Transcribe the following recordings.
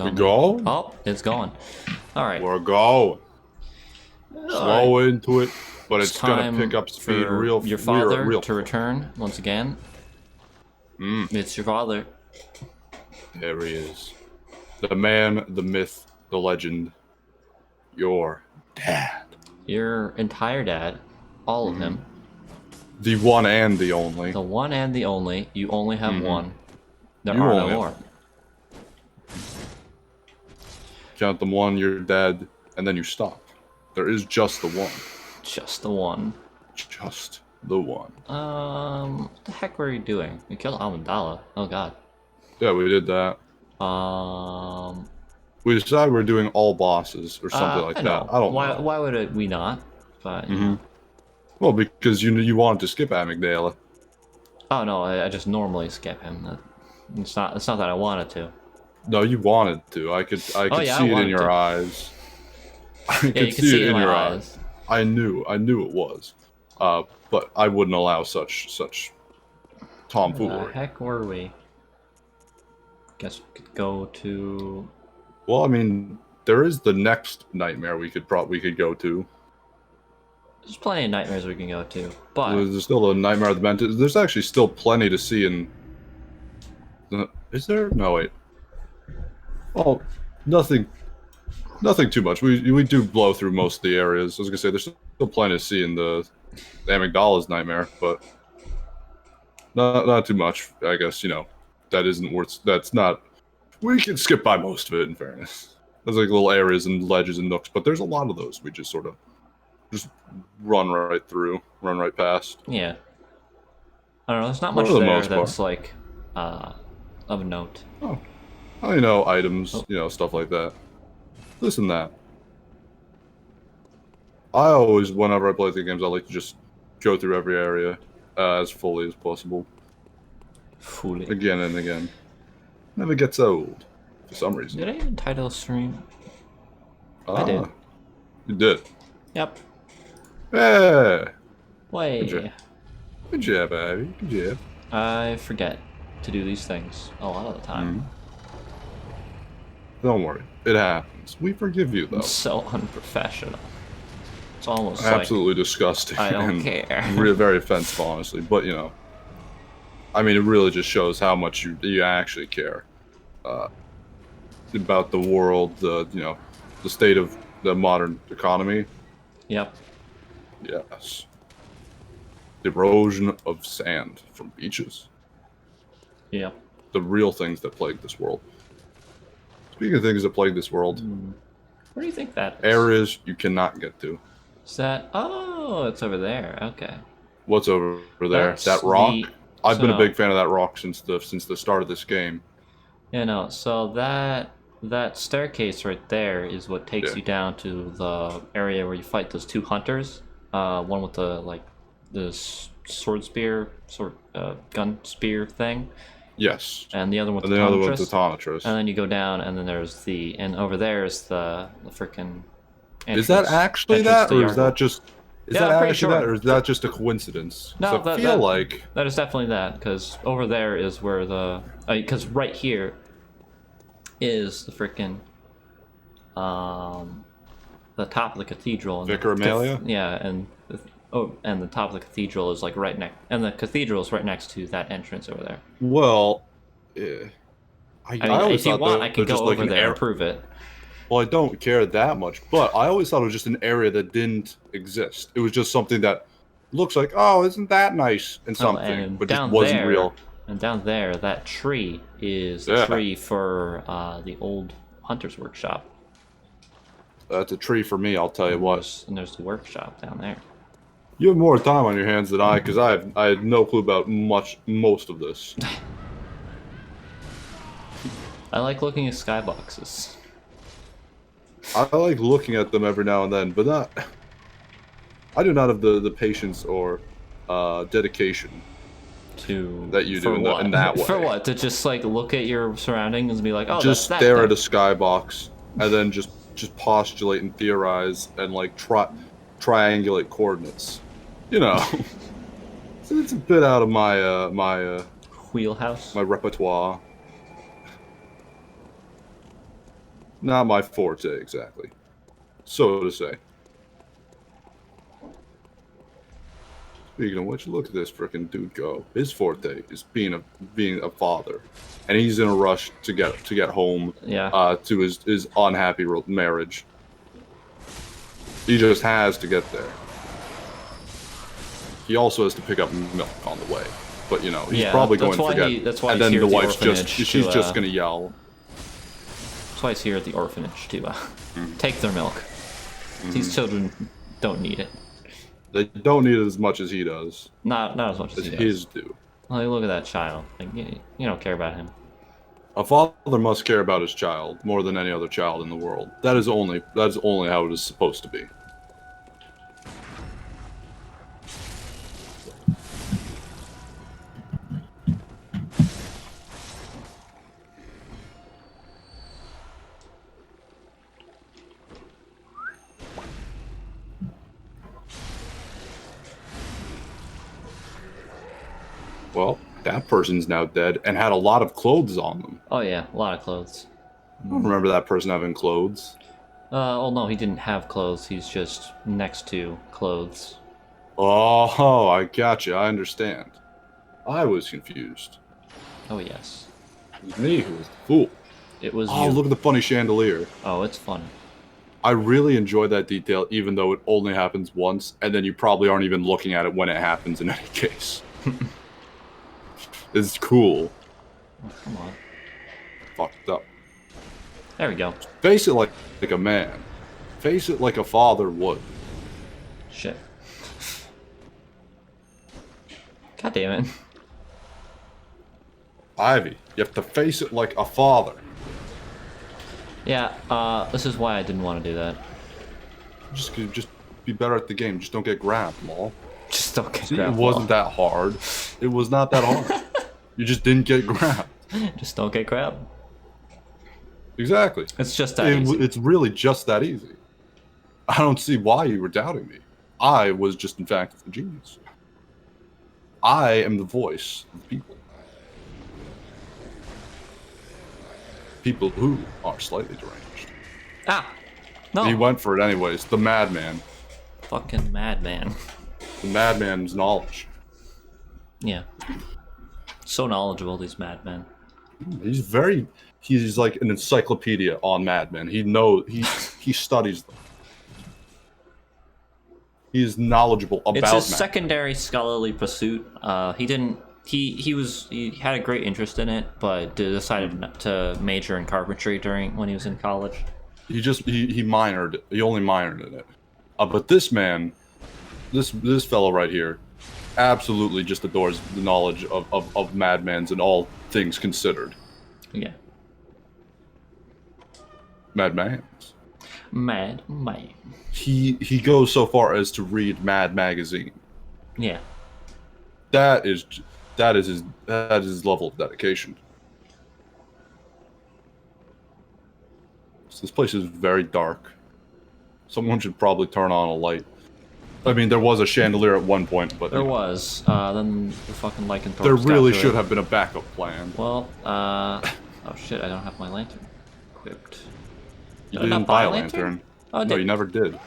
We go? Oh, it's going. All right. We're going. Slow into it, but It's it's gonna pick time up speed for real, your father real to quick. return once again. It's your father. There he is. The man, the myth, the legend. Your dad. Your entire dad. All of him. The one and the only. The one and the only. You only have one. There You are no only more. Count them one, you're dead, and then you stop. There is just the one. Just the one. Just the one. What the heck were you doing? We killed Amidala. Oh god. Yeah, we did that. Um, We decided we're doing all bosses or something like I that. know. I don't know. Why would we not? But, you know. Well, because you wanted to skip Amygdala. Oh no, I just normally skip him. It's not that I wanted to. No, you wanted to. I could Oh yeah, I see it in wanted your to. eyes. I Yeah, could you can see see it it in in my your eyes. eyes. I knew it was. But I wouldn't allow such Where the tomfoolery. heck were we? Guess we could go to... Well, I mean, there is the next nightmare we could go to. There's plenty of nightmares we can go to, but... There's still a Nightmare of the Demented. There's actually still plenty to see in... Is there? No, wait. Well, nothing too much. We do blow through most of the areas. I was gonna say, there's still plenty to see in the Amygdala's Nightmare, but not too much. I guess, that isn't worth... That's not... We can skip by most of it, in fairness. There's like little areas and ledges and nooks, but there's a lot of those we just sort of just run right through, run right past. Yeah. I don't know, there's not For much the there most that's, part. like, of note. Oh, items, stuff like that. This and that. I always, whenever I play the games, I like to just go through every area as fully as possible. Fully. Again and again. Never gets old, for some reason. Did I even title a stream? I Ah, did. you did. Yep. Yeah. Way. Good job, Abby. Good job. I forget to do these things a lot of the time. Don't worry. It happens. We forgive you, though. It's so unprofessional. It's almost Absolutely disgusting. I don't and care. Very offensive, honestly. But, I mean, it really just shows how much you actually care about the world, the state of the modern economy. Yep. Yes. The erosion of sand from beaches. Yep. The real things that plague this world. Speaking of things that plague this world, Where do you think that is? areas you cannot get to. Is that... Oh, it's over there. Okay. What's over there? That's That rock? the- I've so been a no. big fan of that rock since the start of this game. Yeah, no. So that staircase right there is what takes you down to the area where you fight those two hunters. One with the gun spear thing. Yes. And the other one with And the other one's the Tonitrus. Tonitrus. And then you go down, and then there's and over there is the freaking. Is that actually that, or is that just? Is Yeah, that I'm pretty actually sure. that, or is that just a coincidence? No, I feel like that is definitely that, because over there is where because right here is the freaking the top of the cathedral. And Vicar Amelia. Yeah, and and the top of the cathedral is like right next, and the cathedral is right next to that entrance over there. Well, yeah. I I mean, always if you thought want, that I can they're go just like over an there and area. prove it. Well, I don't care that much, but I always thought it was just an area that didn't exist. It was just something that looks like, oh, isn't that nice, and something, and but just down wasn't there, real. And down there, that tree is the tree for the old hunter's workshop. That's a tree for me, I'll tell you what. And there's the workshop down there. You have more time on your hands than I, because I had no clue about most of this. I like looking at skyboxes. I like looking at them every now and then, but I do not have the patience or dedication that you do in that way. For what? To just like look at your surroundings and be like, oh, just that's that stare thing. at a skybox and then just postulate and theorize and like triangulate coordinates. It's a bit out of my wheelhouse. my repertoire. Not my forte, exactly. So to say. Speaking of which, look at this frickin' dude go. His forte is being a father, and he's in a rush to get home. Yeah. To his unhappy marriage. He just has to get there. He also has to pick up milk on the way, but you know he's probably going to forget. That's why and he's then here the at the wife's orphanage she's just gonna yell. That's why he's here at the orphanage to take their milk. These children don't need it. They don't need it as much as he does. Not as much as he his does. do. Like, look at that child. Like, you don't care about him. A father must care about his child more than any other child in the world. That is only how it is supposed to be. Well, that person's now dead and had a lot of clothes on them. Oh yeah, a lot of clothes. I don't remember that person having clothes. Oh no, he didn't have clothes. He's just next to clothes. Oh, I gotcha. I understand. I was confused. Oh yes. It was me who was the fool. It was Oh, you. look at the funny chandelier. Oh, it's funny. I really enjoy that detail, even though it only happens once, and then you probably aren't even looking at it when it happens in any case. It's cool. Oh, come on. Fucked up. There we go. Face it like a man. Face it like a father would. Shit. God damn it. Ivy, you have to face it like a father. Yeah, this is why I didn't want to do that. Just be better at the game. Just don't get grabbed, lol. Just don't get See, grabbed. it wasn't that hard. It was not that hard. You just didn't get grabbed. Just don't get grabbed. Exactly. It's just that easy. It's really just that easy. I don't see why you were doubting me. I was just, in fact, a genius. I am the voice of the people. People who are slightly deranged. Ah! No! He went for it anyways. The madman. Fucking madman. The madman's knowledge. Yeah. So knowledgeable, these madmen. He's like an encyclopedia on madmen. He studies them. He's knowledgeable about It's his madmen. secondary scholarly pursuit. He had a great interest in it, but decided not to major in carpentry when he was in college. He minored. He only minored in it. But this man, this fellow right here, absolutely just adores the knowledge of madmans and all things considered. Yeah. Madmans. Mad man. He goes so far as to read Mad magazine. Yeah. That is his level of dedication. So this place is very dark. Someone should probably turn on a light. I mean, there was a chandelier at one point, but There was. Then the fucking lycanthropes there really got to should it. have been a backup plan. Well, oh shit, I don't have my lantern equipped. You Did I not didn't buy a lantern. Oh, No, you never did.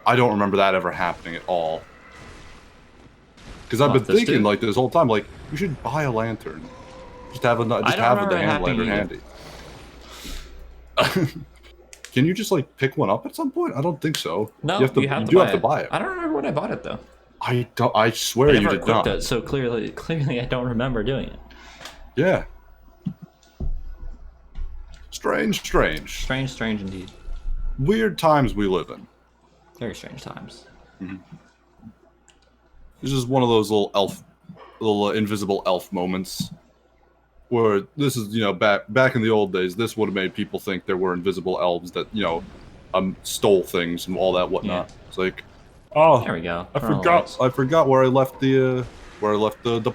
I don't remember that ever happening at all. Because I've been thinking like this whole time, like you should buy a lantern. Just have the hand lantern handy. Can you just like pick one up at some point? I don't think so. No, you have to buy it. I don't remember when I bought it though. I swear you did not. It, so clearly I don't remember doing it. Yeah. Strange. Strange indeed. Weird times we live in. Very strange times. This is one of those little invisible elf moments. Where this is, back in the old days, this would have made people think there were invisible elves that, stole things and all that whatnot. Yeah. It's like, oh, there we go. I forgot where I left the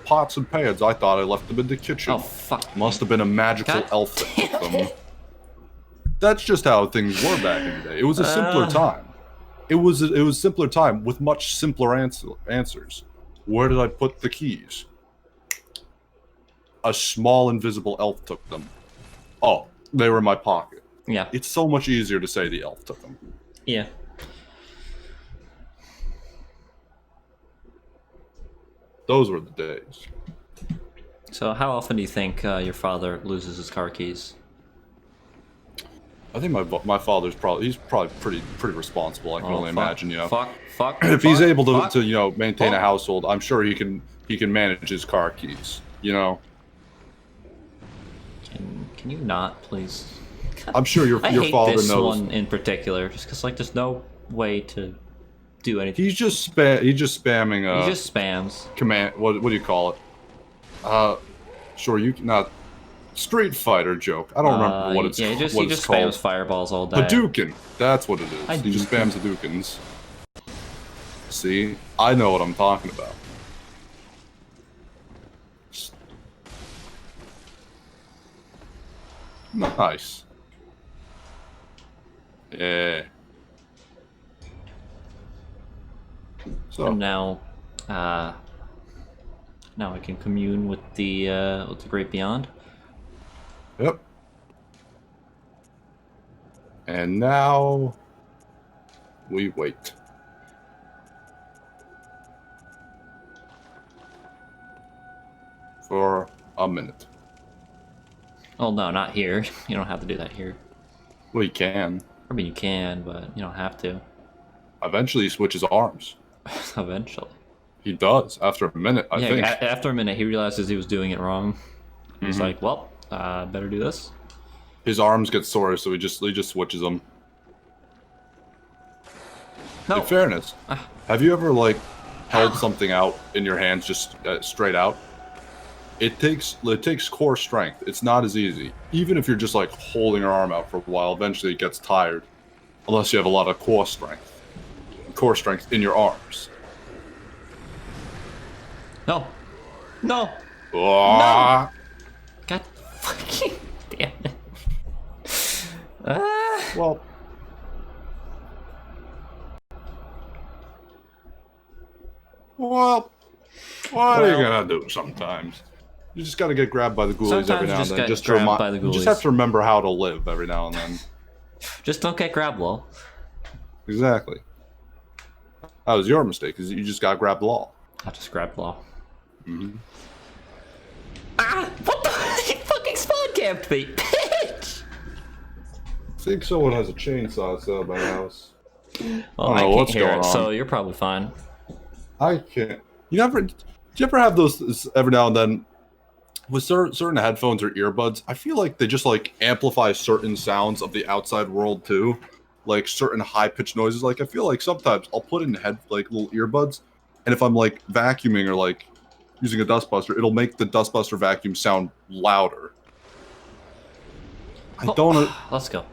pots and pans. I thought I left them in the kitchen. Oh fuck! Must have been a magical elf that took them. That's just how things were back in the day. It was a simpler time. It was a simpler time with much simpler answers. Where did I put the keys? A small invisible elf took them. Oh, they were in my pocket. Yeah. It's so much easier to say the elf took them. Yeah. Those were the days. So how often do you think your father loses his car keys? I think my father's probably pretty responsible. I can only imagine, you know. Fuck. If he's able fuck, to you know maintain a fuck. household, I'm sure he can manage his car keys. You know. Can you not, please? I'm sure your I hate father this knows. one in particular, just because like there's no way to do anything. He's just spamming. He just spams. Command. What do you call it? Sure you not. Street Fighter joke. I don't remember what it's yeah, he just called. spams fireballs all day. Hadouken. That's what it is. He just spams Hadoukens. See, I know what I'm talking about. Nice. Yeah. So And now I can commune with the great beyond. Yep. And now we wait. For a minute. Oh no, not here. You don't have to do that here. Well, you can. I mean, you can, but you don't have to. Eventually, he switches arms. Eventually. He does after a minute, I think. After a minute, he realizes he was doing it wrong. He's like, "Well, better do this." His arms get sore, so he just switches them. No. In fairness, have you ever like held something out in your hands just straight out? It takes core strength. It's not as easy. Even if you're just like holding your arm out for a while, eventually it gets tired. Unless you have a lot of core strength. Core strength in your arms. No. No. No. God fucking damn it. Well. What are you gonna do sometimes? You just gotta get grabbed by the ghoulies every now and then. Just to you just have to remember how to live every now and then. Just don't get grabbed, lol. Exactly. That was your mistake, because you just got grabbed lol. I just grabbed lol. Ah! What the? He fucking spawn camped me, bitch! I think someone has a chainsaw outside my house. Oh, I can't hear it, so you're probably fine. I can't. Do you ever have those every now and then with certain headphones or earbuds? I feel like they just like amplify certain sounds of the outside world too, like certain high pitched noises. Like I feel like sometimes I'll put in little earbuds, and if I'm like vacuuming or like using a dustbuster, it'll make the dustbuster vacuum sound louder. I don't. Let's go.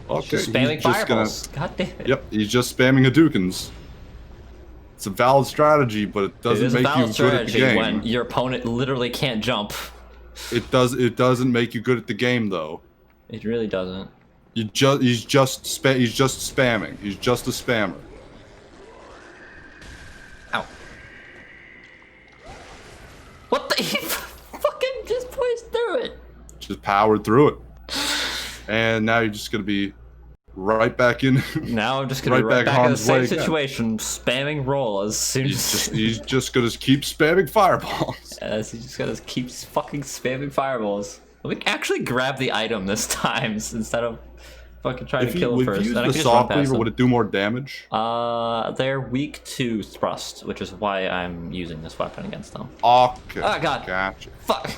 Okay, just spamming fireballs. God damn it. Yep, he's just spamming Hadoukens. It's a valid strategy, but it doesn't make you good at the game. When your opponent literally can't jump. It doesn't make you good at the game, though. It really doesn't. He's just spamming. He's just a spammer. Ow. What the? He fucking just pushed through it. Just powered through it. And now you're just gonna be right back in. Now I'm just gonna be right back in the same situation, spamming roll as soon as. He's just gonna keep spamming fireballs. As he just gonna keep fucking spamming fireballs. Let me actually grab the item this time instead of fucking trying to kill him first. If you use the saw cleaver, would it do more damage? They're weak to thrust, which is why I'm using this weapon against them. Okay. Oh god. Gotcha. Fuck.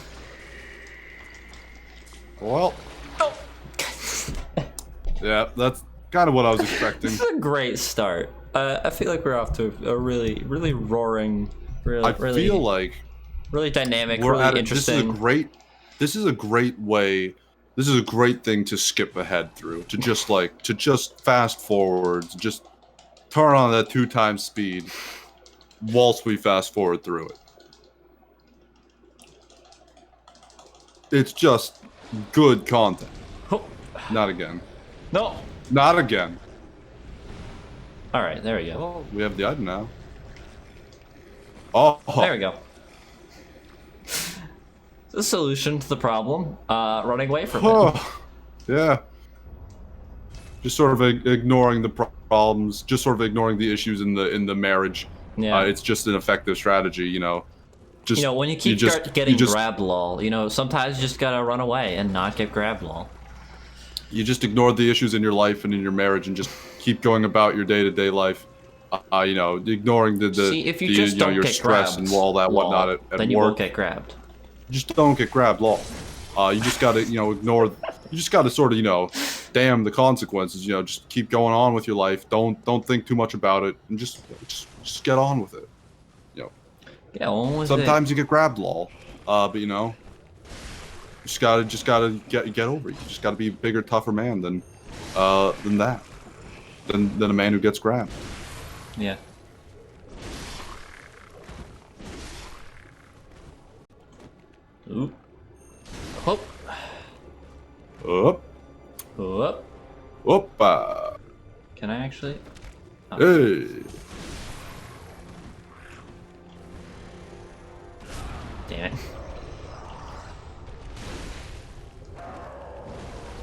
Well. Oh. Yeah, that's kind of what I was expecting. This is a great start. I feel like we're off to a really roaring, really feel like really dynamic, really interesting. This is a great way. This is a great thing to skip ahead through. To just fast forward. To just turn on that 2x speed whilst we fast forward through it. It's just good content. Oh. Not again. No. Not again. All right, there we go. Oh, we have the item now. Oh. There we go. The solution to the problem, running away from it. Yeah. Just sort of ignoring the problems, just sort of ignoring the issues in the marriage. Yeah. It's just an effective strategy, you know. Just, You know, when you keep getting grabbed, lol, you know, sometimes you just gotta run away and not get grabbed, lol. You just ignore the issues in your life and in your marriage and just keep going about your day-to-day life. You know, ignoring See, if you just don't your get stress grabbed, and all that lol, whatnot at then you work. won't get grabbed. Just don't get grabbed, lol. You just gotta, you know, ignore. You just gotta sort of, you know, damn the consequences. You know, just keep going on with your life. Don't think too much about it, and just get on with it. You know. Yeah, on with Sometimes you get grabbed, lol. But you know, you just gotta get over it. You just gotta be a bigger, tougher man than that. Than a man who gets grabbed. Yeah. Oop. Hop. Up. Up. Whoop. Can I actually? Oh. Hey. Damn it.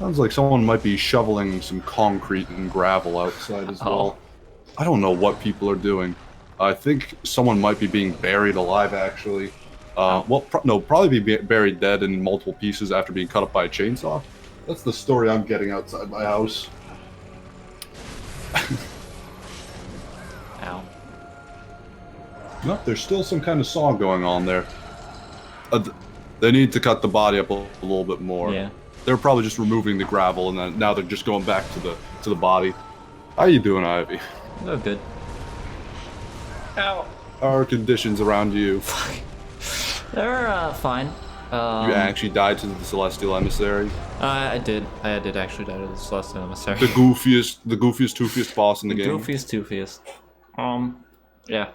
Sounds like someone might be shoveling some concrete and gravel outside as well. I don't know what people are doing. I think someone might be being buried alive, actually. Well, no, probably be buried dead in multiple pieces after being cut up by a chainsaw. That's the story I'm getting outside my house. Ow. No, there's still some kind of saw going on there. They need to cut the body up a little bit more. Yeah. They're probably just removing the gravel, and then now they're just going back to the body. How you doing, Ivy? Oh, good. Ow. How are conditions around you? They're fine. You actually died to the Celestial Emissary? I did. I did actually die to the Celestial Emissary. The goofiest, toofiest boss in the game. Goofiest. Yeah.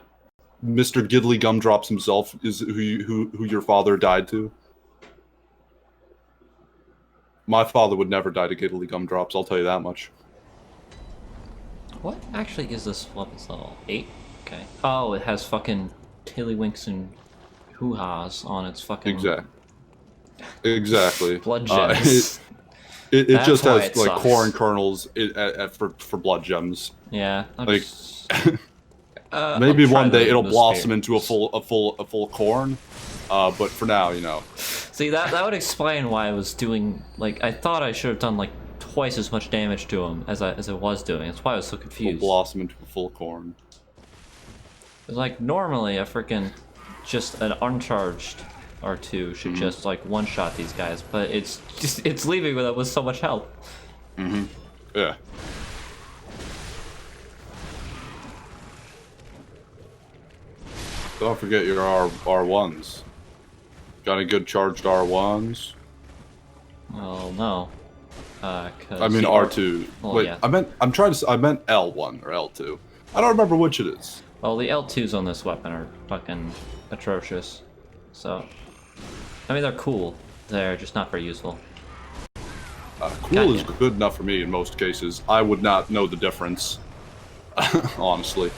Mr. Gidley Gumdrops himself is who your father died to. My father would never die to Gidley Gumdrops, I'll tell you that much. What actually is this weapons level? 8? Okay. Oh, it has fucking tiddlywinks and hoo-ha's on its fucking... Exactly. Blood gems. It just has it like sucks. corn kernels for blood gems. Yeah. Like maybe one day it'll blossom into a full corn. But for now, you know. See, that would explain why I was doing, like, I thought I should have done like twice as much damage to him as I was doing. That's why I was so confused. Will blossom into a full corn. It's like normally a freaking just an uncharged R2 should just like one-shot these guys, but it's leaving with so much help. Yeah. Don't forget your R1s. Got any good charged R1s? Well, no. I mean R2. Well, wait, yeah. I meant L1 or L2. I don't remember which it is. Well, the L2s on this weapon are fucking atrocious. So, I mean, they're cool. They're just not very useful. Cool is good enough for me in most cases. I would not know the difference, honestly.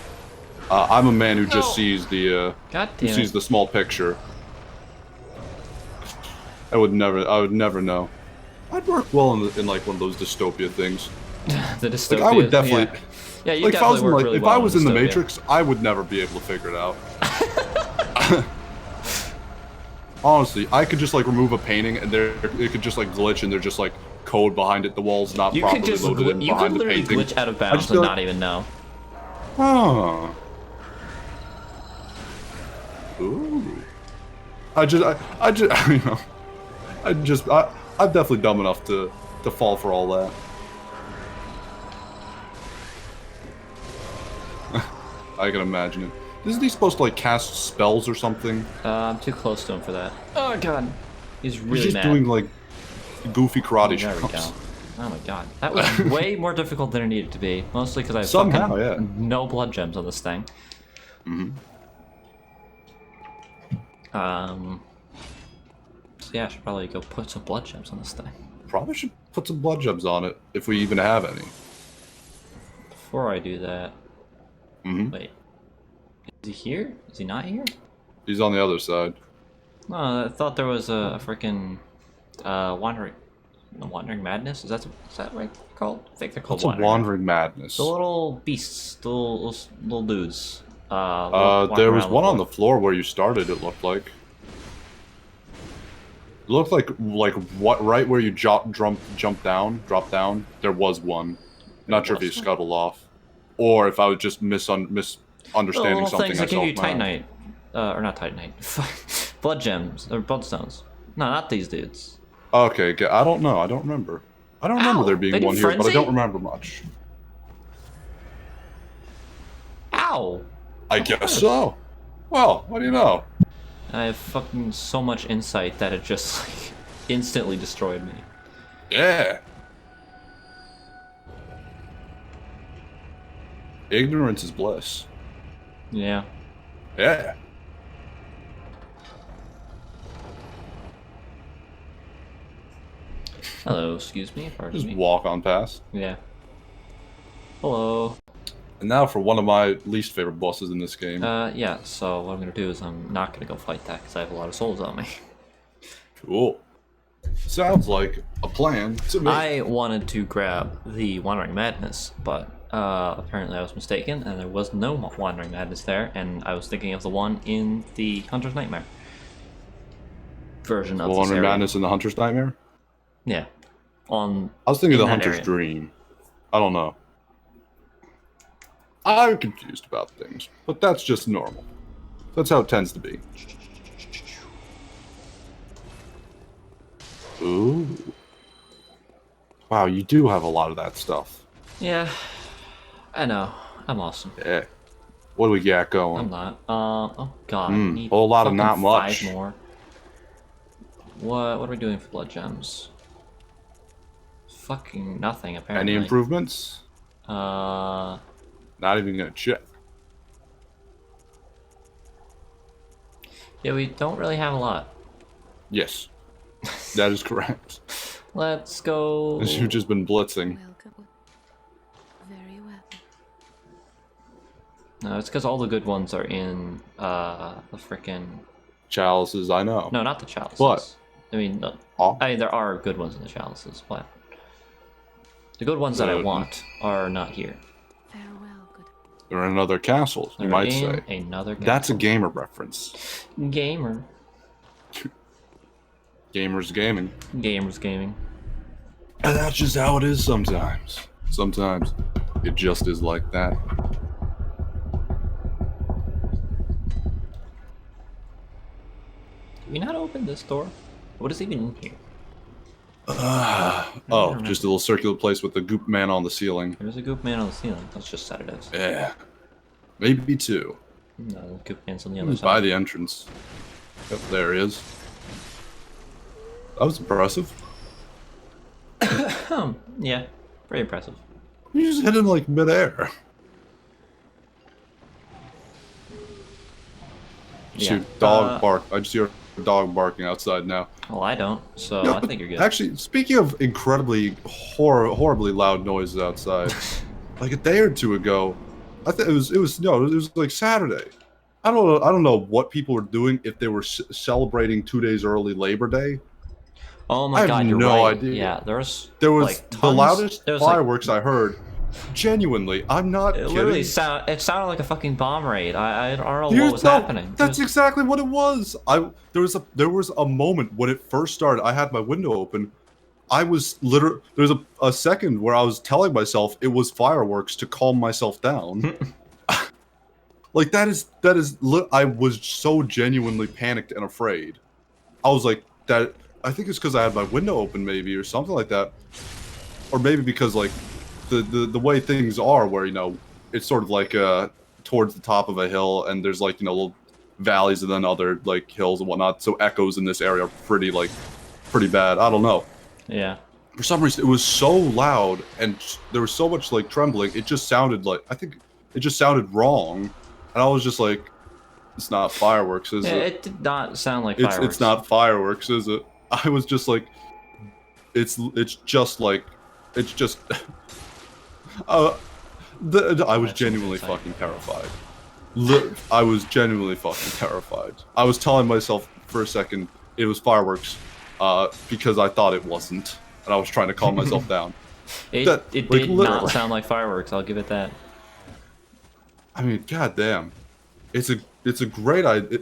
I'm a man who just sees the the small picture. I would never know. I'd work well in like one of those dystopia things. The dystopia. Like, I would definitely. Yeah, you like definitely work really if well I was in the dystopia. Matrix, I would never be able to figure it out. Honestly, I could just like remove a painting and it could just like glitch and there's just like code behind it. The wall's not properly loaded in behind the painting. Glitch out of bounds and not even know. Oh. Ooh. I'm definitely dumb enough to fall for all that. I can imagine it. Isn't he supposed to like cast spells or something? I'm too close to him for that. Oh god, he's really He's just mad. doing like goofy karate There we chops. go. Oh my god, that was way more difficult than it needed to be. Mostly because I have no blood gems on this thing. So yeah, I should probably go put some blood gems on this thing. Probably should put some blood gems on it if we even have any. Before I do that, wait, is he here? Is he not here? He's on the other side. No, I thought there was a freaking wandering madness. Is that right called? I think they're called What's a wandering. wandering madness? The little beasts, the little dudes. There Walking was around one on floor. the floor where you started. It looked like. It looked like what right where you drop down. There was one. Not sure if was you there? scuttled off, or if I was just The misunderstanding little something things I that give saw you with my eyes. titanite, or not titanite, blood gems or bloodstones. No, not these dudes. Okay, I don't know. I don't remember. I don't remember there Ow! They being do one here, but I don't frenzy? remember much. Ow! I Of guess course. so. Well, what do you know? I have fucking so much insight that it just like instantly destroyed me. Yeah. Ignorance is bliss. Yeah. Yeah. Hello, excuse me, pardon Just me. walk on past. Yeah. Hello. And now for one of my least favorite bosses in this game. Yeah, so what I'm gonna do is I'm not gonna go fight that because I have a lot of souls on me. Cool. Sounds like a plan to me. I wanted to grab the Wandering Madness, but apparently I was mistaken, and there was no Wandering Madness there, and I was thinking of the one in the Hunter's Nightmare version of this Wandering area. Madness and the Hunter's Nightmare? Yeah. I was thinking of the in that Hunter's area. Dream. I don't know. I'm confused about things, but that's just normal. That's how it tends to be. Ooh. Wow, you do have a lot of that stuff. Yeah, I know. I'm awesome. Yeah. What do we got going? I'm not. Oh god, we need Whole lot of fucking not much. 5 more. What are we doing for blood gems? Fucking nothing, apparently. Any improvements? Uh, Not even gonna check. yeah, we don't really have a lot. Yes. That is correct. Let's go. You've just been blitzing. Welcome. Very well. No, it's because all the good ones are in the frickin' Chalices, I know. No, not the chalices. What? I mean, Oh. there are good ones in the chalices, but the good ones that I Good. want are not here. Farewell, good. They're in other castles, you They're might in say. another That's a castle. gamer reference. Gamer. Gamers gaming. Gamers gaming. And that's just how it is sometimes. Sometimes it just is like that. Did we not open this door? What is even in here? Oh, just a little circular place with the goop man on the ceiling. There's a goop man on the ceiling. Let's just set it as. Yeah. Maybe two. No, the goop man's on the other By side. the entrance. Yep, there he is. That was impressive. Yeah, very impressive. You just hit him like midair. Yeah. Shoot, dog bark. I just hear a dog barking outside now. Well, I don't, so No, I think you're good. Actually, speaking of incredibly horribly loud noises outside, like a day or two ago, I think it was like Saturday. I don't know what people were doing, if they were celebrating 2 days early Labor Day. Oh I my have god, you're no right. idea. Yeah, there was the tons, loudest there was, fireworks I heard. Genuinely, I'm not It kidding. literally sounded like a fucking bomb raid. I don't know what was happening. That's exactly what it was. There was a moment when it first started. I had my window open. I was literally there's a second where I was telling myself it was fireworks to calm myself down. Like that is I was so genuinely panicked and afraid. I was like that. I think it's because I had my window open, maybe, or something like that, or maybe because like the way things are, where it's sort of like towards the top of a hill, and there's like little valleys and then other like hills and whatnot. So echoes in this area are pretty bad. I don't know. Yeah. For some reason, it was so loud and there was so much like trembling. It just sounded like it just sounded wrong, and I was just like, "It's not fireworks, is it?" It did not sound like fireworks. It's not fireworks, is it? I was just like, it's just. I was genuinely fucking terrified. I was genuinely fucking terrified. I was telling myself for a second it was fireworks, because I thought it wasn't, and I was trying to calm myself down. It Like, did not literally. sound like fireworks. I'll give it that. I mean, goddamn, it's a great idea.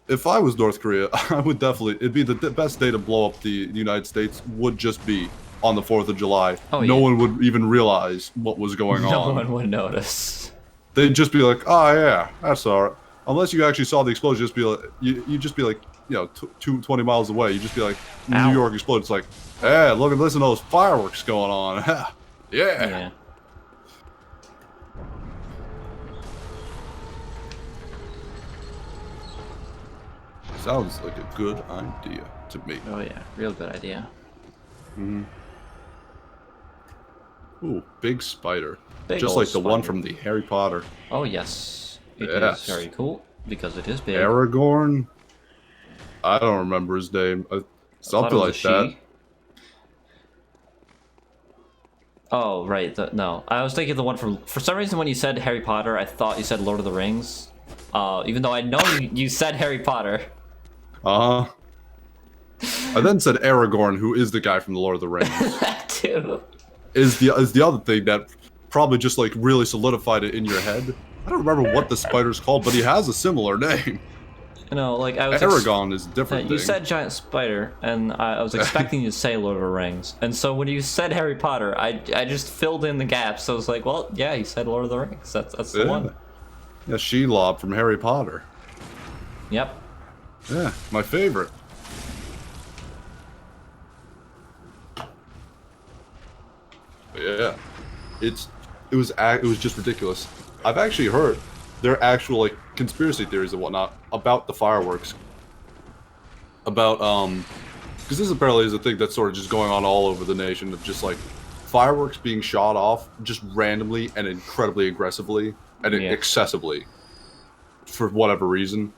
If I was North Korea, I would definitely. It'd be the best day to blow up the United States. Would just be on the 4th of July. Oh, no yeah. one would even realize what was going No on. one would notice. They'd just be like, "Oh yeah, that's alright." Unless you actually saw the explosion, just be like, you just be like, 20 miles away. You just be like, Ow. New York explodes. It's like, hey, look at this and those fireworks going on. Yeah. Yeah. Sounds like a good idea to me. Oh yeah, real good idea. Ooh, big spider. Big Just old like the one spider. from the Harry Potter. Oh yes, it is Yes. very cool because it is big. Aragorn? I don't remember his name. I thought Something it was like a that. she. Oh right, no. I was thinking the one from. For some reason, when you said Harry Potter, I thought you said Lord of the Rings. Even though I know you said Harry Potter. Uh-huh. I then said Aragorn, who is the guy from the Lord of the Rings. That too. is the other thing that probably just like really solidified it in your head. I don't remember what the spider's called, but he has a similar name. You know, like I was. Aragon is a different You thing. said giant spider, and I was expecting you to say Lord of the Rings, and so when you said Harry Potter, I just filled in the gaps. So I was like, well, yeah, he said Lord of the Rings. That's the one. Yeah, Shelob from Harry Potter. Yep. Yeah, my favorite. But yeah, it was just ridiculous. I've actually heard there are actual like conspiracy theories and whatnot about the fireworks. About because this apparently is a thing that's sort of just going on all over the nation of just like fireworks being shot off just randomly and incredibly aggressively and Yeah. excessively for whatever reason.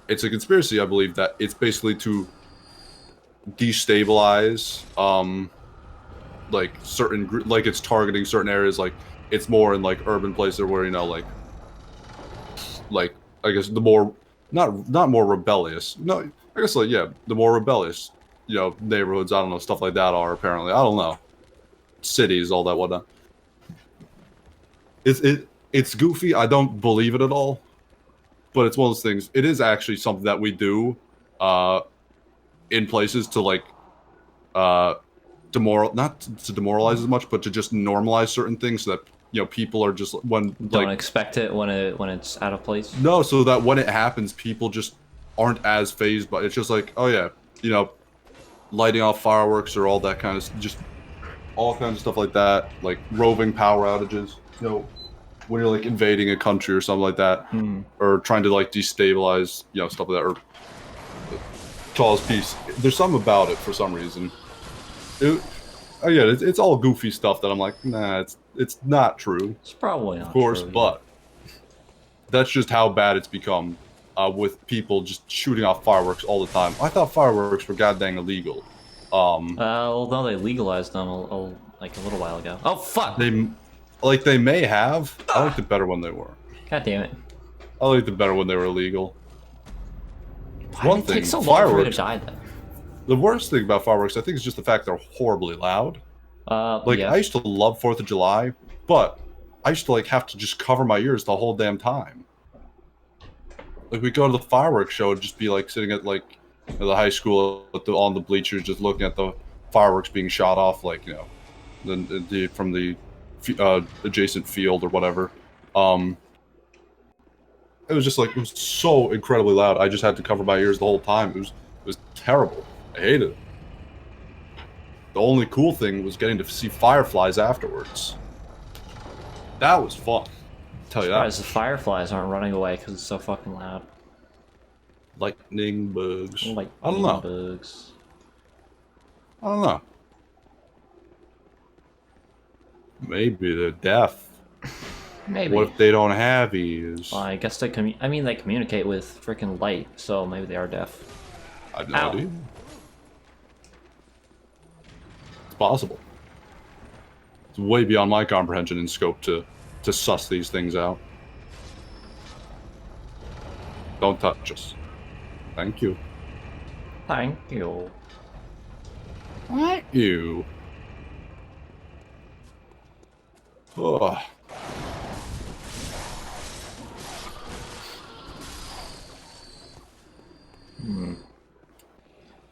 It's a conspiracy, I believe, that it's basically to destabilize like like it's targeting certain areas, like it's more in like urban places where like I guess the more not more rebellious, no, I guess like yeah, the more rebellious neighborhoods, I don't know, stuff like that are apparently, I don't know, cities, all that whatnot. It's goofy. I don't believe it at all, but it's one of those things. It is actually something that we do in places to like not to demoralize as much, but to just normalize certain things so that people are just when Don't like expect it when it's out of place. no, so that when it happens, people just aren't as phased by it. It's just like, oh yeah, lighting off fireworks or all that kind of just all kinds of stuff like that, like roving power outages. When you're like invading a country or something like that, or trying to like destabilize, stuff like that, or cause peace. There's something about it for some reason. It's all goofy stuff that I'm like, nah, it's not true, It's probably not of course, true, but that's just how bad it's become with people just shooting off fireworks all the time. I thought fireworks were goddamn illegal. Although they legalized them like a little while ago. Oh fuck! They may have. I liked it better when they were. God damn it! I liked it better when they were illegal. Why did it take so long for me to die then? The worst thing about fireworks, I think, is just the fact they're horribly loud. Yeah. I used to love 4th of July, but I used to have to just cover my ears the whole damn time. Like, we'd go to the fireworks show and just be sitting at the high school on the bleachers, just looking at the fireworks being shot off, from the adjacent field or whatever. It was just it was so incredibly loud. I just had to cover my ears the whole time. It was terrible. I hated it. The only cool thing was getting to see fireflies afterwards. That was fun. I'll tell you that. Surprised the fireflies aren't running away because it's so fucking loud. Lightning bugs. Like I don't know. bugs. I don't know. Maybe they're deaf. Maybe. What if they don't have ears? Well, I guess they they communicate with freaking light, so maybe they are deaf. I have no Ow. idea. It's possible. It's way beyond my comprehension and scope to suss these things out. Don't touch us. Thank you. Thank you. Thank you. Oh.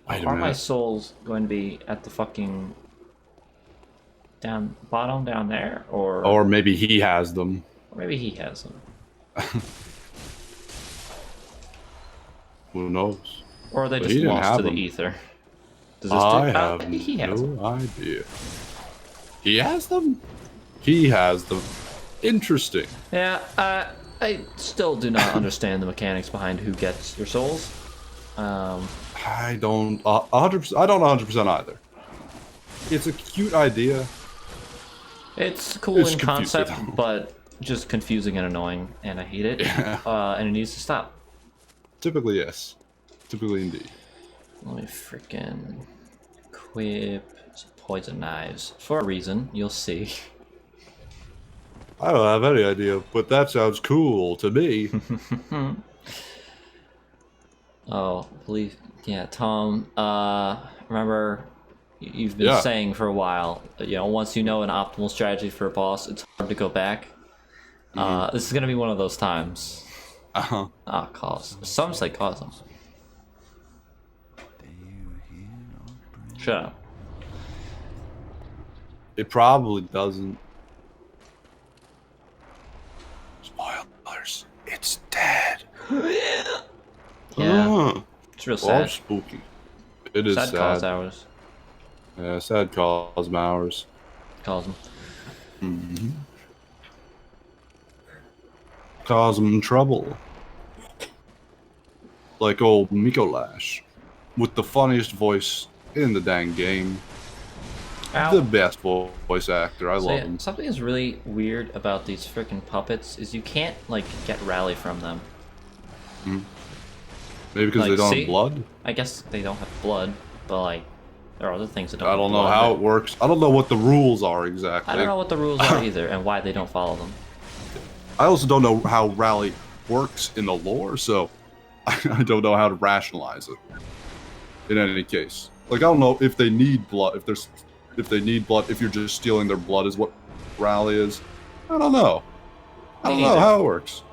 Wait a Are my minute. souls going to be at the fucking bottom down there, Or maybe he has them. or maybe he has them, Who knows? or are they But just he didn't lost to have the them. ether? Does this I dude? Oh, have he has them. no idea. He has them? He has them. Interesting. Yeah, I still do not understand the mechanics behind who gets your souls. I don't 100%. I don't 100% either. It's a cute idea. It's cool It's in confusing. concept, but just confusing and annoying, and I hate it. Yeah. And it needs to stop. Typically, yes. Typically, indeed. Let me freaking equip some poison knives for a reason. You'll see. I don't have any idea, but that sounds cool to me. Oh, believe, yeah, Tom. Remember, you've been Yeah. saying for a while. You know, once you know an optimal strategy for a boss, it's hard to go back. This is gonna be one of those times. Uh-huh. Ah, cause some say cause them. Shut up. It probably doesn't. Spoilers. It's dead. Yeah, it's real Oh, sad. spooky. It is Sad sad. cause hours. Yeah, sad cause hours. Calls them. Cause them trouble. Like old Mikolash. With the funniest voice in the dang game. Ow. The best voice actor. I So, love yeah, him. something is really weird about these freaking puppets is you can't like get rally from them. Maybe because Like, they don't see? have blood? I guess they don't have blood, but like there are other things that don't. I have don't know blood how that- it works. I don't know what the rules are exactly. I don't know what the rules are either, and why they don't follow them. I also don't know how rally works in the lore, so I don't know how to rationalize it. In any case, like I don't know if they need blood. If they need blood, if you're just stealing their blood is what rally is. I don't know. I don't Me know neither. how it works.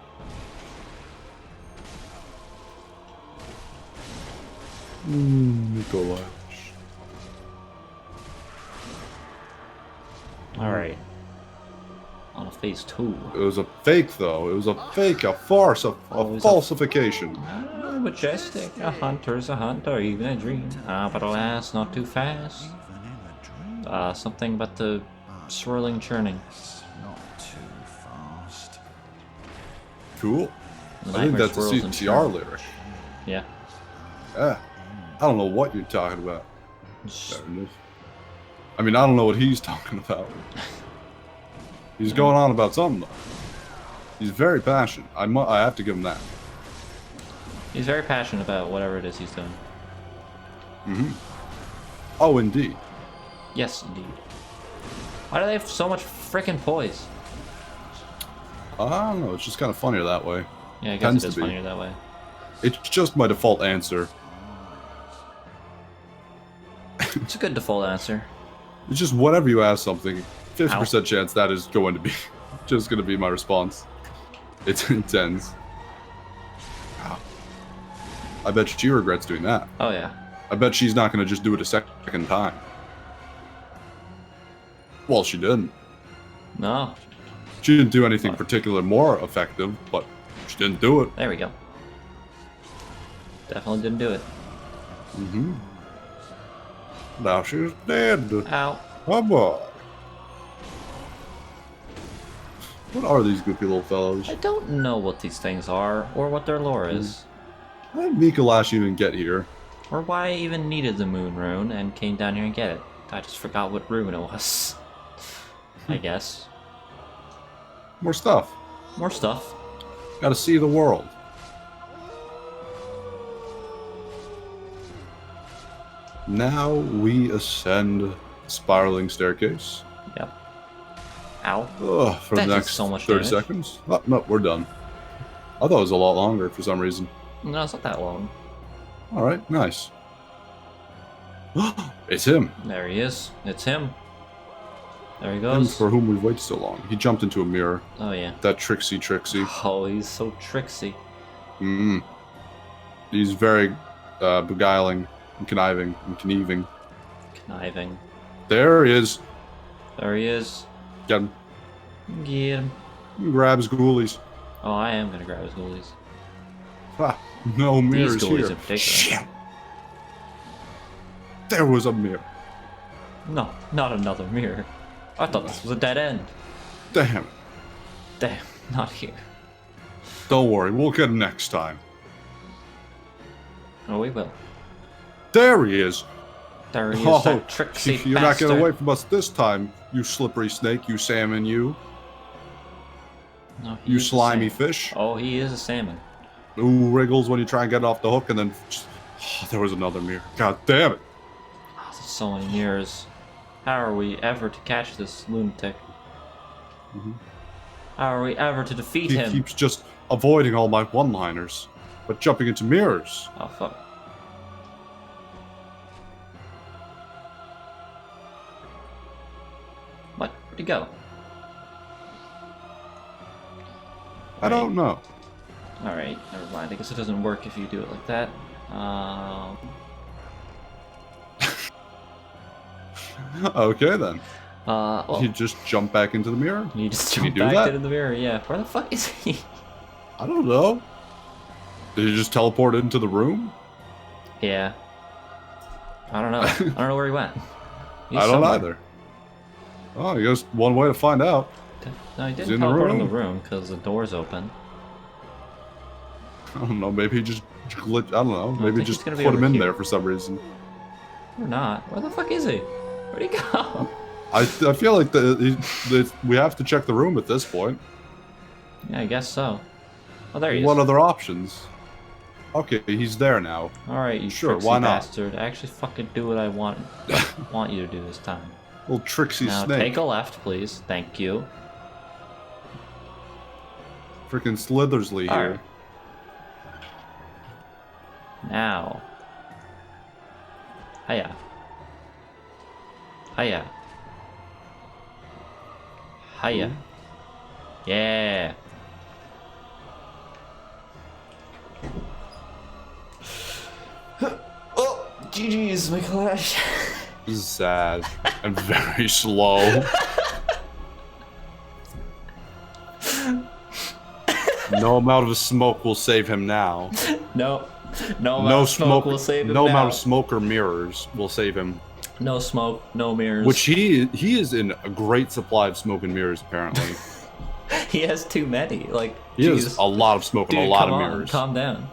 Nikolai. All right. On a phase 2. It was a fake, though. It was a fake, a farce, a Always a- falsification. Ah, majestic, a hunter's a hunter, even a dream. Ah, but alas, not too fast. Something about the swirling churning. Not too fast. Cool. The I think nightmare that's a swirls and CTR churn. lyric. Yeah. Yeah. I don't know what you're talking about. There it is. I mean, I don't know what he's talking about. He's going on about something, though. He's very passionate. I have to give him that. He's very passionate about whatever it is he's doing. Oh, indeed. Yes, indeed. Why do they have so much freaking poise? I don't know. It's just kind of funnier that way. Yeah, I guess Tends it to is be. funnier that way. It's just my default answer. It's a good default answer. It's just whenever you ask something, 50% chance that is going to be just going to be my response. It's intense. Wow. I bet she regrets doing that. Oh yeah. I bet she's not going to just do it a second time. Well, she didn't. No. She didn't do anything particularly more effective, but she didn't do it. There we go. Definitely didn't do it. Now she's dead. Ow. Oh boy. What are these goofy little fellows? I don't know what these things are, or what their lore is, How did Mikolash even get here? or why I even needed the moon rune and came down here and get it. I just forgot what rune it was. I guess. More stuff. More stuff. Gotta see the world. Now we ascend the spiraling staircase. Yep. Ow. For That the did next so much 30 damage. seconds. Oh, no, we're done. I thought it was a lot longer for some reason. No, it's not that long. All right, nice. It's him. There he is. It's him. There he Him goes. for whom we've waited so long. He jumped into a mirror. Oh yeah. That Trixie. Oh, he's so tricksy. He's very beguiling and conniving and conniving. Conniving. There he is. There he is. Get him. Get him. He grabs ghoulies. Oh, I am gonna grab his ghoulies. Ah, no mirrors These ghoulies here. in particular. Shit. There was a mirror. No, not another mirror. I thought this was a dead end. Damn it. Damn, not here. Don't worry, we'll get him next time. Oh, we will. There he is. There he is, Oh, that tricksy you're not bastard. getting away from us this time, you slippery snake, you salmon, you. No, he You is a slimy salmon. fish. Oh, he is a salmon. Ooh, wriggles when you try and get it off the hook, and then... Oh, there was another mirror. God damn it. Oh, there's so many mirrors. How are we ever to catch this lunatic? How are we ever to defeat He him? keeps just avoiding all my one-liners, but jumping into mirrors. Oh, fuck. What? Where'd he go? I don't know. Alright, never mind. I guess it doesn't work if you do it like that. Okay, then. Well, You just jump back into the mirror? you just Can you jump do back that? into the mirror, yeah. Where the fuck is he? I don't know. Did you just teleport into the room? Yeah. I don't know. I don't know where he went. He's I don't somewhere. either. Oh, I guess one way to find out. No, he He's didn't in the teleport in the room. room because the door's open. I don't know, maybe he just glitched. I don't know. Maybe think just he's gonna be put him over in here. there for some reason. Or not. Where the fuck is he? Where'd he go? I feel like we have to check the room at this point. Yeah, I guess so. Oh, there he What is. other options? Okay, he's there now. Alright, you Sure, tricksy why not? bastard. Actually fucking do what I want you to do this time. Little Trixie Now snake. take a left, please. Thank you. Freaking Slithersly here. Alright. Now. Hiya. Hiya. Hiya. Yeah. Oh, GG's, my clash. This is sad and very slow. No amount of smoke will save him now. No. No amount No of smoke will save him No now. amount of smoke or mirrors will save him. No smoke, no mirrors. Which he is in a great supply of smoke and mirrors apparently. he has too many. Like He Jesus. has a lot of smoke and Dude, a lot come of on, mirrors. calm down.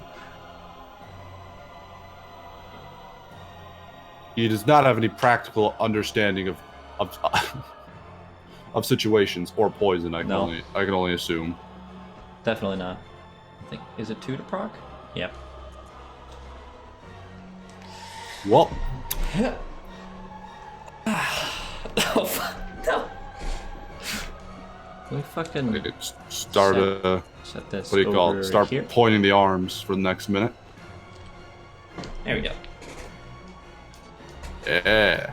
He does not have any practical understanding of situations or poison. I can only assume. Definitely not. I think is it 2 to proc? Yep. Well, Oh fuck no. We fucking start set this. what do you call over it? Start here. pointing the arms for the next minute. There we go. Yeah.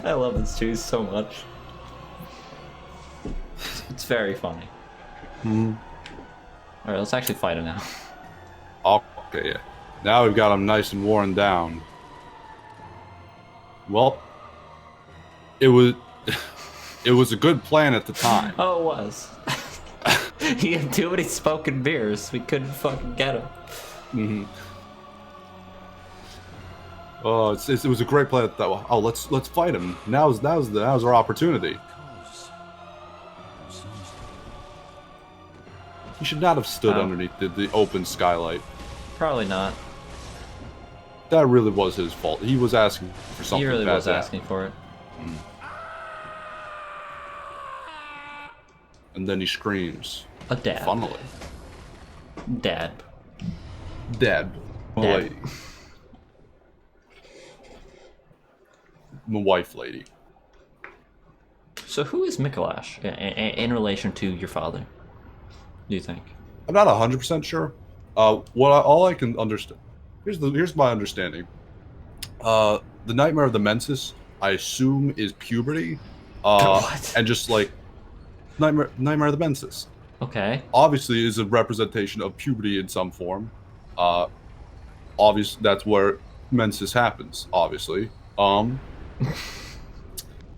I love this cheese so much. It's very funny. Alright, let's actually fight it now. Okay, yeah. Now we've got him nice and worn down. Well, it was it was a good plan at the time. Oh, it was. He had too many smoking beers. We couldn't fucking get him. Oh, it was a great plan. Oh, let's fight him. Now's our opportunity. He should not have stood Oh. underneath the open skylight. Probably not. That really was his fault. He was asking for something. He really bad was to asking for it. happen. And then he screams. A dad. Funnily. Dad. Dad. My Dad. lady. My wife lady. So who is Mikolash in relation to your father? Do you think? I'm not 100% sure. All I can understand. Here's my understanding. The Nightmare of the Menses, I assume, is puberty. What? And just like Nightmare of the Menses, Okay. obviously is a representation of puberty in some form. Obvious that's where menses happens. Obviously.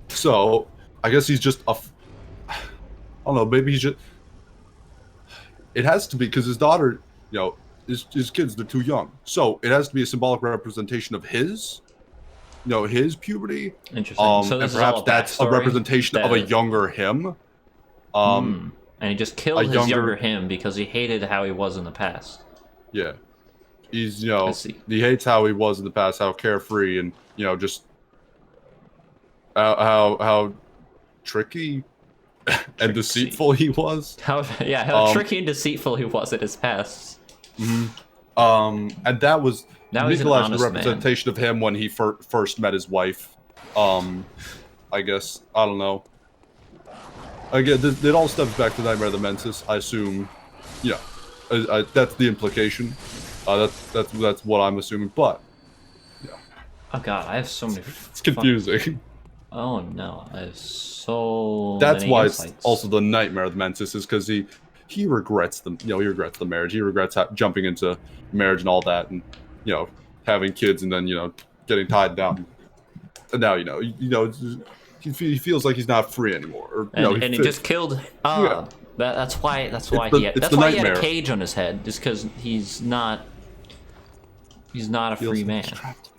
So I guess he's just I don't know. Maybe he's just. It has to be because his daughter, his kids, they're too young. So it has to be a symbolic representation of his, his puberty. Interesting. So And this is perhaps all a that's a backstory representation of a that- younger him. And he just killed a his younger- younger him because he hated how he was in the past. Yeah. He's, I see. he hates how he was in the past, how carefree and, just how tricky and deceitful he was. How tricky and deceitful he was in his past. And that was Now he's an Nikolai's honest representation of him when he first met his wife. I guess, I don't know. Again, it all stems back to Nightmare of the Menses, I assume. Yeah, that's the implication. That's what I'm assuming, but Oh god, I have so many. it's confusing. Oh no, I have so. That's many why insights. it's also the Nightmare of the Menses, is because he regrets he regrets the marriage. He regrets jumping into marriage and all that, and having kids, and then getting tied down. And now he feels like he's not free anymore. Or, and he just killed. Yeah. That's why he had nightmare. a cage on his head, just because he's not a feels free like man. he's trapped.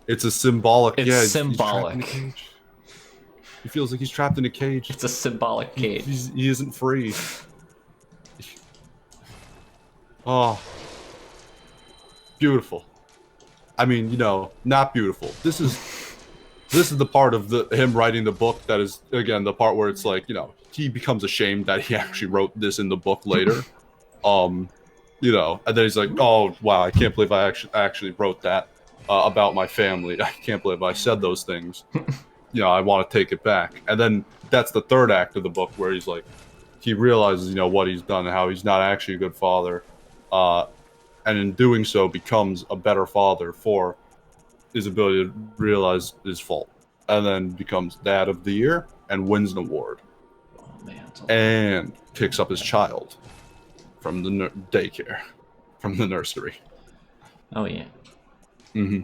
It's a symbolic. It's yeah, symbolic. He's trapped in a cage. He feels like he's trapped in a cage. It's a symbolic cage. He isn't free. Oh, beautiful. I mean, not beautiful. This is the part of him writing the book that is, again, the part where it's like, he becomes ashamed that he actually wrote this in the book later. And then he's like, oh wow, I can't believe I actually wrote that about my family. I can't believe I said those things. I want to take it back. And then that's the third act of the book where he's like, he realizes, what he's done and how he's not actually a good father. And in doing so becomes a better father for his ability to realize his fault. And then becomes Dad of the Year and wins an award. Oh man. And picks up his child from the daycare, from the nursery. Oh yeah. Mm-hmm.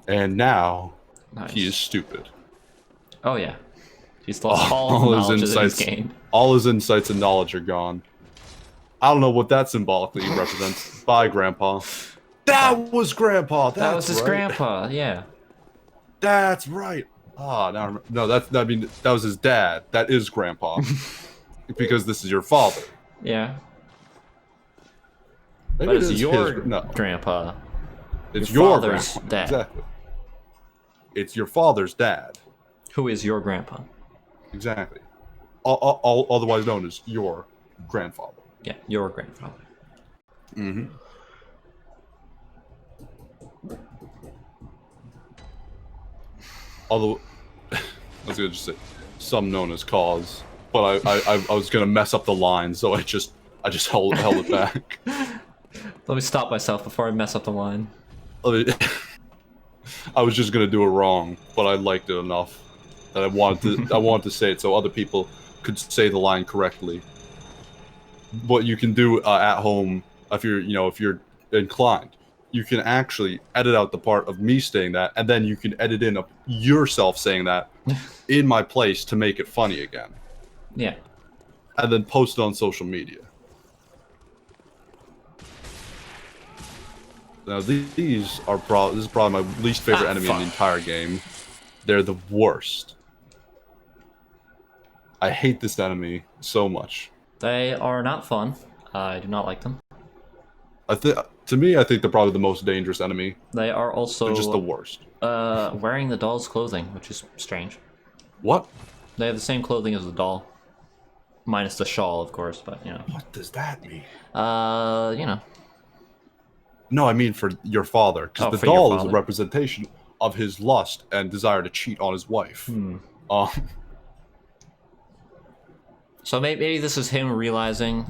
And now Nice. he is stupid. Oh yeah. He's lost all his knowledge that he's gained. All his insights and knowledge are gone. I don't know what that symbolically represents. Bye, Grandpa. That was Grandpa. That was his right. grandpa. Yeah. That's right. Ah, now I remember. No, that was his dad. That is Grandpa, because this is your father. Yeah. Maybe But it it's is your his, no, grandpa. it's your your father's grandpa. dad. Exactly. It's your father's dad. Who is your grandpa? Exactly. All otherwise known as your grandfather. Yeah, your grandfather. Mm-hmm. Although, I was gonna just say, some known as cause, but I was gonna mess up the line, so I just held it back. Let me stop myself before I mess up the line. I was just gonna do it wrong, but I liked it enough that I wanted to say it so other people could say the line correctly. What you can do at home, if you're inclined, you can actually edit out the part of me saying that, and then you can edit in yourself saying that in my place to make it funny again. Yeah. And then post it on social media. Now these are this is probably my least favorite enemy in the entire game. They're the worst. I hate this enemy so much. They are not fun. I do not like them. To me, I think they're probably the most dangerous enemy. They are also They're just the worst. wearing the doll's clothing, which is strange. What? They have the same clothing as the doll. Minus the shawl, of course, but What does that mean? No, I mean for your father, because the for your doll is a father. representation of his lust and desire to cheat on his wife. Um, So maybe this is him realizing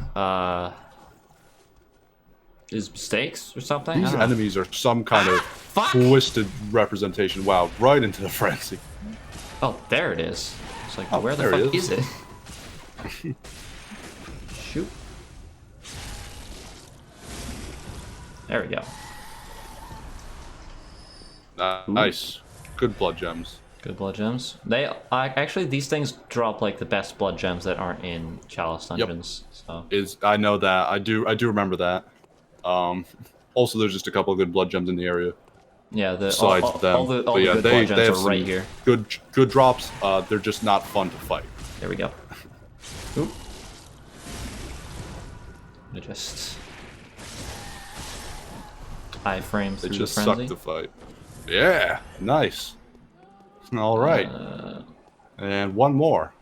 his mistakes or something. these I don't know. enemies are some kind of Fuck! twisted representation. Wow, right into the frenzy. Oh, there it is. It's like, Oh, where the there it fuck is. is it? Shoot. There we go. Nice. Good blood gems. Good blood gems. They actually, these things drop like the best blood gems that aren't in Chalice dungeons. So I know that. I do remember that. Also, there's just a couple of good blood gems in the area. yeah, Besides them. all the But yeah, good they blood have gems are some right here. good drops. They're just not fun to fight. There we go. Oop. Let me just iframe They through just the frenzy. suck to fight. Yeah, nice. All right, and one more.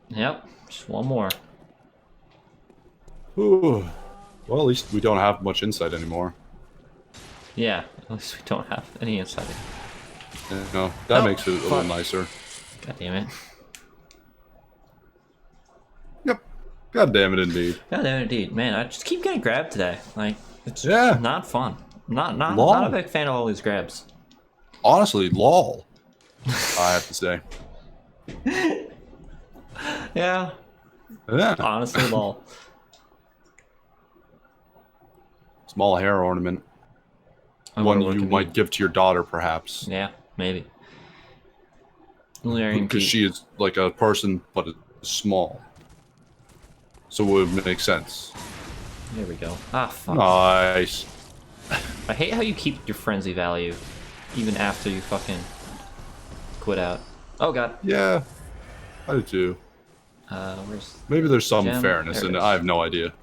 Yep, just one more. Ooh. Well, at least we don't have much insight anymore. Yeah, at least we don't have any insight. You know, that Oh, makes it a little fuck. nicer. God damn it. Yep. God damn it, indeed. God damn it, indeed. Man, I just keep getting grabbed today. Like, it's Yeah. not fun. Not Lol. a big fan of all these grabs. Honestly, lol. I have to say. Yeah, Yeah. honestly, lol. Small hair ornament. I One wonder what it you could might be. give to your daughter, perhaps. Yeah, maybe. Learning Because to- she is like a person, but it's small. So it would make sense. There we go. Ah, fuck. Nice. I hate how you keep your frenzy value even after you fucking quit out. Oh god. Yeah. I do too. Where's... Maybe there's some Gem? fairness There it in it. is. I have no idea.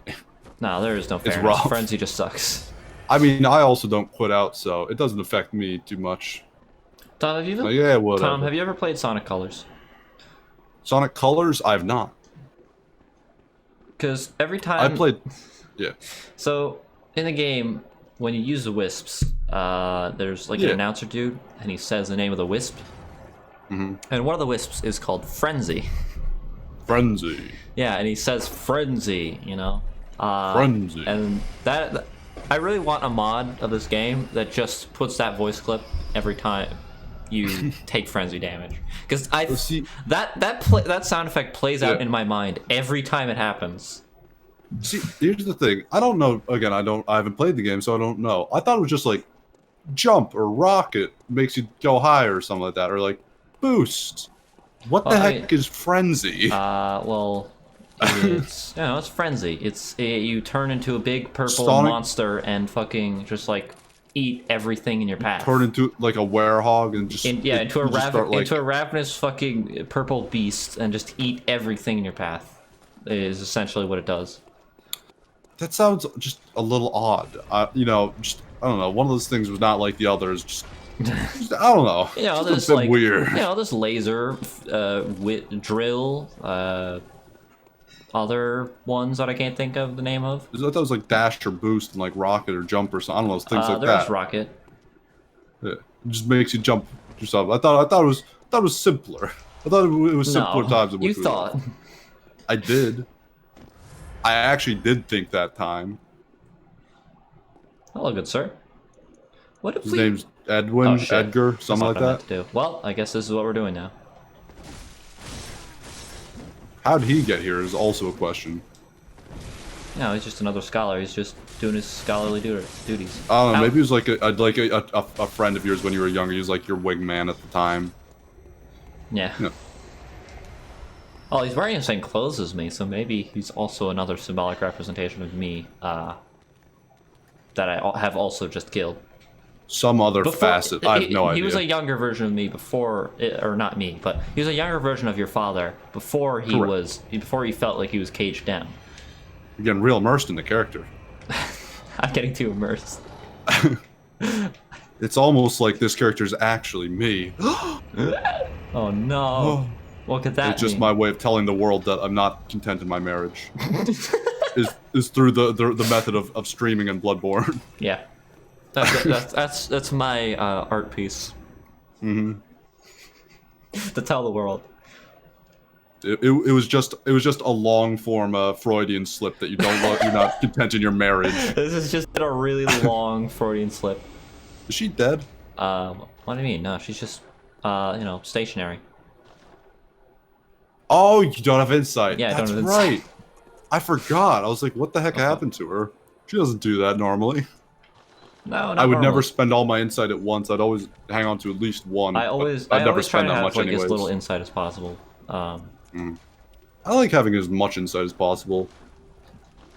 No, there is no fairness. rough. Frenzy just sucks. I mean, I also don't quit out, so it doesn't affect me too much. Tom, have you ever... Like, yeah, whatever. Tom, have you ever played Sonic Colors? Sonic Colors? I've not. Because every time... I played... Yeah. So, in the game, when you use the wisps, there's like an Yeah. announcer dude, and he says the name of the wisp. Mm-hmm. And one of the wisps is called Frenzy. Frenzy. Yeah, and he says Frenzy, you know? Frenzy. And that... I really want a mod of this game that just puts that voice clip every time you take frenzy damage. Because See- that sound effect plays out Yeah. in my mind every time it happens. See, here's the thing. I don't know. Again, I haven't played the game, so I don't know. I thought it was just like jump or rocket makes you go higher or something like that, or like boost. What the Well, I heck mean- is frenzy? Well, it's it's frenzy. You turn into a big purple Sonic- monster and fucking just like eat everything in your path. Turn into like a werehog and just into a just start, like, into a ravenous fucking purple beast and just eat everything in your path. Is essentially what it does. That sounds just a little odd. You know, just I don't know. One of those things was not like the others. Just I don't know. You know, Just there's a bit like weird. you know, this laser, drill, other ones that I can't think of the name of. I thought it was like dash or boost and like rocket or jump or something. I don't know, things like There's that. rocket. Yeah. It just makes you jump yourself. I thought it was simpler. I thought it was simpler No, times. in you which we thought. lived. I did. I actually did think that time. Hello, good sir. What if His we? name's Edwin, Oh, shit. Edgar, That's something not like what I meant that. to do. Well, I guess this is what we're doing now. How did he get here is also a question. No, he's just another scholar. He's just doing his scholarly duties. I don't know. How- Maybe he was like a friend of yours when you were younger. He was like your wingman at the time. Yeah. No. Oh, he's wearing the same clothes as me, so maybe he's also another symbolic representation of me that I have also just killed. Some other Before- facet. I have no idea. He was a younger version of me before, or not me, but he was a younger version of your father before he Correct. before he felt like he was caged down. You're getting real immersed in the character. I'm getting too immersed. It's almost like this character is actually me. Oh no! What could that It's just mean? my way of telling the world that I'm not content in my marriage. is through the method of streaming and Bloodborne. Yeah. That's my art piece. Mm-hmm. To tell the world. It was just a long form Freudian slip that you don't want. You're not content in your marriage. This is just a really long Freudian slip. Is she dead? What do you mean? No, she's just, stationary. Oh, you don't have insight. Yeah, I That's don't have right. insight. I forgot. I was like, what the heck happened to her? She doesn't do that normally. No, I would never spend all my insight at once. I'd always hang on to at least one. I I'd never always try spend to that have much like anyways. as little insight as possible. I like having as much insight as possible.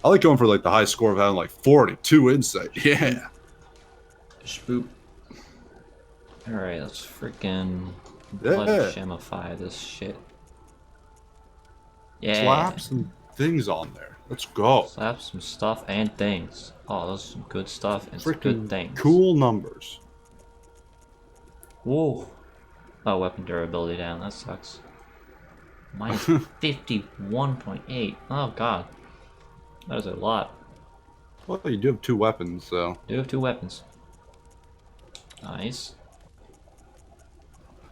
I like going for like the high score of having like 42 insight. Yeah. Spoop. Alright, let's freaking Yeah. blood shamify this shit. Yeah. Slap some things on there. Let's go. Slap some stuff and things. Oh, those are some good stuff and some Freaking good things. cool numbers. Whoa. Oh, weapon durability down. That sucks. Minus 51.8. Oh god. That is a lot. Well, you do have 2 weapons, so. Do have 2 weapons. Nice.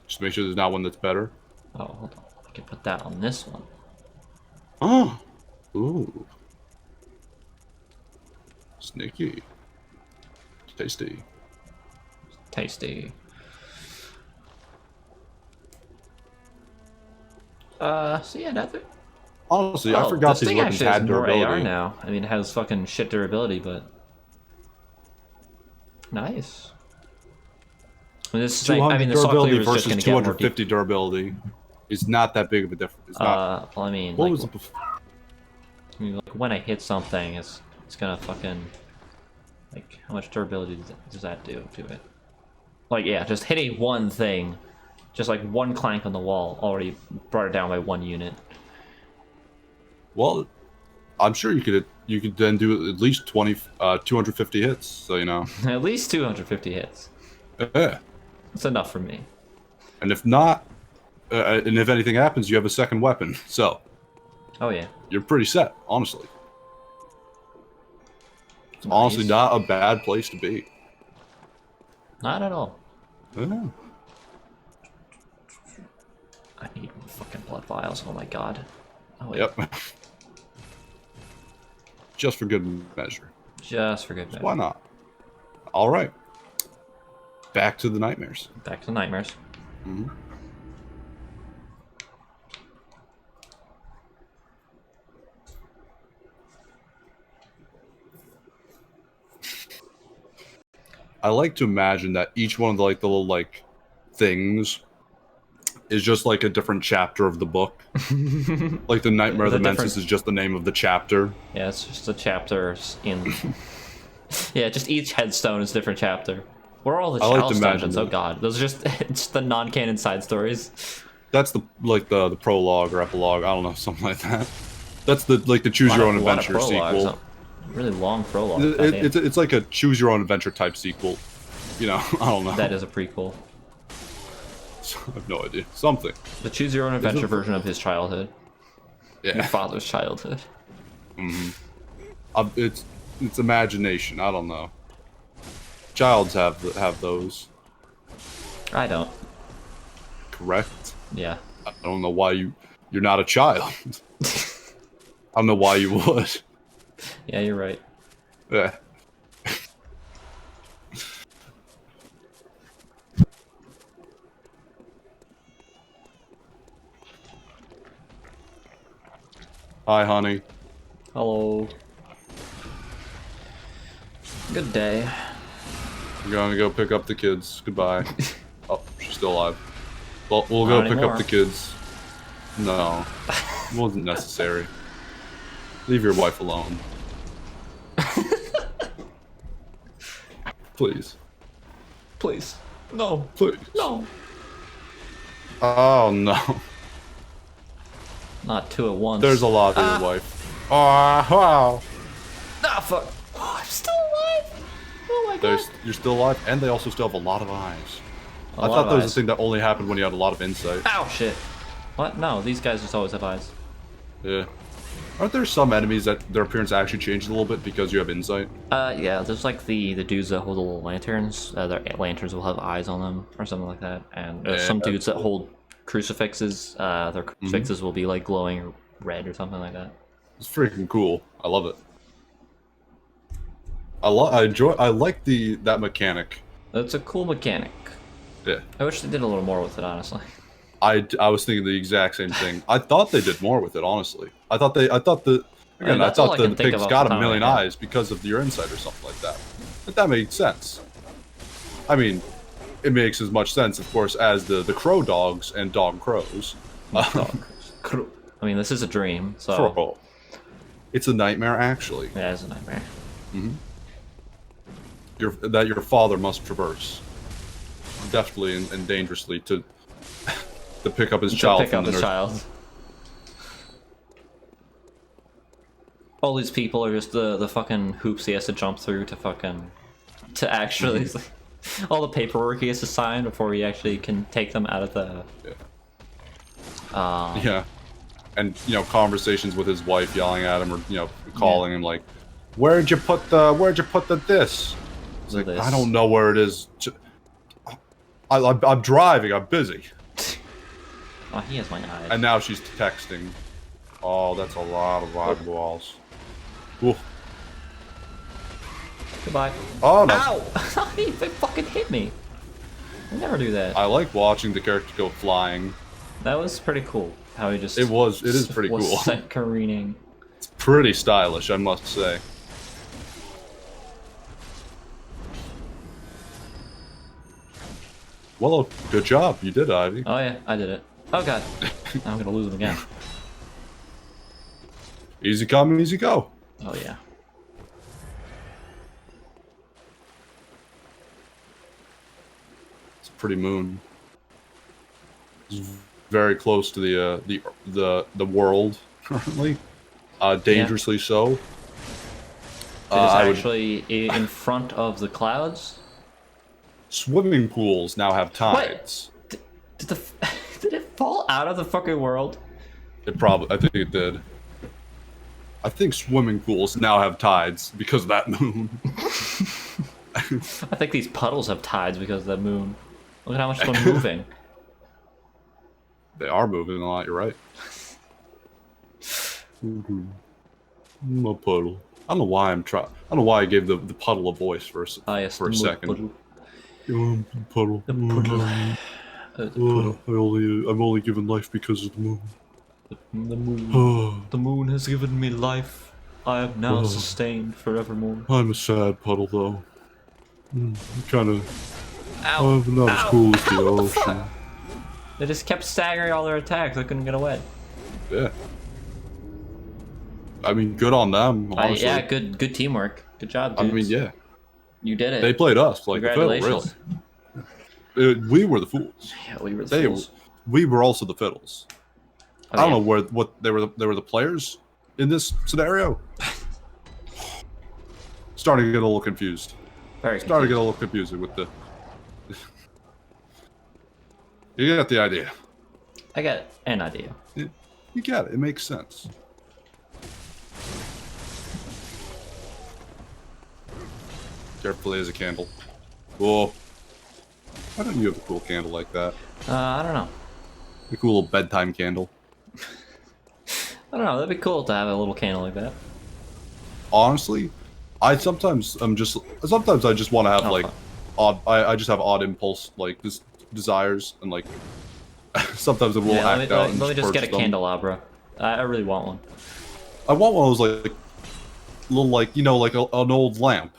Just make sure there's not one that's better. Oh, hold on. I can put that on this one. Oh. Ooh. Sneaky. Tasty. Tasty. So yeah, that's it. Honestly, I forgot this these thing weapons actually has had more AR durability. now. I mean, it has fucking shit durability, but nice. I mean, this is like, I mean, the saw durability cleaver is just versus gonna get more 250 durability is not that big of a difference. It's not. well, I mean, What like, was it before? I mean, like when I hit something, it's gonna fucking, like, how much durability does that do to it? Like, yeah, just hitting one thing, just like one clank on the wall already brought it down by 1 unit. Well, I'm sure you could then do at least 250 hits. So you know. At least 250 hits. Yeah. That's enough for me. And if not, and if anything happens, you have a second weapon. So. Oh yeah. You're pretty set, honestly. It's Nice. honestly not a bad place to be. Not at all. Yeah. I need more fucking blood vials. Oh my god. Oh wait. Yep. Just for good measure. Just for good measure. Why not? All right. Back to the nightmares. Back to nightmares. Mm-hmm. I like to imagine that each one of the the little things is just like a different chapter of the book. Like the Nightmare of the Menses is just the name of the chapter. Yeah, it's just the chapters in. Yeah, just each headstone is a different chapter. Where are all the chalice dungeons? Oh god, those are just it's the non-canon side stories. That's the the prologue or epilogue. I don't know, something like that. That's the the choose your own adventure sequel. Really long prologue. It's like a choose your own adventure type sequel. You know, I don't know. That is a prequel. I have no idea. Something. The choose your own adventure version of his childhood. Yeah. Your father's childhood. Mm-hmm. It's imagination. I don't know. Childs have those. I don't. Correct. Yeah. I don't know why you're not a child. I don't know why you would. Yeah, you're right. Yeah. Hi, honey. Hello. Good day. I'm going to go pick up the kids. Goodbye. Oh, she's still alive. Well, we'll go Not pick anymore. up the kids. No. It wasn't necessary. Leave your wife alone. Please. Please. No. Please. No. Oh, no. Not 2 at once. There's a lot to your wife. Oh, wow. Ah, fuck. Oh, I'm still alive. Oh my god. You're still alive, and they also still have a lot of eyes. A I lot thought of that was eyes. a thing that only happened when you had a lot of insight. Ow, shit. What? No, these guys just always have eyes. Yeah. Aren't there some enemies that their appearance actually changes a little bit because you have insight? Yeah, there's like the dudes that hold the little lanterns. Their lanterns will have eyes on them or something like that. And some dudes that hold crucifixes, their crucifixes will be like glowing red or something like that. It's freaking cool. I love it. I like that mechanic. That's a cool mechanic. Yeah. I wish they did a little more with it, honestly. I was thinking the exact same thing. I thought they did more with it, honestly. I thought the pig's got a million eyes because of your insight or something like that. But that made sense. I mean, it makes as much sense, of course, as the crow dogs and dog crows. I mean, this is a dream, so... Crow. It's a nightmare, actually. Yeah, it's a nightmare. That your father must traverse. Deftly and dangerously to pick up his child. All these people are just the fucking hoops he has to jump through to actually all the paperwork he has to sign before he actually can take them out of the yeah. And conversations with his wife yelling at him or calling him like, where'd you put the this? It's like, I don't know where it is. I'm driving, I'm busy. Oh, he has my eyes. And now she's texting. Oh, that's a lot of eyeballs. Ooh. Goodbye. Oh, no. Ow! He fucking hit me. I never do that. I like watching the character go flying. That was pretty cool. How he just... It is pretty cool. Sent careening. It's pretty stylish, I must say. Well, good job. You did, Ivy. Oh yeah, I did it. Oh god. I'm gonna lose him again. Easy come, easy go. Oh yeah. It's a pretty moon. It's very close to the world currently. Dangerously so. It is actually in front of the clouds. Swimming pools now have tides. Did it fall out of the fucking world? I think it did. I think swimming pools now have tides because of that moon. I think these puddles have tides because of that moon. Look at how much they're moving. They are moving a lot, you're right. My puddle. I don't know why I gave the puddle a voice for a second. Puddle. Puddle. The puddle. I'm only given life because of the moon. The moon. The moon has given me life. I am now sustained forevermore. I'm a sad puddle, though. Kind of. Ow. I'm not as cool as the ocean. They just kept staggering all their attacks. I couldn't get away. Yeah. I mean, good on them. Honestly. Yeah, good teamwork. Good job, dudes. I mean, yeah. You did it. They played us like the fiddle, Congratulations. really. We were the fools. Yeah, we were the fools. We were also the fiddles. Oh, I don't know what they were. They were the players in this scenario. Starting to get a little confused. Starting to get a little confusing with the. You got the idea. I got an idea. You got it. It makes sense. Carefully as a candle. Whoa. Why don't you have a cool candle like that? I don't know. A cool little bedtime candle. I don't know. That'd be cool to have a little candle like that. Honestly, I just want to have like odd. I just have odd impulse like desires and like sometimes it will act out. Let me just get a candelabra. I really want one. I want one of those like little like like an old lamp,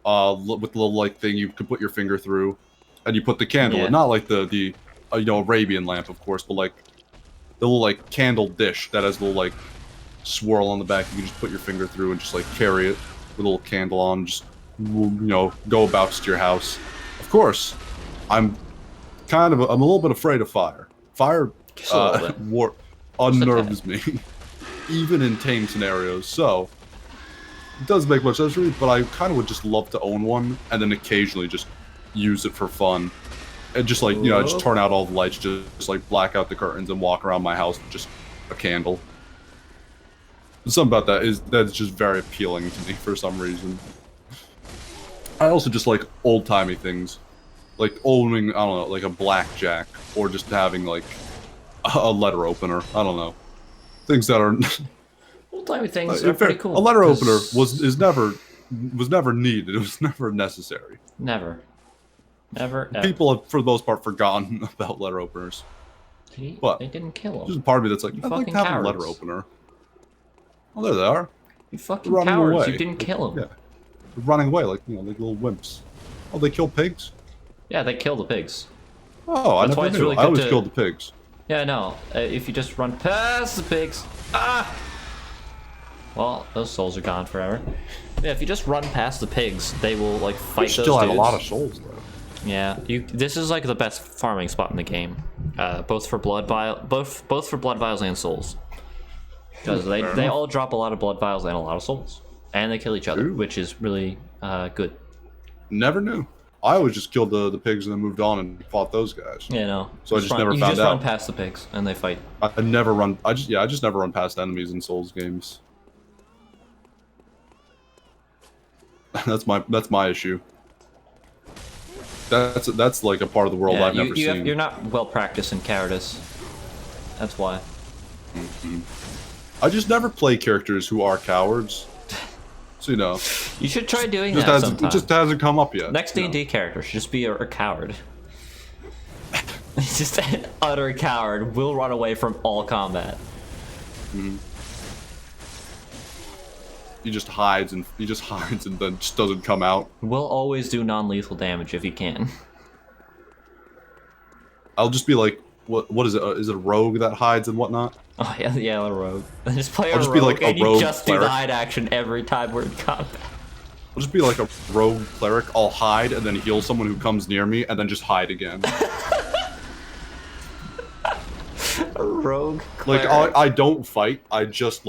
with the little like thing you could put your finger through, and you put the candle in. Not like the Arabian lamp, of course, but like the little like candle dish that has a little like swirl on the back. You can just put your finger through and just like carry it with a little candle on. Just go about to your house. Of course, I'm a little bit afraid of fire. Fire unnerves me, even in tame scenarios. So it doesn't make much sense for me, but I kind of would just love to own one and then occasionally just use it for fun. And just like, just turn out all the lights, just like black out the curtains and walk around my house with just a candle. Something about that's just very appealing to me for some reason. I also just like old-timey things. Like owning, I don't know, like a blackjack, or just having like a letter opener. I don't know, things that are Old-timey things are pretty cool. A letter opener was never needed. It was never necessary. Never, ever. People have, for the most part, forgotten about letter openers. But they didn't kill him. There's a part of me that's like, I'd like to have cowards. a letter opener. Oh, there they are. You fucking running cowards! away. You didn't kill him. Yeah, they're running away like like little wimps. Oh, they kill pigs. Yeah, they kill the pigs. Oh, I That's why never it's knew. really I good always to- killed the pigs. Yeah, no. If you just run past the pigs, well, those souls are gone forever. Yeah, if you just run past the pigs, they will like fight those Still have dudes. a lot of souls though. Yeah, this is like the best farming spot in the game, both for blood vials and souls, because they all drop a lot of blood vials and a lot of souls, and they kill each other, Ooh. which is really good. Never knew. I always just killed the pigs and then moved on and fought those guys. Yeah, no. So I just never you found just run out. past the pigs and they fight. I never run. I just never run past enemies in Souls games. that's my issue. That's like a part of the world Yeah, I've never seen. you're not well practiced in Cowardice. That's why. I just never play characters who are cowards. So You should try doing just that hasn't sometime. just hasn't come up yet. Next D&D character should just be a coward. He's just an utter coward. Will run away from all combat. He just hides and then just doesn't come out. Will always do non-lethal damage if he can. I'll just be like, what is it? Is it a rogue that hides and whatnot? Oh yeah, a rogue. Just play I'll a just rogue, be like a and you rogue just do the cleric. hide action every time we're in combat. I'll just be like a rogue cleric. I'll hide and then heal someone who comes near me, and then just hide again. A rogue Like cleric. I don't fight. I just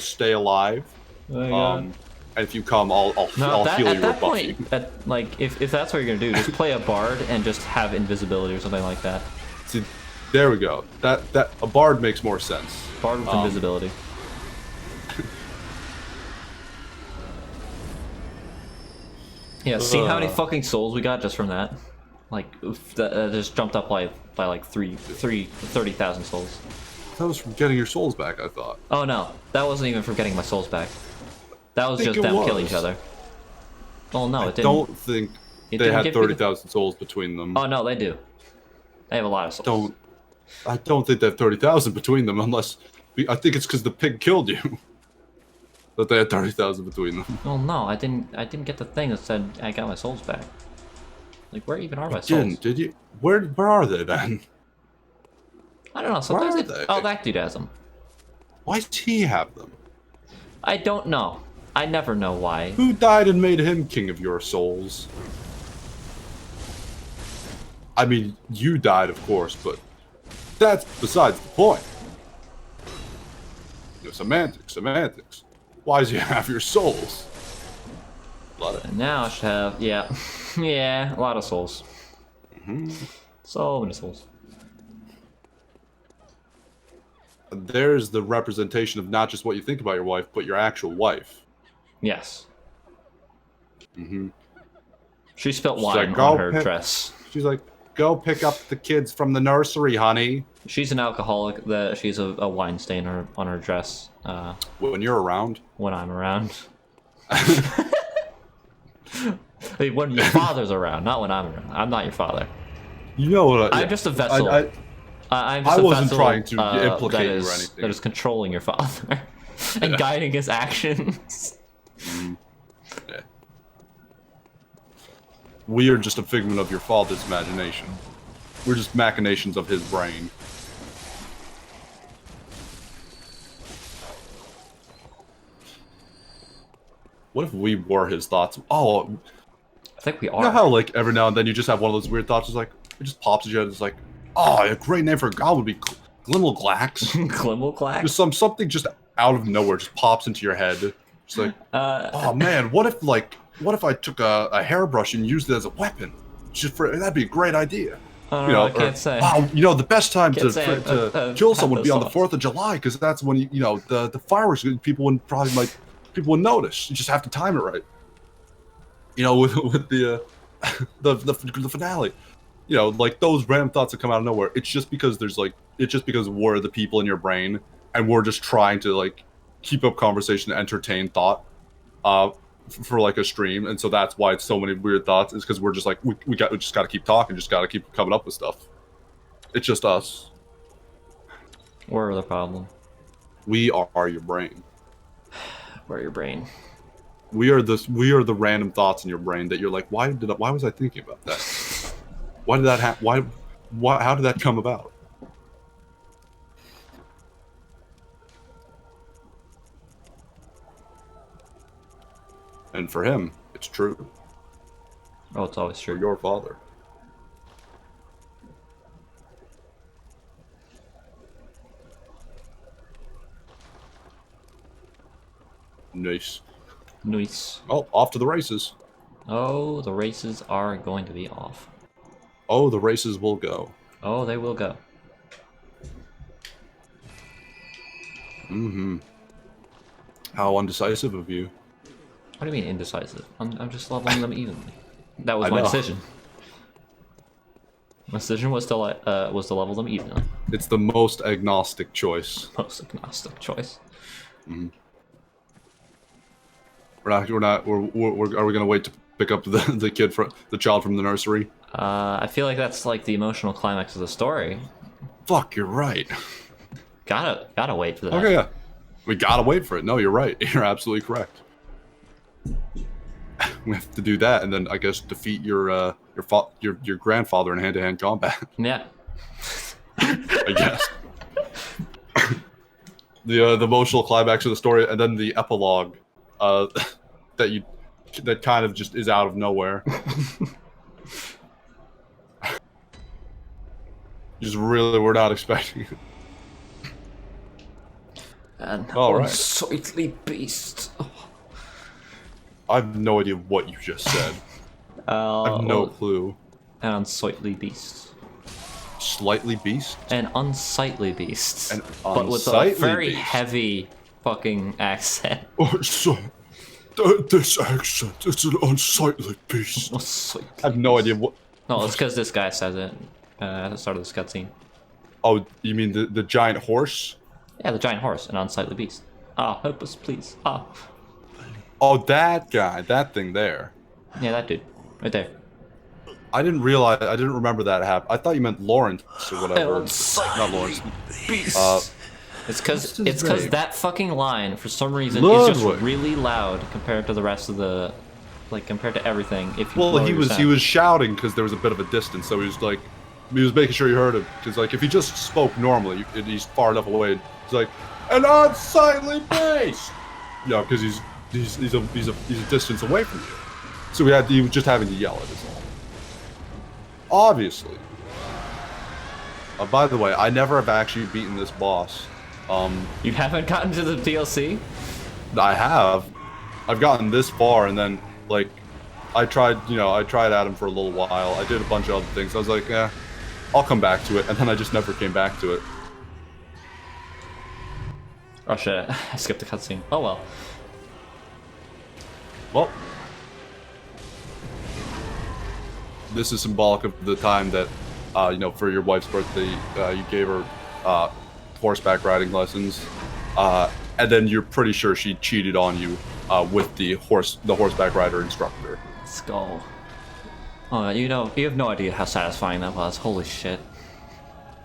stay alive. Oh my God. And if you come, I'll No, heal at you that or buff you. point, if that's what you're gonna do, just play a bard and just have invisibility or something like that. See, there we go. That a bard makes more sense. Bard with invisibility. Yeah, see how many fucking souls we got just from that? Like, that just jumped up by like 30,000 souls. That was from getting your souls back, I thought. Oh no, that wasn't even from getting my souls back. That was think just it them was. killing each other. Oh no, I it didn't. don't think It they didn't had give me the- 30,000 souls between them. Oh no, they do. They have a lot of souls. I don't think they have 30,000 between them, unless I think it's because the pig killed you. That they had 30,000 between them. Oh no, I didn't get the thing that said I got my souls back. Like, where even are my souls? Didn't, did you? Where are they then? I don't know. Sometimes are they... they? Oh, that dude has them. Why does he have them? I don't know. I never know why. Who died and made him king of your souls? I mean, you died, of course, but that's besides the point. Semantics. Why does he have your souls? And now I should have... Yeah. Yeah, a lot of souls. So many souls. There's the representation of not just what you think about your wife, but your actual wife. Yes. Mm-hmm. She spilt She's wine like, on "Go her pick-" dress. She's like, go pick up the kids from the nursery, honey. She's an alcoholic. She's a wine stain on her dress When you're around. when I'm around. I mean, when your father's around, not when I'm around. I'm not your father. You know what? I'm just a vessel. I'm just I a wasn't vessel, trying to implicate that you or is, anything. that is controlling your father and guiding his actions. Yeah. We are just a figment of your father's imagination. We're just machinations of his brain. What if we were his thoughts? Oh, I think we you know are. how like every now and then you just have one of those weird thoughts, it's like it just pops into your head. It's like, oh, a great name for a god would be Glimmelglax. Glimmelglax? Just something just out of nowhere just pops into your head. It's like, oh man, what if I took a hairbrush and used it as a weapon? That'd be a great idea. I don't You know, know, I can't say. wow, the best time Can't say I've to kill had someone would be those on the thoughts. 4th of July, because that's when the fireworks, people would notice. You just have to time it right. With the finale. Like those random thoughts that come out of nowhere. It's just because we're the people in your brain, and we're just trying to like keep up conversation, entertain thought, for like a stream, and so that's why it's so many weird thoughts. Is because we're just like we just got to keep talking, just got to keep coming up with stuff. It's just us. We're the problem. We are your brain. We're your brain. We are the random thoughts in your brain that you're like, why was I thinking about that? Why did that happen? How did that come about? And for him, it's true. Oh, it's always For true. your father. Nice. Nice. Oh, off to the races. Oh, the races are going to be off. Oh, the races will go. Oh, they will go. Mm-hmm. How undecisive of you. What do you mean indecisive? I'm just leveling them evenly. That was I my know. decision. My decision was to level them evenly. It's the most agnostic choice. Most agnostic choice. Mm-hmm. Are we gonna wait to pick up the child from the nursery? I feel like that's like the emotional climax of the story. Fuck, you're right. Gotta wait for that. Okay, yeah. We gotta wait for it. No, you're right. You're absolutely correct. We have to do that, and then I guess defeat your grandfather in hand-to-hand combat. Yeah. I guess. The emotional climax of the story, and then the epilogue, that kind of just is out of nowhere. Just really, we're not expecting it. An All right. unsightly beast. I have no idea what you just said. I have no clue. An unsightly beast. Slightly beast? An unsightly beast. An but with a unsightly very beast. heavy fucking accent. Oh, so this accent, it's an unsightly beast. Unsightly I have no beast. idea what. No, it's because this guy says it at the start of this cutscene. Oh, you mean the giant horse? Yeah, the giant horse, an unsightly beast. Ah, help us, please. Ah. Oh, that guy, that thing there. Yeah, that dude. Right there. I didn't remember that happened. I thought you meant Lawrence or whatever. Not Lawrence. Beast. It's because What's his name? that fucking line for some reason is Ludwig. just really loud compared to the rest of the, like compared to everything. If you Well, lower he your was sound. shouting because there was a bit of a distance, so he was making sure you heard him. Because like if he just spoke normally, he's far enough away. He's like an unsightly beast. Yeah, because he's a distance away from you. So he was just having to yell it. Is all. Obviously. By the way, I never have actually beaten this boss. You haven't gotten to the DLC? I have. I've gotten this far, and then like I tried at him for a little while. I did a bunch of other things. I was like, yeah, I'll come back to it, and then I just never came back to it. Oh shit, I skipped the cutscene. Oh well. Well, this is symbolic of the time that, for your wife's birthday, you gave her horseback riding lessons, and then you're pretty sure she cheated on you with the horseback rider instructor. Let's go. Oh, you have no idea how satisfying that was. Holy shit.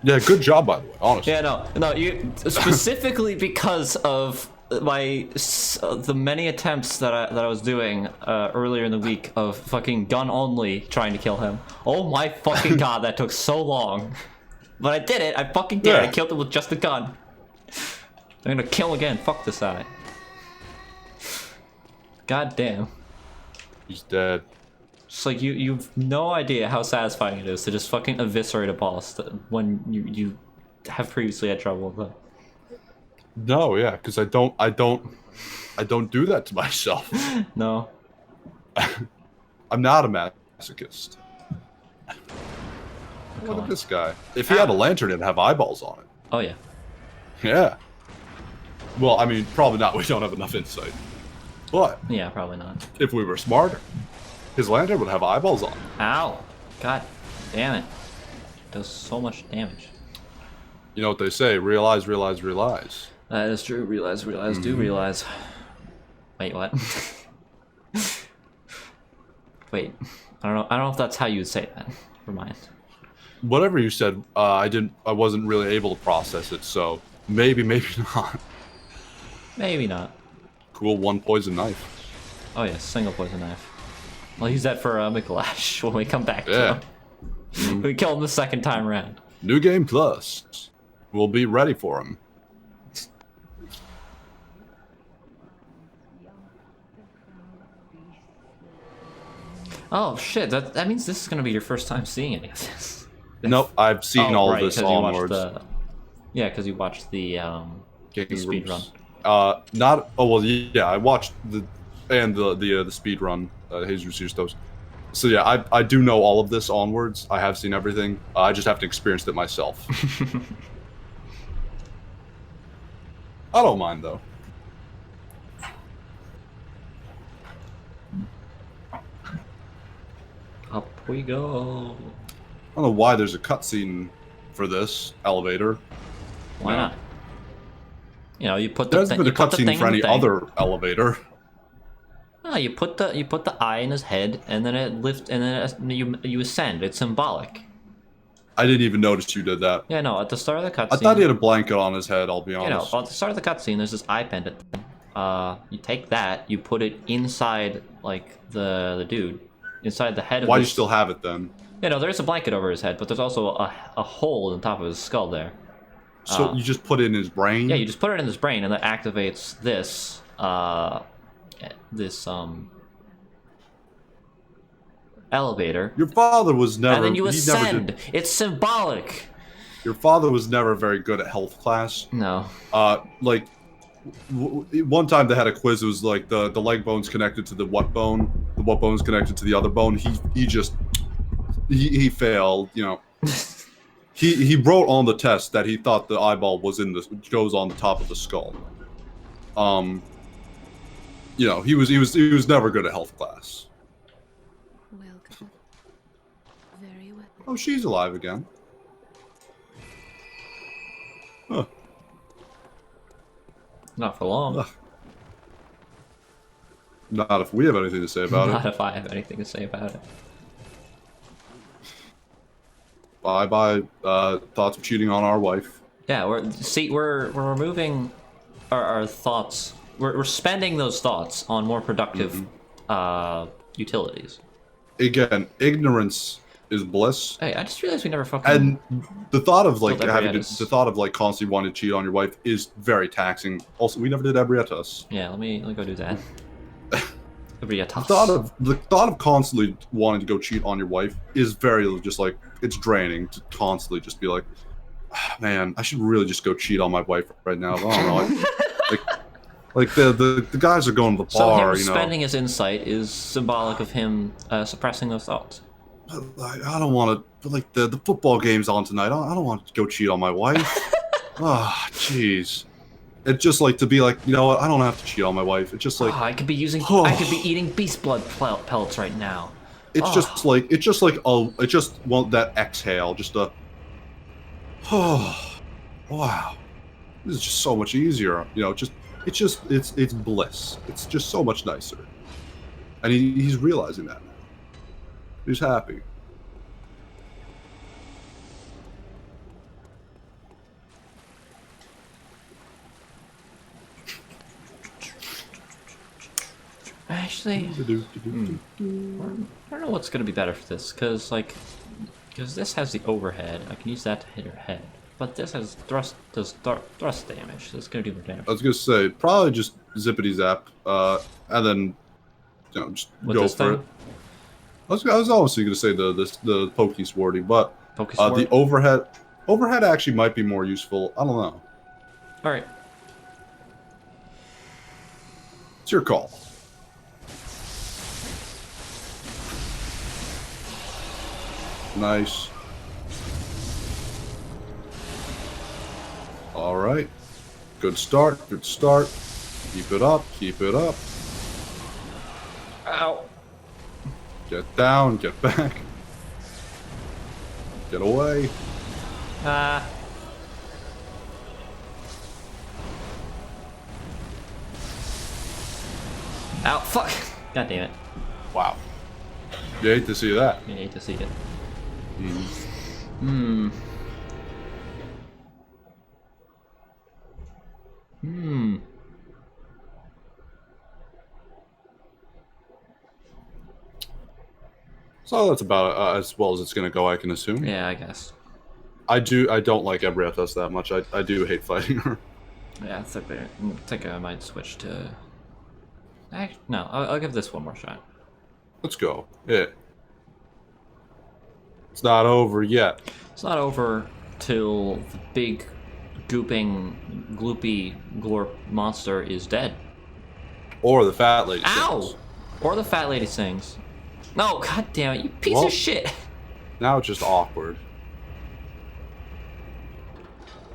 Yeah, good job, by the way, honestly. Yeah, no, you specifically because of the many attempts that I was doing earlier in the week of fucking gun only trying to kill him. Oh my fucking god, that took so long. But I did it. I fucking did it. I Yeah. killed him with just a gun. I'm gonna kill again. Fuck this guy. God damn. He's dead. Just like you've no idea how satisfying it is to just fucking eviscerate a boss when you have previously had trouble with them. No, yeah, because I don't do that to myself. No. I'm not a masochist. keep Look going. at this guy. If he had a lantern, it'd have eyeballs on it. Oh yeah. Yeah. Well, I mean, probably not. We don't have enough insight. But Yeah, probably not. if we were smarter, his lantern would have eyeballs on it. Ow! God damn it. Does so much damage. You know what they say, realize, realize, realize. That is true. Realize, realize, do realize. Wait, what? Wait. I don't know if that's how you would say that. Never mind. Whatever you said, I wasn't really able to process it, so maybe not. Maybe not. Cool, one poison knife. Oh yeah, single poison knife. I'll use that for Mikolash when we come back Yeah. to him. We kill him the second time around. New game plus. We'll be ready for him. Oh shit, that means this is gonna be your first time seeing any of this. Nope, I've seen all right, of this 'cause you watched onwards. Yeah, because you watched the speed run. Not. Oh well, yeah. I watched the speed run. Jesus Justos. So yeah, I do know all of this onwards. I have seen everything. I just haven't experienced it myself. I don't mind though. Up we go. I don't know why there's a cutscene for this elevator. Why No. not? You know, you put the There hasn't been a cutscene for any other elevator. No, you put the eye in his head, and then it lifts, and then you ascend. It's symbolic. I didn't even notice you did that. Yeah, no. At the start of the cutscene, I thought he had a blanket on his head. I'll be you know, honest. at the start of the cutscene, there's this eye pendant thing. You take that, you put it inside like the dude, inside the head of. Why do you still have it then? You know, there's a blanket over his head, but there's also a hole in the top of his skull there. So you just put it in his brain? Yeah, you just put it in his brain, and that activates this elevator. Your father was never. And then you he never ascend. did- It's symbolic. Your father was never very good at health class. No. Like one time they had a quiz. It was like the leg bone's connected to the what bone? The what bone's connected to the other bone. He failed. You know. He wrote on the test that he thought the eyeball was goes on the top of the skull. You know, he was never good at health class. Welcome. Very well. Oh, she's alive again. Huh. Not for long. Ugh. Not if we have anything to say about Not it. if I have anything to say about it. Bye thoughts of cheating on our wife. Yeah, we're removing our thoughts. We're spending those thoughts on more productive utilities. Again, ignorance is bliss. Hey, I just realized we never fucking. And the thought of like Killed constantly wanting to cheat on your wife is very taxing. Also, we never did Ebrietas. Yeah, let me go do that. The thought of constantly wanting to go cheat on your wife is very just like it's draining to constantly just be like, "Ah, man, I should really just go cheat on my wife right now. I don't know. Like the guys are going to the So bar, him you know. spending his insight is symbolic of him suppressing those thoughts. Like, I don't want to. Like the football game's on tonight. I don't want to go cheat on my wife. Ah, jeez. It's just like to be like, you know what? I don't have to cheat on my wife. It's just like I could be I could be eating beast blood pellets right now. it's just want that exhale, just a. Oh, wow. This is just so much easier. You know, it's bliss. It's just so much nicer. And he's realizing that now. He's happy. Actually, I don't know what's gonna be better for this, because this has the overhead. I can use that to hit her head, but this has thrust damage. So it's gonna do more damage. I was gonna say probably just zippity zap, and then just With go this for thing? it. I was obviously gonna say the pokey swordy, but Focus the overhead actually might be more useful. I don't know. All right. It's your call. Nice. All right. Good start. Good start. Keep it up. Keep it up. Ow. Get down. Get back. Get away. Ah. Ow, fuck. God damn it. Wow. You hate to see that. You hate to see it. So that's about as well as it's gonna go, I can assume. Yeah, I guess. I don't like Ebrietas that much. I do hate fighting her. Yeah, I think I might switch to... No, I'll give this one more shot. Let's go. Yeah. It's not over yet. It's not over till the big, gooping, gloopy glorp monster is dead. Or the fat lady. Ow! sings. Or the fat lady sings. No, god damn it, you piece Well- of shit! Now it's just awkward.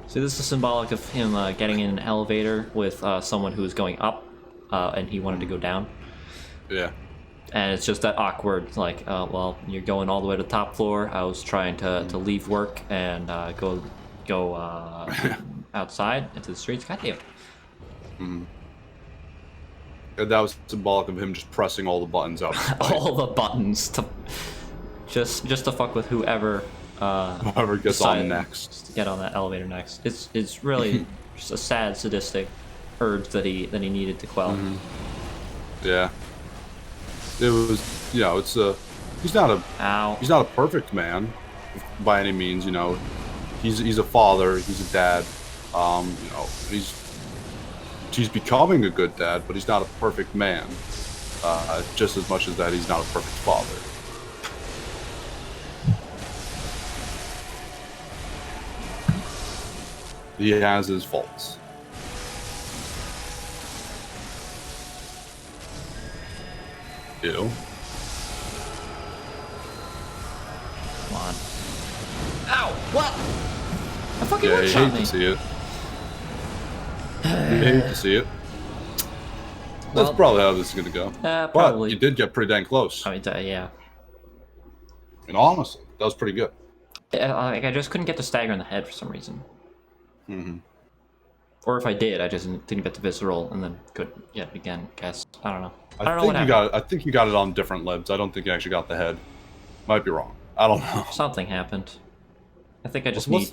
See, this is symbolic of him getting in an elevator with someone who was going up, and he wanted to go down. Yeah. And it's just that awkward, like, well, you're going all the way to the top floor. I was trying to leave work and go outside into the streets. God damn. And that was symbolic of him just pressing all the buttons out. All the buttons to just to fuck with whoever Whoever gets on decided next. to get on that elevator next. It's really just a sad, sadistic urge that he needed to quell. Yeah. It was, you know, it's he's not Ow. a perfect man by any means, you know. He's a father, he's a dad. You know, he's becoming a good dad, but he's not a perfect man. Just as much as that he's not a perfect father. He has his faults. Ew. Come on. Ow! What? I fucking Yeah, you one-shot hate me. to see it. You hate to see it. That's Well, probably how this is gonna go. But probably. you did get pretty dang close. I mean, yeah. And honestly, that was pretty good. Like, I just couldn't get the stagger in the head for some reason. Or if I did, I just didn't get the visceral, and then couldn't get it again. Guess I don't know. I don't know what happened. I think you got it on different libs. I don't think you actually got the head. Might be wrong. I don't know. Something happened. I think I just What's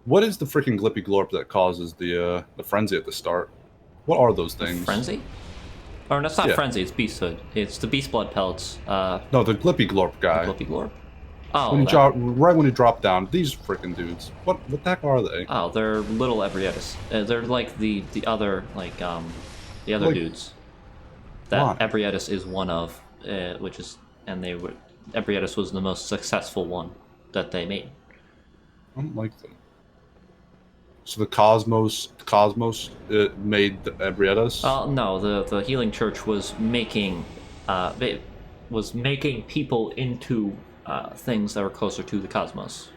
what is the freaking Glippy Glorp that causes the frenzy at the start? What are those things? Frenzy? Or no, it's not Yeah. frenzy. It's beasthood. It's the beast blood pelts. No, the Glippy Glorp guy. Glippy Glorp. Oh, When you that- drop, right when you drop down, these freaking dudes. What the heck are they? Oh, they're little Ebrietas. They're like the other the other Like- dudes. That Why? Ebrietas is one of, which is, and they were Ebrietas was the most successful one that they made. I don't like them. So the Cosmos made the Ebrietas? No, the Healing Church was making people into things that were closer to the cosmos.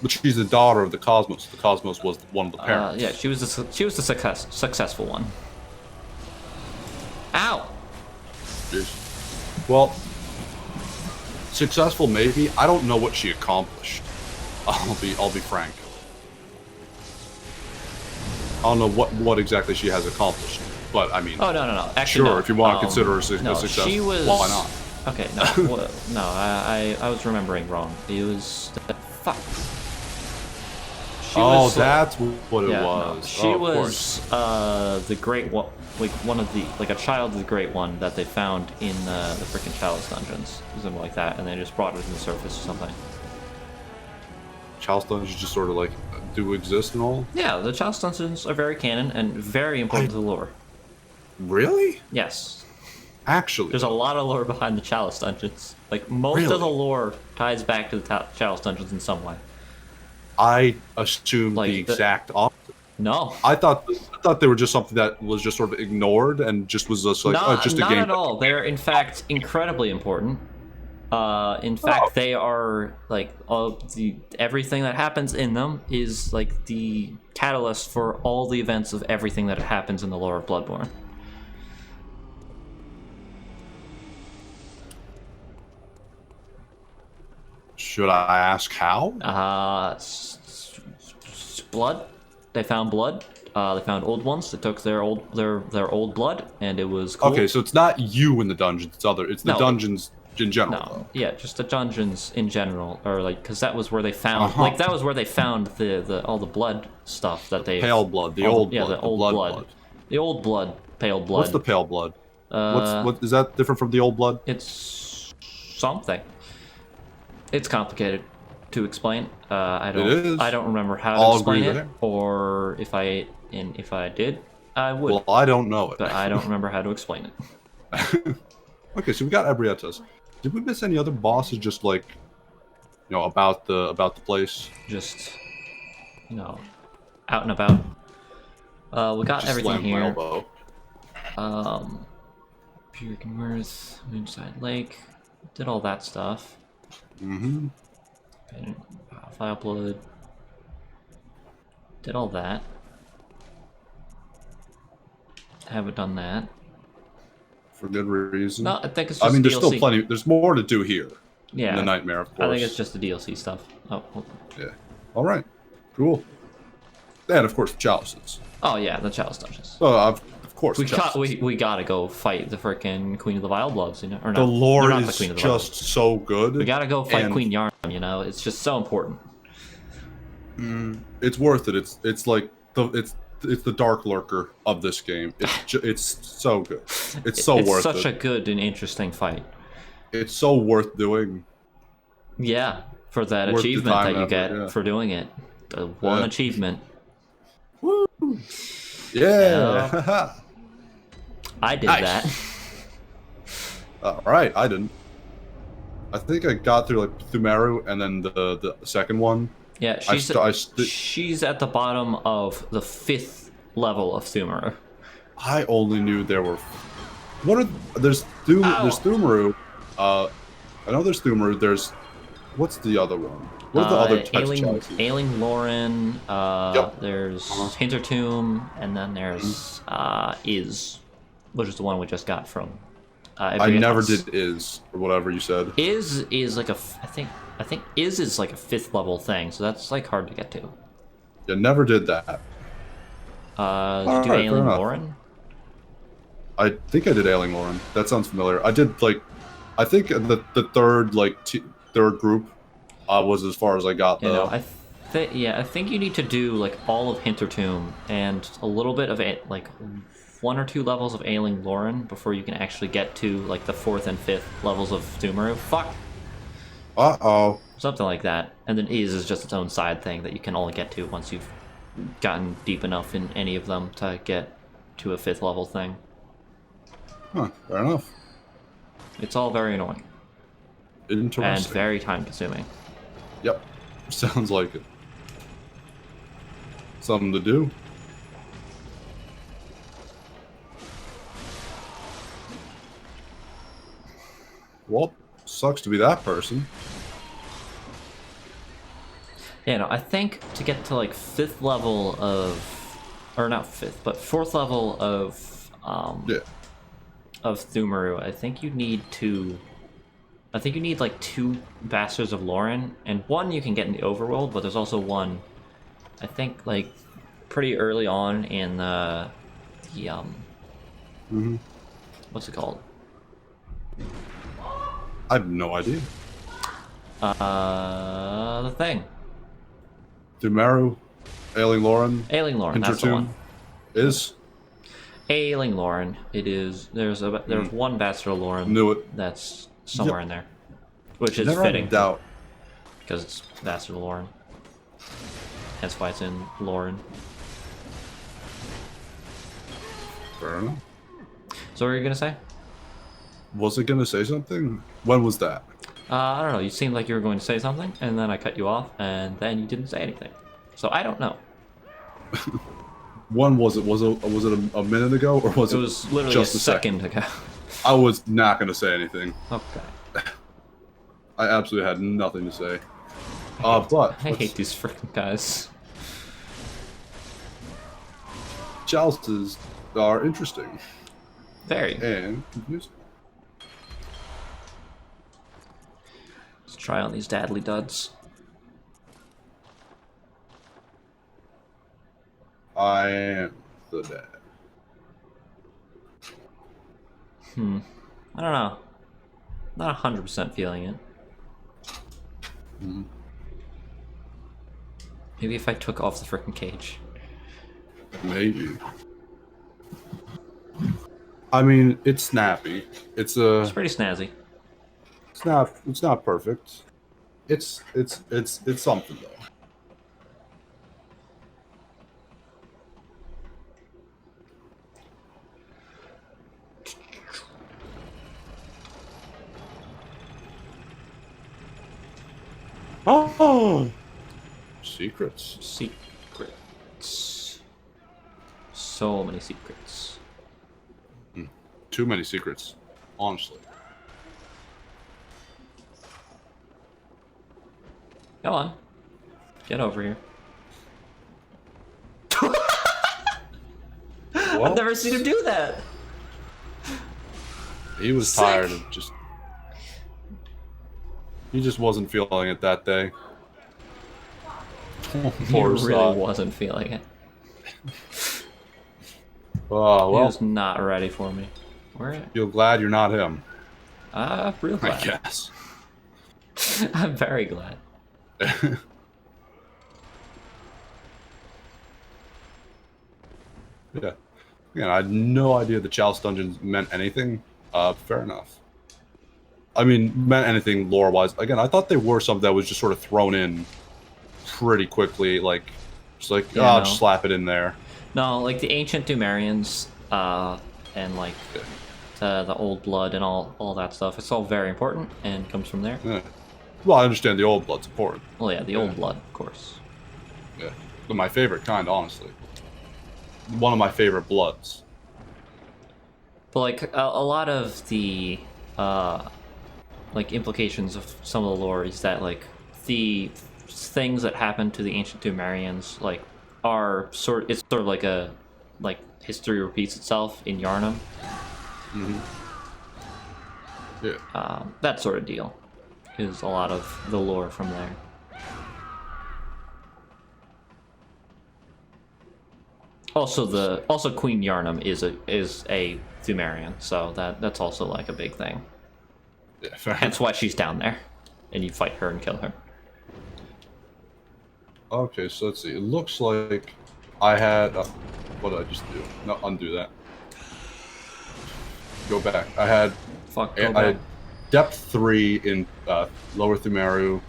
But she's the daughter of the Cosmos. The Cosmos was one of the parents. Yeah, she was the successful one. Ow! Jeez. Well, successful maybe. I don't know what she accomplished. I'll be frank. I don't know what exactly she has accomplished. But I mean, Oh no! Actually, sure, no. if you want to consider her a no, success, she was. why not? Okay, no, no. I was remembering wrong. It was fuck. She Oh, was, that's what it yeah, was. no, she Oh, of was course. the great one, like one of the a child of the great one that they found in the freaking Chalice dungeons, something like that, and they just brought her to the surface or something. Chalice dungeons just sort of like do exist and all. Yeah, the Chalice dungeons are very canon and very important to the lore. Really? Yes. Actually, There's a lot of lore behind the Chalice dungeons. Like, most of the Really? lore ties back to the Chalice dungeons in some way. I assumed Like the the- exact opposite. No. I thought they were just something that was just sort of ignored and just was just like Not, oh, just a not game. at all. They're, in fact, incredibly important. In fact, they are like everything that happens in them is like the catalyst for all the events of everything that happens in the lore of Bloodborne. Should I ask how? Blood. They found blood. They found old ones. They took their old blood, and it was cool. Okay, so it's not you in the dungeons. It's the dungeons in general. No, yeah, just the dungeons in general, or like, because that was where they found, like, that was where they found the all the blood stuff that they. Pale blood, the old blood, the old blood, the old blood, pale blood. What's the pale blood? What is that different from the old blood? It's something. It's complicated to explain. I don't remember how to explain it, or if I did, I would. Well, I don't know it, but I don't remember how to explain it. Okay, so we got Ebrietas. Did we miss any other bosses? Just like, about the place. Just, out and about. We got Just everything here. Elbow. Purican Mirth, Moonside Lake, did all that stuff. Mm-hmm. And Vile Blood, did all that. Haven't done that. For good reason. No, I think it's just I mean, there's DLC. still plenty. There's more to do here. Yeah. In the Nightmare, of course. I think it's just the DLC stuff. Oh. Yeah. All right. Cool. And of course, chalices. Oh yeah, the Chalice Dungeons. Of course. We gotta go fight the frickin' Queen of the Vile Bloods, or not? The lore not is the Queen of the just so good. We gotta go fight Queen Yarn. It's just so important. It's worth it. It's like it's the dark lurker of this game. It's so good. It's so worth it. It's such a good and interesting fight. It's so worth doing. Yeah, for that achievement that you get for doing it. The one achievement. Woo! Yeah. I did that. All right, I didn't. I think I got through like Thumaru and then the second one. Yeah, she's at the bottom of the 5th level of Thumaru. I only knew there were. There's Thumaru. I know there's Thumaru. There's what's the other one? What are the other types of chalices? Ailing Lauren. There's Hintertomb, and then there's Is, which is the one we just got from. I never did Is or whatever you said. Is like I think is like a 5th level thing, so that's like hard to get to. Yeah, never did that. Did you do Ailing Lauren? I think I did Ailing Lauren. That sounds familiar. I did I think the third third group was as far as I got though. I think you need to do like all of Hintertomb and a little bit of it, like 1 or 2 levels of Ailing Lauren before you can actually get to like the 4th and 5th levels of Thumaru. Fuck. Uh-oh. Something like that. And then is just its own side thing that you can only get to once you've gotten deep enough in any of them to get to a 5th level thing. Huh, fair enough. It's all very annoying. Interesting. And very time consuming. Yep. Sounds like it. Something to do. Well, sucks to be that person. Yeah, I think to get to like 5th level of, or not 5th, but 4th level of Thumaru, I think you need like 2 Bastards of Lauren, and 1 you can get in the overworld, but there's also 1, I think, like pretty early on in the what's it called? I have no idea. The thing. Thumaru, Ailing Lauren. Ailing Lauren, that's the one. Is? Ailing Lauren. It is. There's 1 Bastard of Lauren. Knew it. That's somewhere in there, which is Never fitting. Had a doubt. Because it's Bastard of Lauren. That's why it's in Lauren. Fair enough. So what were you gonna say? Was it gonna say something? When was that? I don't know. You seemed like you were going to say something, and then I cut you off, and then you didn't say anything. So I don't know. When was it? Was it a minute ago, or was it? It was literally just a second ago. I was not gonna say anything. Okay. I absolutely had nothing to say. But I hate these freaking guys. chalices are interesting Very. and confusing. Let's try on these dadly duds. I am the dad. I don't know. Not 100% feeling it. Maybe if I took off the freaking cage. Maybe. I mean, it's snappy. It's pretty snazzy. It's not perfect. It's something though. Oh, secrets. Secrets. So many secrets. Too many secrets, honestly. Come on. Get over here. Well, I've never seen him do that. he was Sick. tired of just. He just wasn't feeling it that day. He Poor really sod. wasn't feeling it. Oh He well. was not ready for me. Where? Feel glad you're not him. Real I glad. guess. I'm very glad. Yeah. Again, I had no idea the Chalice dungeons meant anything. Fair enough. I mean, meant anything lore-wise. Again, I thought they were something that was just sort of thrown in pretty quickly, like, just like, Yeah, no. just slap it in there. No, like the ancient Dumerians, and like the old blood and all that stuff. It's all very important and comes from there. Yeah. Well, I understand the old blood's important. Well, yeah, the old blood, of course. Yeah. But my favorite kind, honestly. One of my favorite bloods. But like a lot of the like implications of some of the lore is that like the things that happen to the ancient Dumerians like are it's sort of like a history repeats itself in Yharnam. Yeah. That sort of deal is a lot of the lore from there. Also Queen Yharnam is a Dumerian, so that's also like a big thing. Yeah, fair Hence why she's down there, and you fight her and kill her. Okay, so let's see. It looks like I had... what did I just do? No, undo that. Go back. I had... Fuck, go I back. had depth 3 in Lower Thumeru.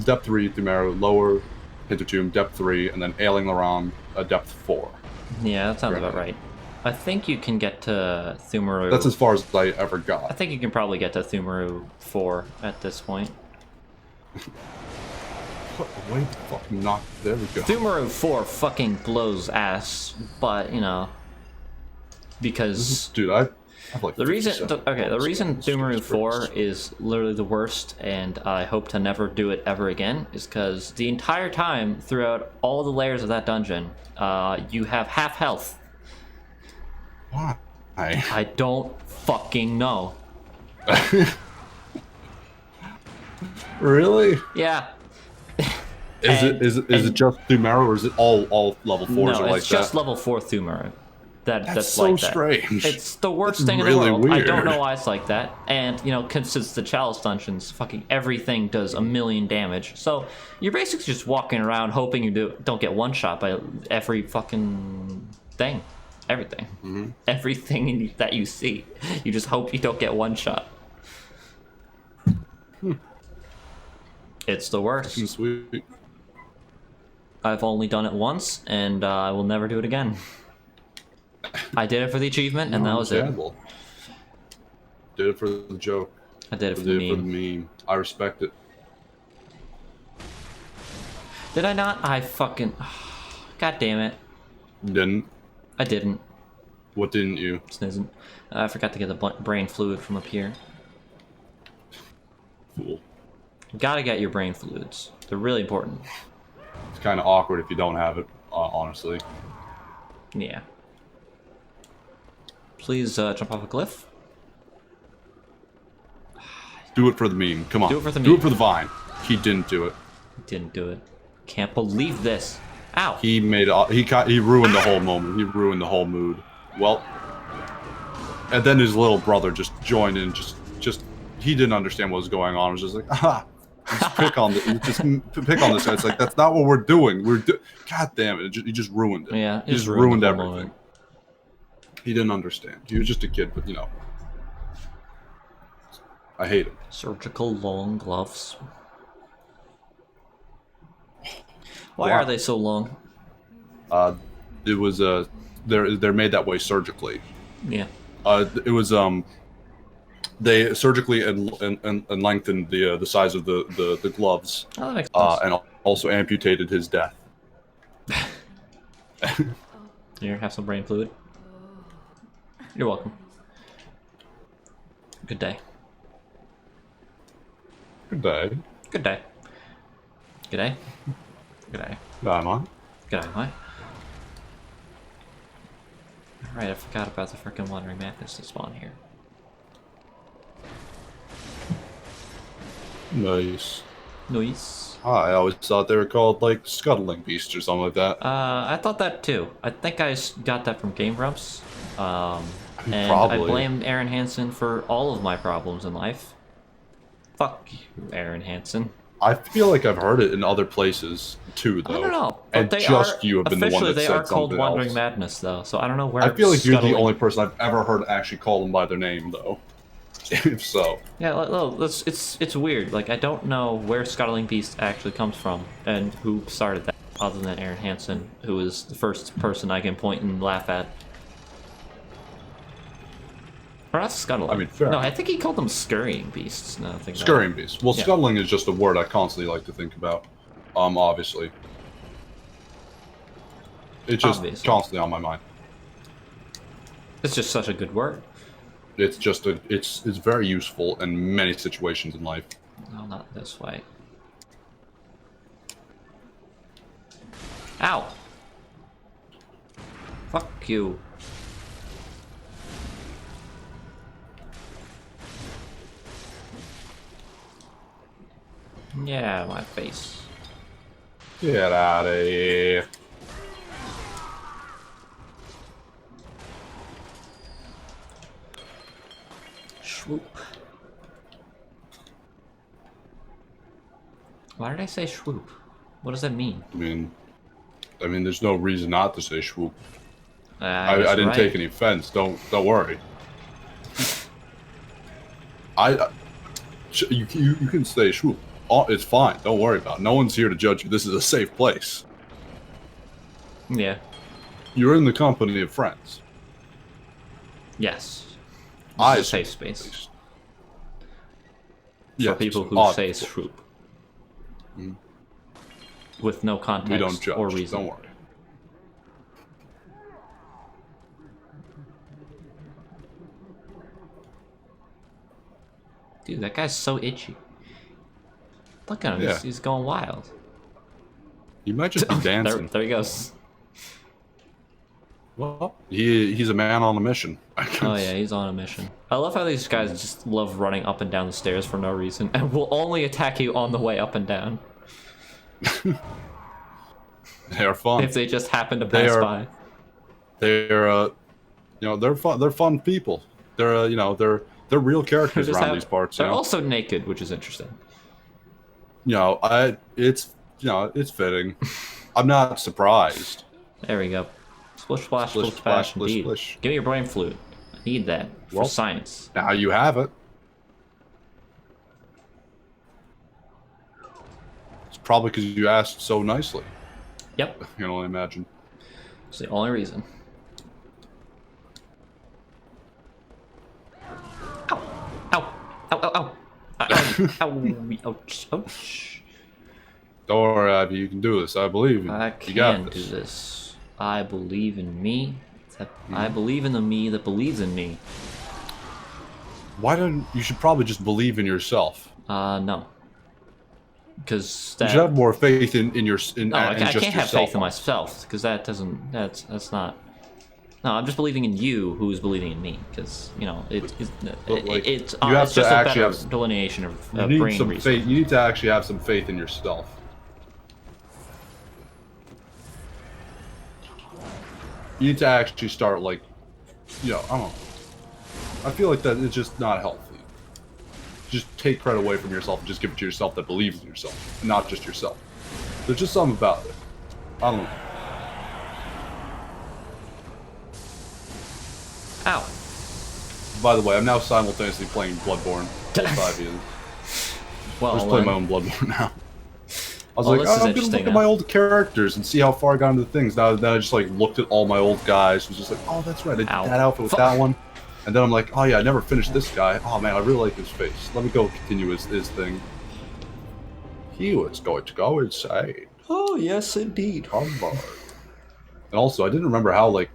Depth 3 Thumeru, Lower Hintertomb, depth 3, and then Ailing Laram, depth 4. Yeah, that sounds about right. I think you can get to Thumeru. That's as far as I ever I got. think you can probably get to Thumeru 4 at this point. Wait, fucking knock. There we go. Thumeru 4 fucking blows ass, but you know, because Dude, I have like the reason 57 okay, the bullets reason in this game. Thumeru It's pretty 4 insane. is literally the worst, and I hope to never do it ever again, is because the entire time throughout all the layers of that dungeon, you have half health. Why? I don't fucking know. Really? Yeah. Is And- it just Thumeru, or is it all level 4s No, are like it's just that? level 4 Thumeru. That's so like that. strange. It's the worst That's thing in really the world. I don't weird. know why it's like that. And, you know, since the Chalice dungeons, fucking everything does 1,000,000 damage. So you're basically just walking around hoping you don't get one shot by every fucking thing. Everything. Mm-hmm. Everything that you see. You just hope you don't get one shot. It's the worst. Sweet. I've only done it once, and I will never do it again. I did it for the achievement, and that was it. Understandable. Did it for the joke. I did it for Did it the for the meme. meme. I respect it. Did I not? I fucking... God damn it. Didn't. I didn't. What didn't you? Snizzing. I forgot to get the brain fluid from up here. Fool. You gotta get your brain fluids. They're really important. It's kind of awkward if you don't have it, honestly. Yeah. Please jump off a cliff. Do it for the meme. Come on. Do it for the Do meme. it for the vine. He didn't do it. Didn't do it. Can't believe this. Ow. He made he ruined the whole moment. He ruined the whole mood. Well, and then his little brother just joined in. Just he didn't understand what was going on. It was just like, just pick on this guy. It's like that's not what we're doing. God damn it! He just ruined it. Yeah, he just ruined the whole everything. moment. He didn't understand. He was just a kid, but I hate him. Surgical long gloves. Why Wow. are they so long? It was they're made that way surgically. Yeah. It was they surgically and lengthened the size of the gloves, Oh, that makes sense. and also amputated his death. Here, have some brain fluid. You're welcome. Good day. Good day. Good day. Good day. Good day. Diamond. Good day, mate. Alright, I forgot about the frickin' wandering madness to spawn here. Nice. Nice. I always thought they were called like scuttling beasts or something like that. I thought that too. I think I got that from Game Grumps. And probably. I blame Aaron Hansen for all of my problems in life. Fuck you, Aaron Hansen. I feel like I've heard it in other places too, though. I don't know. But And they just are, you have been the one that officially, said they are called something Wandering else. Madness, though. So I don't know where. I feel like you're the scuttling- only person I've ever heard actually call them by their name, though. If so. Yeah, it's weird. Like I don't know where Scuttling Beast actually comes from and who started that, other than Aaron Hansen, who is the first person I can point and laugh at. Or not scuttling. I mean, fair No, enough. I think he called them scurrying beasts. No, I think that- Scurrying beast. Well, Yeah. scuttling is just a word I constantly like to think about. Obviously. It's just Obviously. constantly on my mind. It's just such a good word. It's just it's very useful in many situations in life. No, not this way. Ow! Fuck you. Yeah, my face. Get out of here. Swoop. Why did I say swoop? What does that mean? I mean, there's no reason not to say swoop. I I didn't take any offense. Don't worry. You can say swoop. It's fine. Don't worry about it. No one's here to judge you. This is a safe place. Yeah. You're in the company of friends. Yes. I This is a safe space. Yeah, For people who odd say people. swoop. With no context We don't judge. or reason. Don't worry. Dude, that guy's so itchy. Look at him, Yeah. he's going wild. He might just be dancing. There he goes. Well, he's a man on a mission. I guess. Oh yeah, he's on a mission. I love how these guys just love running up and down the stairs for no reason, and will only attack you on the way up and down They are fun. if they just happen to They pass are- by. They're they're fun. They're fun people. They're they're real characters Just around have- these parts. They're also naked, which is interesting. It's fitting. I'm not surprised. There we go. Splish splash, Splish, splish splash, splash, indeed. splish. Give me your brain fluid. I need that for Well- science. Now you have it. It's probably because you asked so nicely. Yep, I can only imagine. it's the only reason. Ow! Ow! Ow! Ow! Ow! Ow! Ouch! Ouch! Don't worry, Abby. You can do this. I believe in you. I You got can do this. this. I believe in me. I believe in the me that believes in me. Why don't you should probably just believe in yourself? No. Because You that. should have more faith in No, just I can't have yourself. faith in myself, because that doesn't. That's not. No, I'm just believing in you, who's believing in me, because you know it's like, it's you have it's to just a actually better have- delineation of You need brain some reasoning. faith. You need to actually have some faith in yourself. You need to actually start like, I don't know. I feel like that is just not healthy. Just take credit away from yourself and just give it to yourself that believes in yourself, and not just yourself. There's just something about it. I don't know. Ow. By the way, I'm now simultaneously playing Bloodborne. All 5 years. Well, I'm just playing my own Bloodborne now. I was Well, like, this is I'm gonna interesting, look at huh? my old characters and see how far I got into things. Now, then I just like looked at all my old guys. Was just like, oh, that's right. I did Ow. that outfit with that one. And then I'm like, oh yeah, I never finished this guy. Oh man, I really like his face. Let me go continue his thing. He was going to go insane. Oh yes, indeed. Come on. And also, I didn't remember how like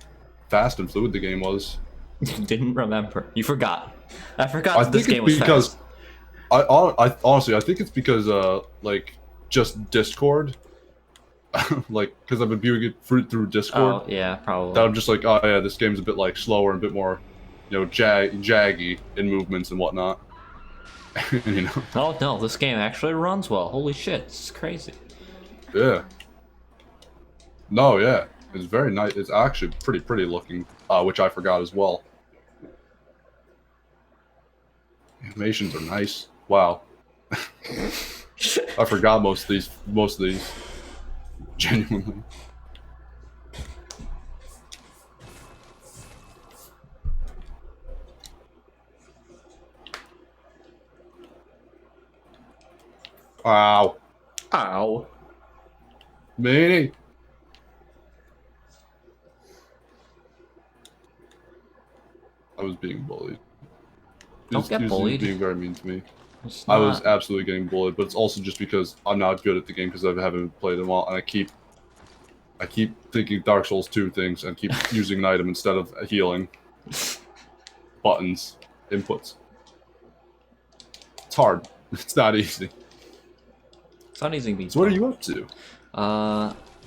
fast and fluid the game was. Didn't remember. You forgot. I forgot I that this think game it's was because fast. I honestly I think it's because like just Discord, like because I've been viewing it through Discord. Oh yeah, probably. That I'm just like, oh yeah, this game's a bit like slower and a bit more, jaggy in movements and whatnot. Oh no, this game actually runs well. Holy shit, it's crazy. Yeah. No, yeah, it's very nice. It's actually pretty looking, which I forgot as well. Animations are nice. Wow. I forgot most of these. Genuinely. Wow. Ow. Meanie. I was being bullied. Don't get He was bullied. being very mean to me. It's I was not- absolutely getting bullied, but it's also just because I'm not good at the game because I haven't played it in a while, and I keep thinking Dark Souls 2 things and keep using an item instead of healing. Buttons, inputs. It's hard. It's not easy. It's not easy to be. So what are you up to?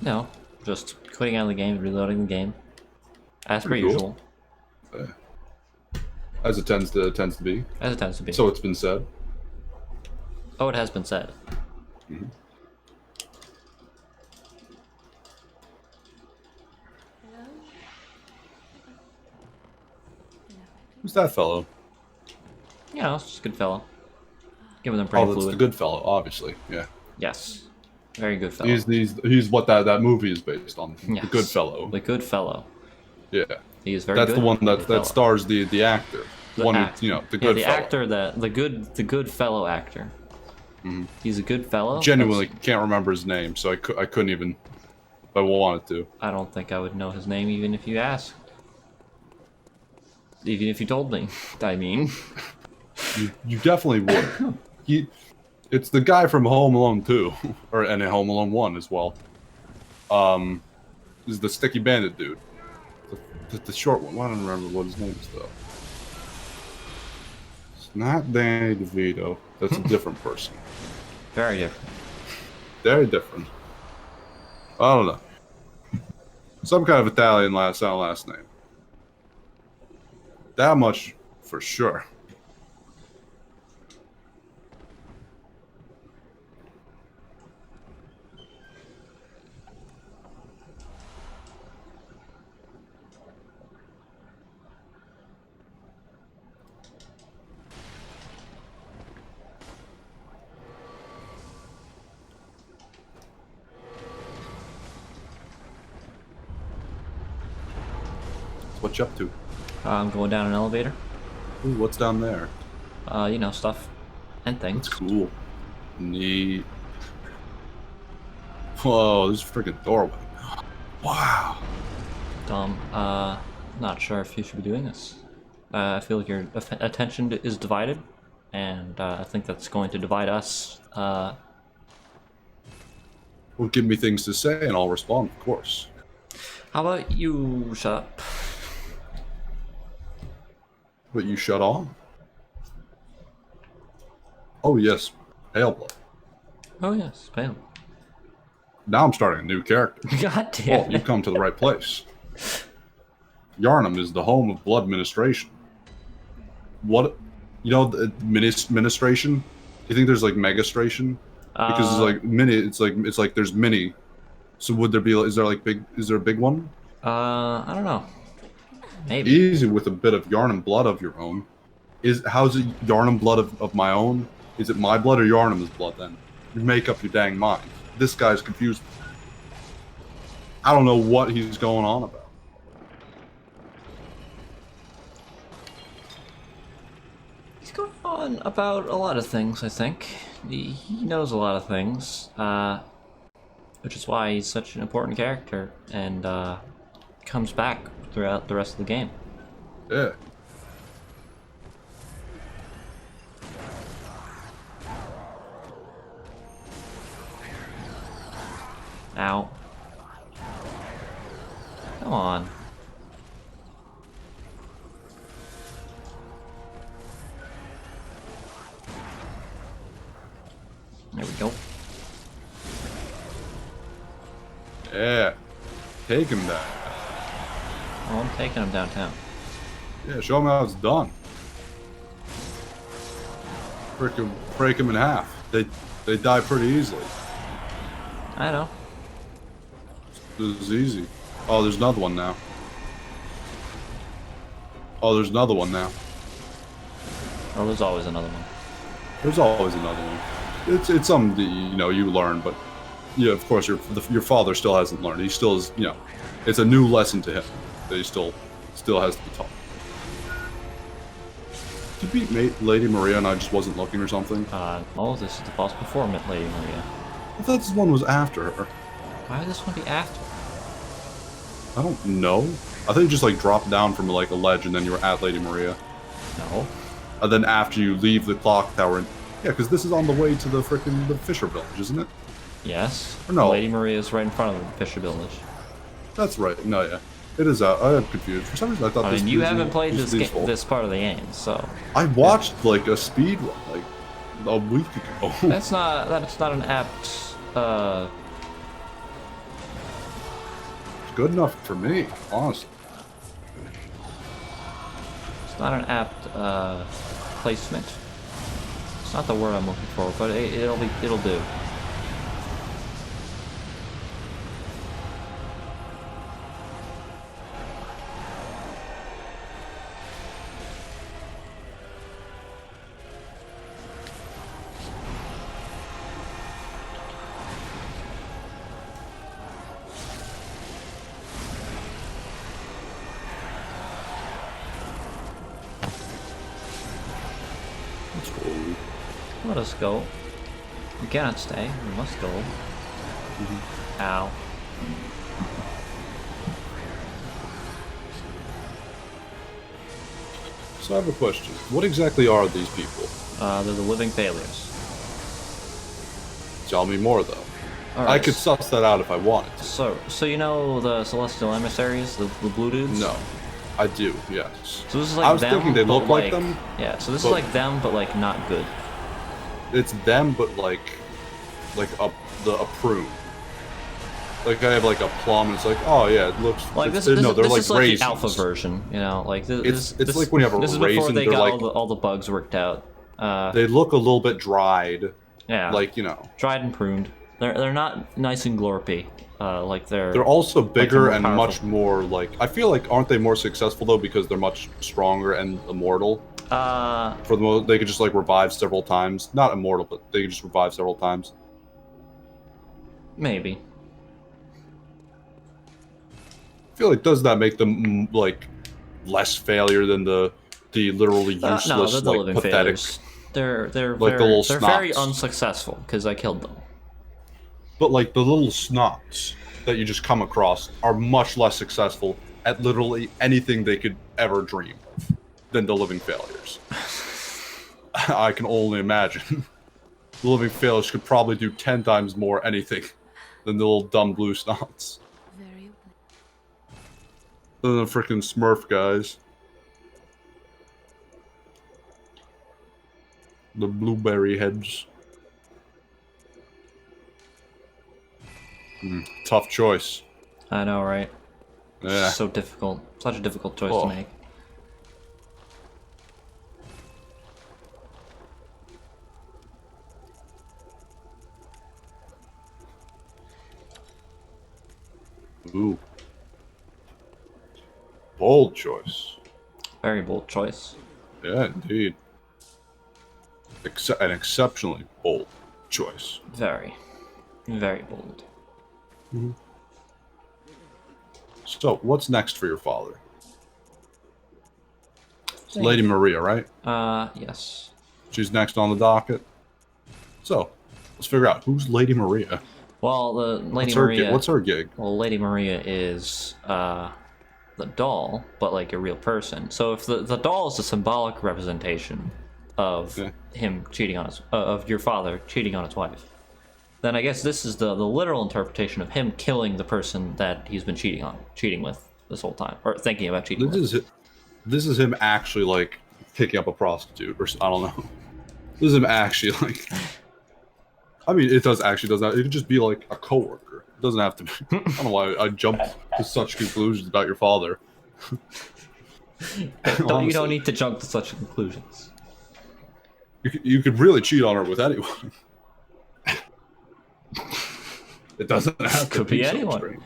No, just quitting out of the game, reloading the game, as per Pretty cool. usual, As it tends to be. as it tends to be. So it's been said. Oh, it has been said. Who's that fellow? You know, it's just a good fellow. Giving them brain Oh, that's fluid. the good fellow, obviously. Yeah. Yes, very good fellow. He's what that movie is based on. Yes. The good fellow. The good fellow. Yeah. He is very That's good. the one good that fellow. stars the actor. The one act- who, the yeah, good the fellow. actor, the good fellow actor. He's a good fellow. Genuinely That's- can't remember his name, so I couldn't even if I wanted to. I don't think I would know his name even if you asked. Even if you told me. I mean, You definitely would. It's the guy from Home Alone 2, and Home Alone 1 as well. Is the Sticky Bandit dude. The short one. I don't remember what his name is though. It's not Danny DeVito. That's a different person. very different. Very different. I don't know. Some kind of Italian last name. That much for sure. What you up to? I'm going down an elevator. Ooh, what's down there? You know, stuff and things. That's cool. Neat. Whoa, this is a freaking doorway. Wow. Not sure if you should be doing this. I feel like your attention is divided, and I think that's going to divide us. Well, give me things to say and I'll respond, of course. How about you shut up? But you shut on? Oh, yes. Pale blood. Oh yes, pale. Now I'm starting a new character. God damn Well, it. you've come to the right place. Yarnum is the home of blood ministration. What, you know, the ministration? Do you think there's like megastration? Because it's like mini. It's like there's mini. So would there be? Is there like big? Is there a big one? I don't know. Maybe. Easy with a bit of Yarnum blood of your own. How's it Yarnum blood of my own? Is it my blood or Yarnum's blood then? You make up your dang mind. This guy's confused. I don't know what he's going on about. He's going on about a lot of things, I think. He knows a lot of things, which is why he's such an important character, and comes back throughout the rest of the game. Yeah. Ow. Come on. There we go. Yeah. Take him down. Oh, I'm taking him downtown. Yeah, show him how it's done. Break him in half. They die pretty easily. I know. This is easy. Oh, there's another one now. Oh, there's another one now. Oh, there's always another one. There's always another one. It's something that you learn, but yeah, of course your father still hasn't learned. He still is, it's a new lesson to him that he still has to be taught. Did you beat Lady Maria and I just wasn't looking or something? Oh, this is the boss before Lady Maria. I thought this one was after her. Why would this one be after? I don't know. I think you just like dropped down from like a ledge and then you were at Lady Maria. No. And then after you leave the clock tower, yeah, because this is on the way to the Fisher Village, isn't it? Yes. Or no. Lady Maria is right in front of the Fisher Village. That's right. No, yeah. It is out. I am confused. For some reason, I thought I this mean, you was haven't played useful. this part of the game, so... I watched, like, a speed run, like, a week ago. That's not an apt, It's good enough for me, honestly. It's not an apt, placement. It's not the word I'm looking for, but it'll do. Let's go. Let us go. We cannot stay. We must go. Ow. So I have a question. What exactly are these people? They're the living failures. Tell me more, though. All I right. could suss that out if I wanted to. So you know the celestial emissaries, the blue dudes? No. I do, yes. So this is like I was them, thinking they but look like them. Yeah. So this but- is like them, but like not good. It's them, but like a prune. Like I have like a plum, and it's like, oh yeah, it looks. Like this, no, this, they're this like is like raisins. the alpha version, you know. Like this, It's like when you have a this is before raisin, they they're got like- all the bugs worked out. They look a little bit dried, Yeah. like dried and pruned. They're not nice and glorpy. Like They're also bigger more and powerful. much more like. I feel like aren't they more successful though because they're much stronger and immortal? For the most, they could just like revive several times. Not immortal, but they could just revive several times. Maybe. I feel like does that make them like less failure than the literally useless No, they're the like living pathetic? failures. They're Like the little they're very snots. unsuccessful because I killed them. But like the little snots that you just come across are much less successful at literally anything they could ever dream of than the living failures. I can only imagine. The living failures could probably do 10 times more anything than the little dumb blue snots. Very Than the freaking Smurf guys. The blueberry heads. Tough choice. I know, right? Yeah. So difficult. Such a difficult choice Oh. to make. Ooh. Bold choice. Very bold choice. Yeah, indeed. An exceptionally bold choice. Very. Very bold. So, what's next for your father? It's Lady Maria, right? Yes. She's next on the docket. So, let's figure out who's Lady Maria. Well, the Lady What's her Maria. what's her gig? Well, Lady Maria is the doll, but like a real person. So if the doll is a symbolic representation of him cheating on his of your father cheating on his wife, then I guess this is the literal interpretation of him killing the person that he's been cheating with this whole time, or thinking about cheating with. This is him actually like picking up a prostitute, or I don't know. This is him actually like. I mean, it does not. It could just be like a coworker. It doesn't have to be. I don't know why I jumped to such conclusions about your father. You don't need to jump to such conclusions. You could really cheat on her with anyone. It doesn't have to be so anyone. extreme.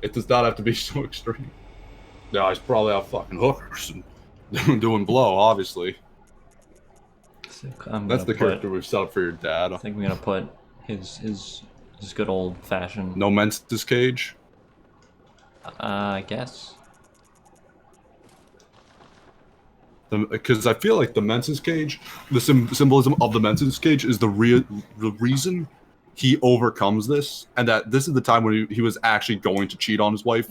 It does not have to be so extreme. Yeah, he's probably out fucking hookers and doing blow, obviously. That's the character we've set up for your dad. I think we're gonna put his good old fashioned. No men's cage. I guess. Because I feel like the men's cage, the symbolism of the men's cage is the reason he overcomes this, and that this is the time when he was actually going to cheat on his wife.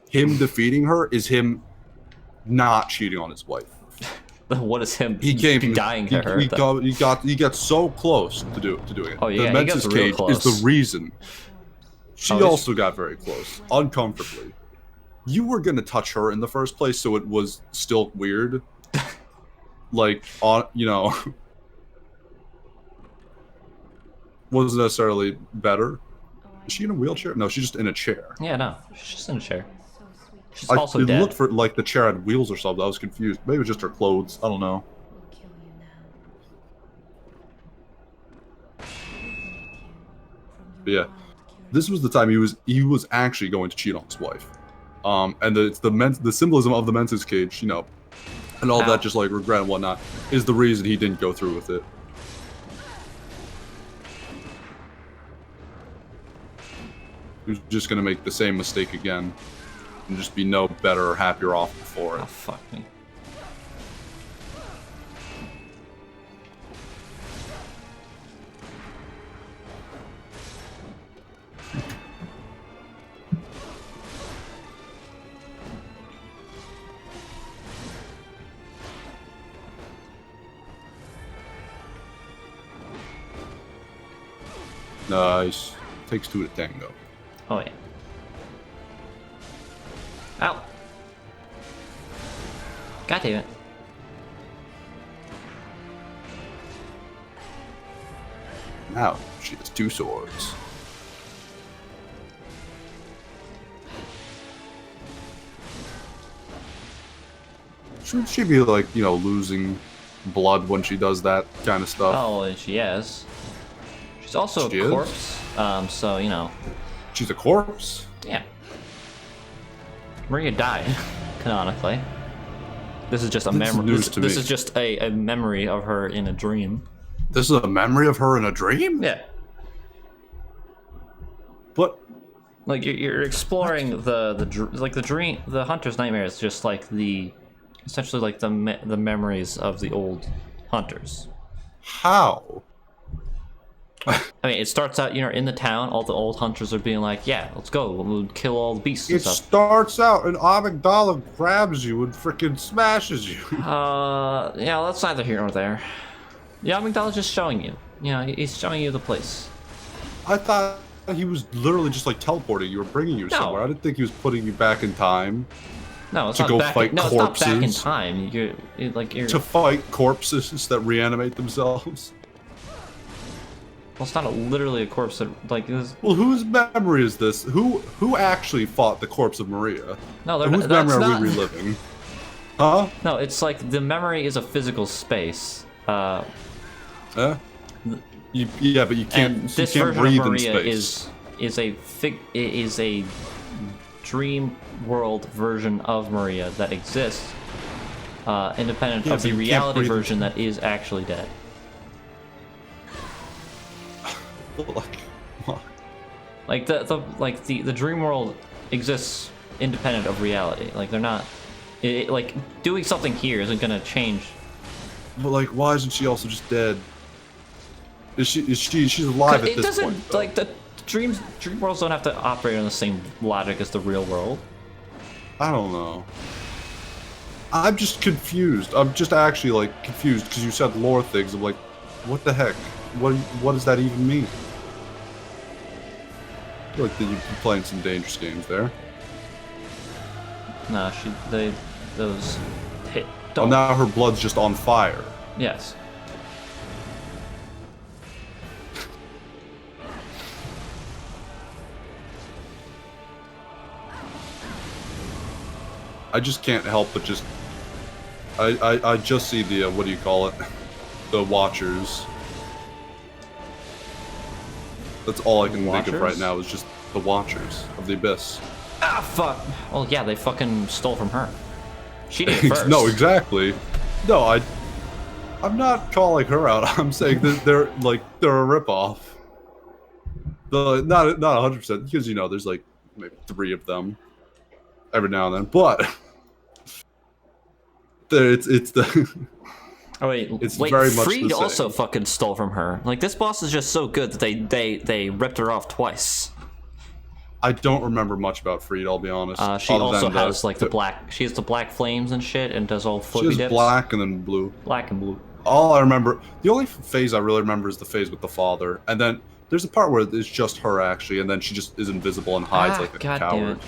Him defeating her is him not cheating on his wife. What is him? He came dying to her. He got so close to doing it. Oh yeah, the men's cage is the reason. She also got very close, uncomfortably. You were gonna touch her in the first place, so it was still weird. Like wasn't necessarily better. Is she in a wheelchair? No, she's just in a chair. Yeah, no, she's just in a chair. She's It dead. looked for like the chair had wheels or something. I was confused. Maybe it was just her clothes. I don't know. But yeah, this was the time he was actually going to cheat on his wife. And the symbolism of the men's cage, and all that, just like regret and whatnot, is the reason he didn't go through with it. He was just gonna make the same mistake again, and just be no better or happier off for it. Oh, fuck me. Nice. Takes two to tango. Oh yeah. Ow. God damn it. Now she has two swords. Shouldn't she be like, losing blood when she does that kind of stuff? Oh, and she is. She's also She a is? corpse. So She's a corpse? yeah. Maria died, canonically. This is just a memory. news to This me. is just a memory of her in a dream. This is a memory of her in a dream? Yeah. But Like you're exploring the dream. The hunter's nightmare is just like essentially like the memories of the old hunters. how? I mean, it starts out, in the town. All the old hunters are being like, "Yeah, let's go. We'll kill all the beasts and It stuff." starts out and Amygdala grabs you and freaking smashes you. Yeah, that's neither here nor there. Yeah, Amygdala's just showing you. He's showing you the place. I thought he was literally just like teleporting you or bringing you No. somewhere. I didn't think he was putting you back in time No, it's To not go back. fight No, it's not back in corpses. time. You're to fight corpses that reanimate themselves. Well, it's not literally a corpse that, like, is... Well, whose memory is this? Who actually fought the corpse of Maria? No, So whose memory are we reliving? Huh? No, it's like the memory is a physical space. Yeah, but you can't. And this you can't version breathe of Maria in space. is a dream world version of Maria that exists, independent Yeah, of but the you can't reality breathe in version that is actually dead. Like, what? Like the dream world exists independent of reality. Like they're not. Like doing something here isn't gonna change. But like, why isn't she also just dead? She's alive at It this doesn't point? Though. like the dream worlds don't have to operate on the same logic as the real world. I don't know. I'm just confused. I'm just actually like confused because you said lore things. I'm like, what the heck? What does that even mean? I feel like that you've been playing some dangerous games there. Nah, those hit. Oh, Don't. now her blood's just on fire. Yes. I just can't help but just. I just see the what do you call it? The Watchers. That's all I can think of right Watchers? now is just the Watchers of the Abyss. Ah, fuck. Well, yeah, they fucking stole from her. She did it first. No, exactly. No, I'm not calling her out. I'm saying that they're a ripoff. Not 100% because you know there's like maybe 3 of them every now and then, but it's the. Oh wait, It's wait. very much Freed the same. also fucking stole from her. Like this boss is just so good that they ripped her off twice. I don't remember much about Freed. I'll be honest. She other also than has like the black. She has the black flames and shit, and does all She flippy has dips. black and then blue. Black and blue. All I remember, the only phase I really remember is the phase with the father, and then there's a part where it's just her actually, and then she just is invisible and hides like a God damn coward. it.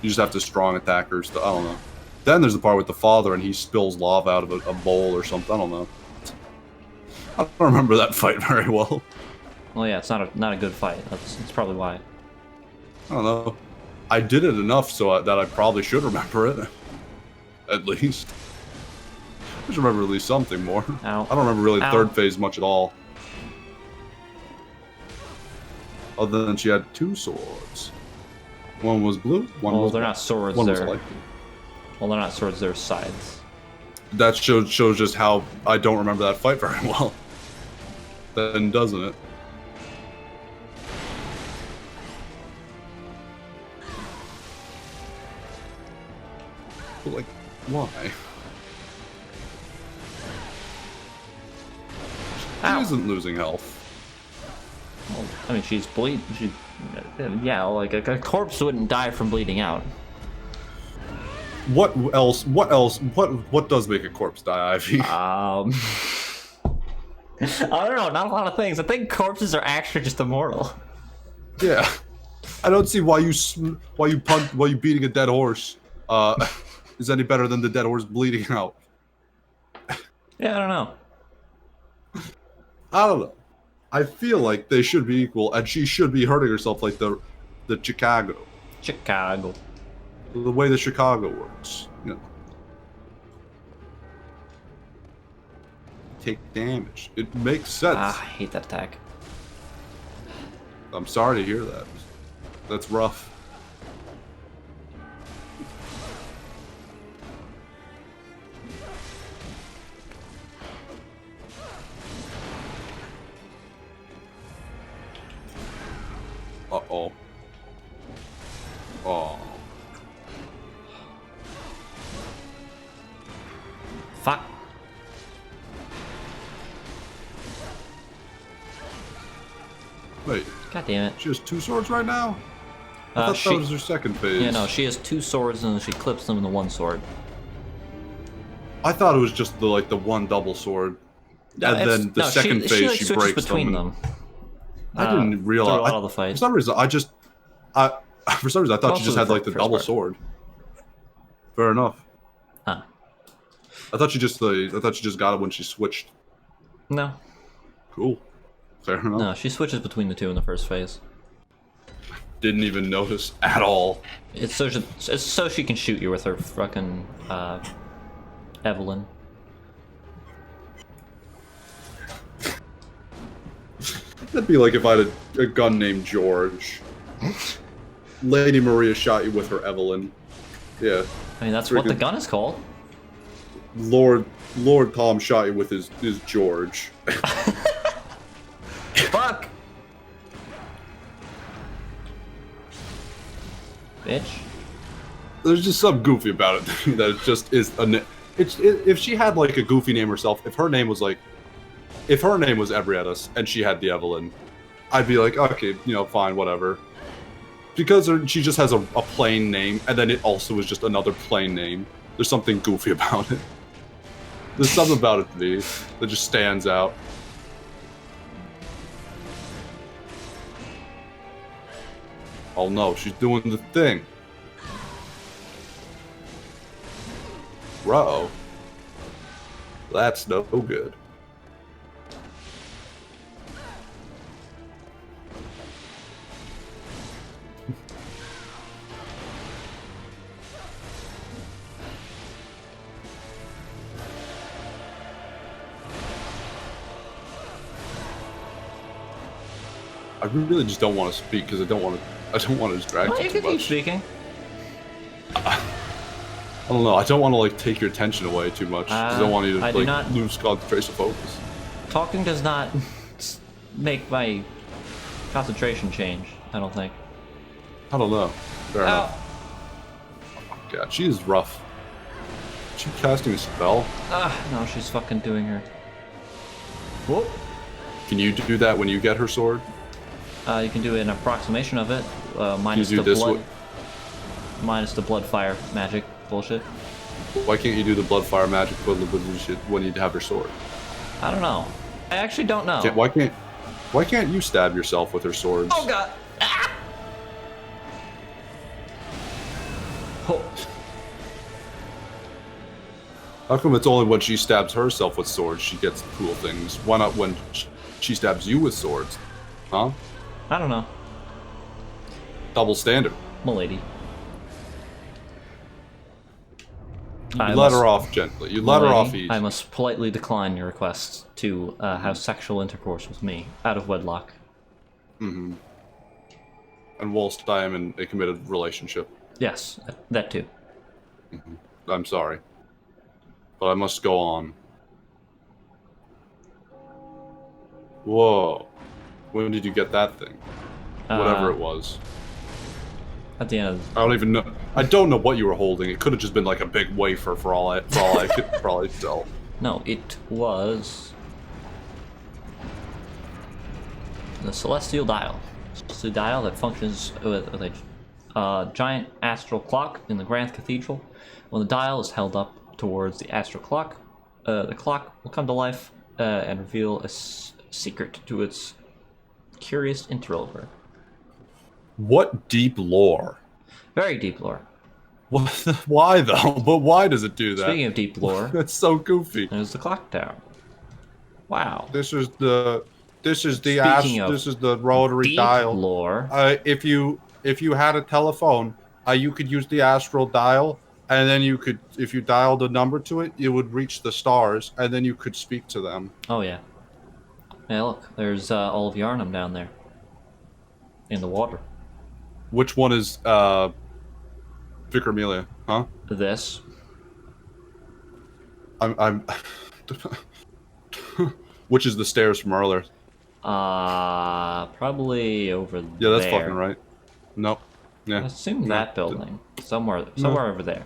You just have to strong attack her. I don't know. Then there's the part with the father, and he spills lava out of a bowl or something. I don't know. I don't remember that fight very well. Well, yeah, it's not a good fight. That's probably why. I don't know. I did it enough so that I probably should remember it. At least. I should remember at least something more. Ow. I don't remember really the Ow. third phase much at all. Other than she had 2 swords. One was blue, one Well, was they're black. not swords. One was They're light. well, they're not swords. They're scythes. That shows just how I don't remember that fight very well. Then doesn't it? But like, why? She Ow. isn't losing health. Well, I mean, she's bleeding. Yeah, like a corpse wouldn't die from bleeding out. What else? What does make a corpse die, Ivy? I don't know. Not a lot of things. I think corpses are actually just immortal. Yeah, I don't see why you beating a dead horse is any better than the dead horse bleeding out. Yeah, I don't know. I don't know. I feel like they should be equal, and she should be hurting herself like the Chicago, Chicago. the way the Chicago works. You know, take damage. It makes sense. Ah, I hate that attack. I'm sorry to hear that. That's rough. Uh-oh. Oh. Fuck. Wait, God damn it. she has 2 swords right now? I thought that was her second phase. Yeah, no, she has 2 swords and she clips them in the 1 sword. I thought it was just the one double sword. And It's- then the no, second phase like, she switches breaks between them. them. I didn't realize. Throughout all the fight. For some reason, I thought Most she just of had the like the first double part. sword. Fair enough. Huh. I thought she just got it when she switched. No. Cool. Fair enough. No, she switches between the two in the first phase. Didn't even notice at all. It's so she can shoot you with her fucking Evelyn. That'd be like if I had a gun named George. Lady Maria shot you with her Evelyn. Yeah. I mean, that's what the gun is called. Lord Tom shot you with his George. Fuck! Bitch. There's just something goofy about it that it just is if she had like a goofy name herself, if her name was Ebrietas and she had the Evelyn, I'd be like, okay, fine, whatever. Because she just has a plain name, and then it also is just another plain name. There's something goofy about it. There's something about it to me that just stands out. Oh no, she's doing the thing. Bro. That's no good. I really just don't want to speak because I don't want to distract Well, you you too can keep much. speaking. I don't know. I don't want to like take your attention away too much because I don't want you to lose concentration focus. Talking does not make my concentration change, I don't think. I don't know. Fair enough. God, she is rough. Is she casting a spell? No, she's fucking doing her. Whoop. Can you do that when you get her sword? You can do an approximation of it, minus do the this blood, minus the blood fire magic bullshit. Why can't you do the blood fire magic when you have her sword? I don't know. I actually don't know. Why can't you stab yourself with her swords? Oh god! Ah! Oh. How come it's only when she stabs herself with swords she gets cool things? Why not when she stabs you with swords? Huh? I don't know. Double standard. Milady. You let her off gently. You let her off easy. I must politely decline your request to have sexual intercourse with me out of wedlock. Mm-hmm. And whilst I am in a committed relationship. Yes, that too. Mm-hmm. I'm sorry. But I must go on. Whoa. When did you get that thing? Whatever it was. At the end of I don't even know. I don't know what you were holding. It could have just been like a big wafer for all I could probably tell. No, it was the celestial dial. Celestial dial that functions with a giant astral clock in the Grand Cathedral. When the dial is held up towards the astral clock, the clock will come to life and reveal a secret to its curious interloper. What deep lore? Very deep lore. Why though? But why does it do that? Speaking of deep lore, That's so goofy. there's the clock tower. Wow. This is the Speaking of this is the rotary deep dial. lore. If you had a telephone, you could use the astral dial, and then you could, if you dialed a number to it, you would reach the stars, and then you could speak to them. Oh yeah. Yeah, look, there's all of Yarnum down there. In the water. Which one is Vicar Amelia? Huh? This. I'm Which is the stairs from earlier? Probably over there. Yeah, that's fucking right. Nope. Yeah. I assume that building. Somewhere over there.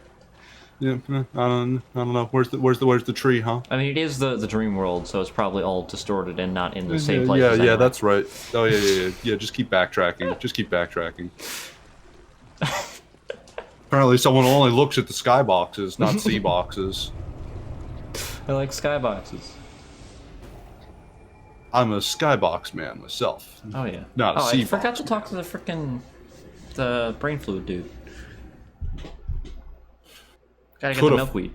Yeah, I don't know. Where's the tree, huh? I mean, it is the dream world, so it's probably all distorted and not in the same place. Yeah, anyway. that's right. Oh yeah. Just keep backtracking. Just keep backtracking. Apparently, someone only looks at the skyboxes, not sea boxes. I like skyboxes. I'm a skybox man myself. Oh yeah. Not a sea I forgot box to talk to the brain fluid dude. Gotta get the milkweed.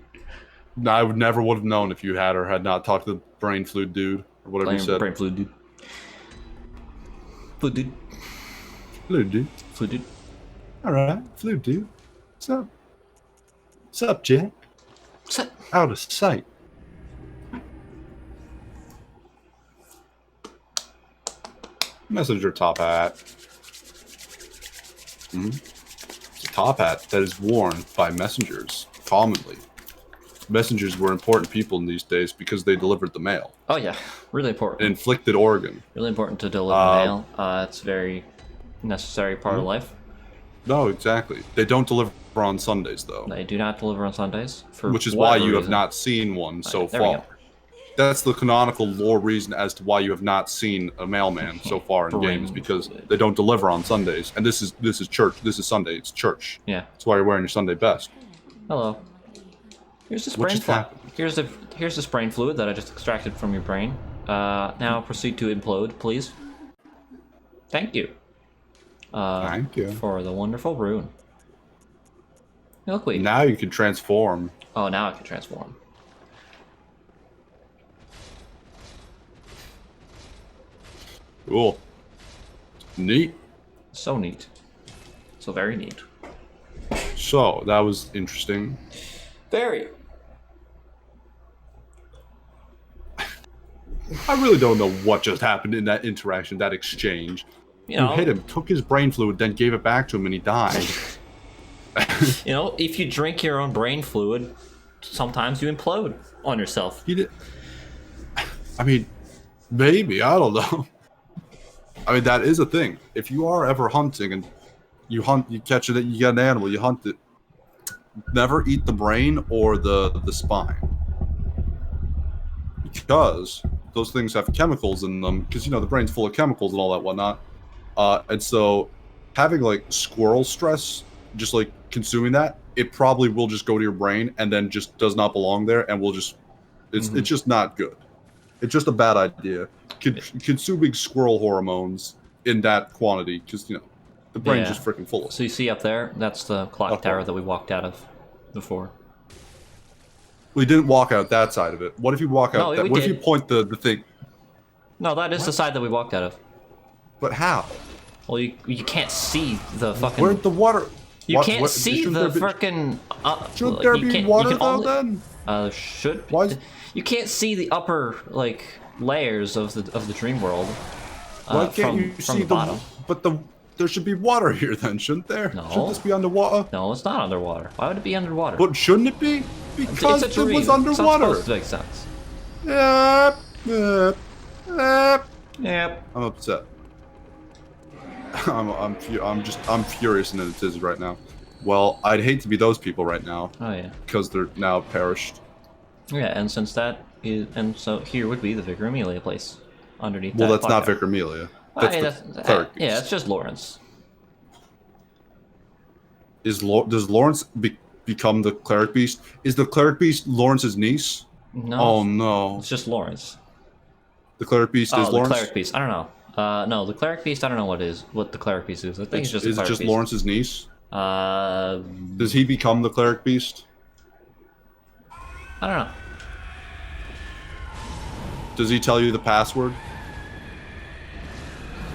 I would never would have known if you had or had not talked to the brain fluid dude or whatever you said. Brain fluid dude. Food dude. Flute dude. Food dude. Alright, Flute dude. What's up? What's up, Jack? Set. Out of sight. Messenger top hat. It's a top hat that is worn by messengers commonly. Messengers were important people in these days because they delivered the mail. Oh yeah, really important. An inflicted organ. Really important to deliver mail. It's a very necessary part of life. No, exactly. They don't deliver on Sundays, though. They do not deliver on Sundays. For Which is why whatever you have reason. not seen one so there we far. go. That's the canonical lore reason as to why you have not seen a mailman so far in Brain games, because fluid. they don't deliver on Sundays. And this is church. This is Sunday. It's church. Yeah. That's why you're wearing your Sunday best. Hello. Here's this What brain just fluid. happened? Here's this brain fluid that I just extracted from your brain. Now proceed to implode, please. Thank you. Thank you. For the wonderful rune. Milkweed. Now you can transform. Oh, now I can transform. Cool. Neat. So neat. So very neat. So, that was interesting. Very. I really don't know what just happened in that interaction, that exchange. You know, You hit him, took his brain fluid, then gave it back to him, and he died. you know, if you drink your own brain fluid, sometimes you implode on yourself. He did. I mean, maybe, I don't know. I mean, that is a thing. If you are ever hunting and you catch it, you get an animal, you hunt it, never eat the brain or the spine. Because those things have chemicals in them, because, you know, the brain's full of chemicals and all that whatnot. And so having, like, squirrel stress, just, like, consuming that, it probably will just go to your brain and then just does not belong there and will just... It's just not good. It's just a bad idea. Consuming squirrel hormones in that quantity, because, you know, the brain's just freaking full of it. So you see up there, that's the clock tower that we walked out of before. We didn't walk out that side of it. What if you walk out that? we What if did. you point the thing? No, that is the side that we walked out of. But how? Well, you can't see the fucking... Where'd the water... You can't see shouldn't the there be- freaking... Shouldn't there be water, though, then? Should... Why is- You can't see the upper, like, layers of the dream world. Why can't from, you from see the bottom. But there should be water here, then, shouldn't there? No. Shouldn't this be underwater? No, it's not underwater. Why would it be underwater? But shouldn't it be? Because it's a it dream. was underwater. It's not supposed to make sense. Yep. I'm upset. I'm furious and in a tizzy right now. Well, I'd hate to be those people right now Oh, yeah. because they're now perished. Yeah, and since that is... And so here would be the Vicar Amelia place. Underneath Well, that that's not clock tower. Vicar Amelia. Well, That's hey, the cleric yeah, beast. it's just Lawrence. Does Lawrence become the cleric beast? Is the cleric beast Lawrence's niece? No. Oh no, It's just Lawrence. the cleric beast is the Lawrence. cleric beast. I don't know. No, the cleric beast. I don't know what the cleric beast is. I think it's just. Is the it cleric just beast. Lawrence's niece? I Does he become the cleric beast? don't know. Does he tell you the password?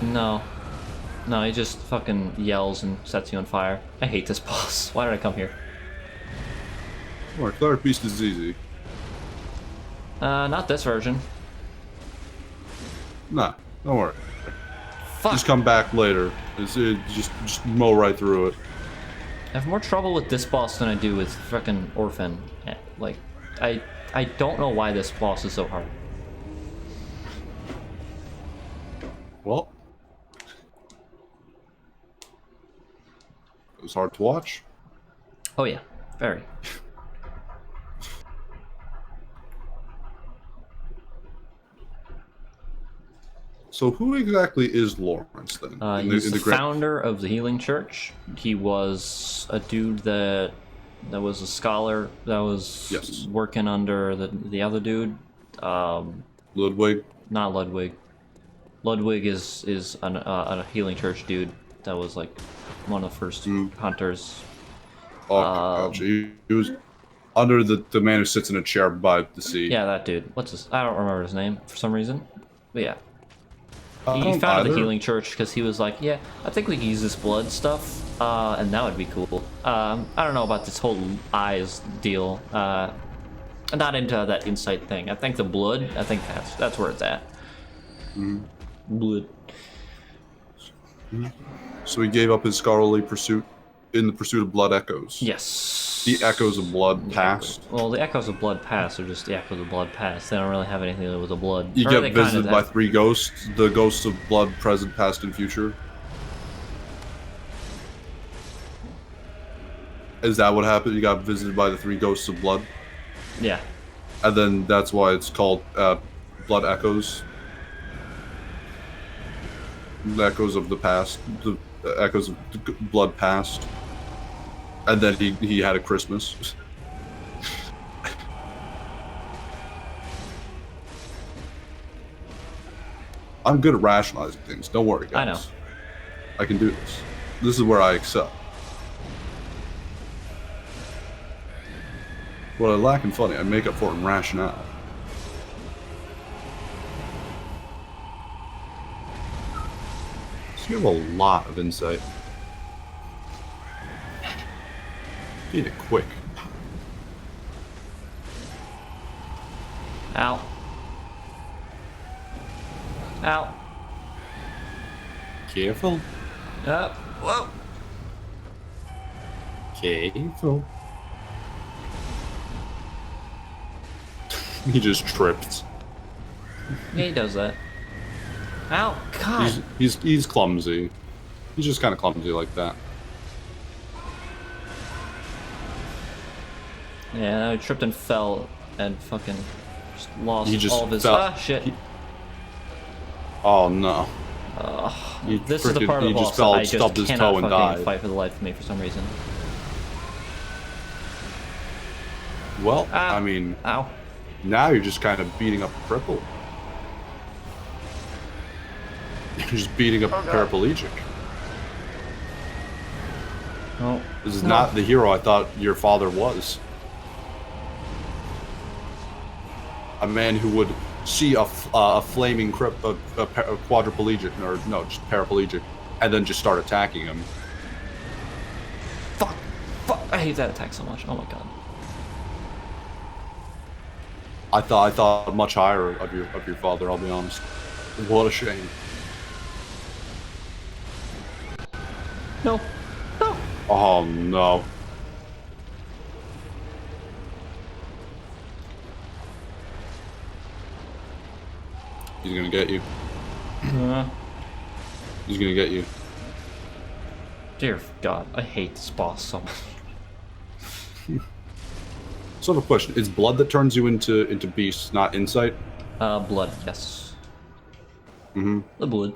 No. No, he just fucking yells and sets you on fire. I hate this boss. Why did I come here? Or cleric beast is easy. Not this version. Nah, don't worry. Fuck. Just come back later. Just mow right through it. I have more trouble with this boss than I do with frickin' Orphan. Like, I don't know why this boss is so hard. Well, it was hard to watch. Oh yeah, very. So who exactly is Lawrence then? He's the grand- founder of the Healing Church. He was a dude that was a scholar that was Yes. working under the other dude. Ludwig. Not Ludwig. Ludwig is a Healing Church dude that was like one of the first hunters. Oh, gotcha. He was under the man who sits in a chair by the sea. Yeah, that dude. What's his? I don't remember his name for some reason. But yeah. He don't founded the either. Healing Church because he was like, yeah, I think we can use this blood stuff, and that would be cool. I don't know about this whole eyes deal. I'm not into that insight thing. I think the blood, I think that's where it's at. Blood. So he gave up his scholarly pursuit in the pursuit of blood echoes. Yes. The echoes of blood past. Well, the echoes of blood past are just the echoes of blood past. They don't really have anything to do with the blood. You Or get they kind visited of by have- 3 ghosts, the ghosts of blood present, past, and future. Is that what happened? You got visited by the 3 ghosts of blood? Yeah. And then that's why it's called blood echoes. The echoes of the past. The echoes of the blood past. And then he had a Christmas. I'm good at rationalizing things. Don't worry, guys. I know. I can do this. This is where I excel. What I lack in funny, I make up for it in rationale. So you have a lot of insight. Need it quick. Ow. Ow. Careful. Whoa. Careful. He just tripped. Yeah, he does that. Ow. God. He's clumsy. He's just kind of clumsy like that. Yeah, I tripped and fell and fucking just lost He just all of his. fell- Ah, shit. Oh no. This is the part of the he boss just fell, that I just stubbed his cannot toe and fucking died. fight for the life of me for some reason. Well, Ah. I mean, Ow. now you're just kind of beating up a cripple. You're just beating up a paraplegic. Oh. This is not the hero I thought your father was. A man who would see a flaming a quadriplegic, or no, just paraplegic, and then just start attacking him. Fuck. Fuck. I hate that attack so much. Oh my god. I thought much higher of your father. I'll be honest. What a shame. No. No. Oh no. He's gonna get you. He's gonna get you. Dear God, I hate this boss so much. Sort of question: it's blood that turns you into beasts, not insight? Blood, yes. Mm-hmm. The blood.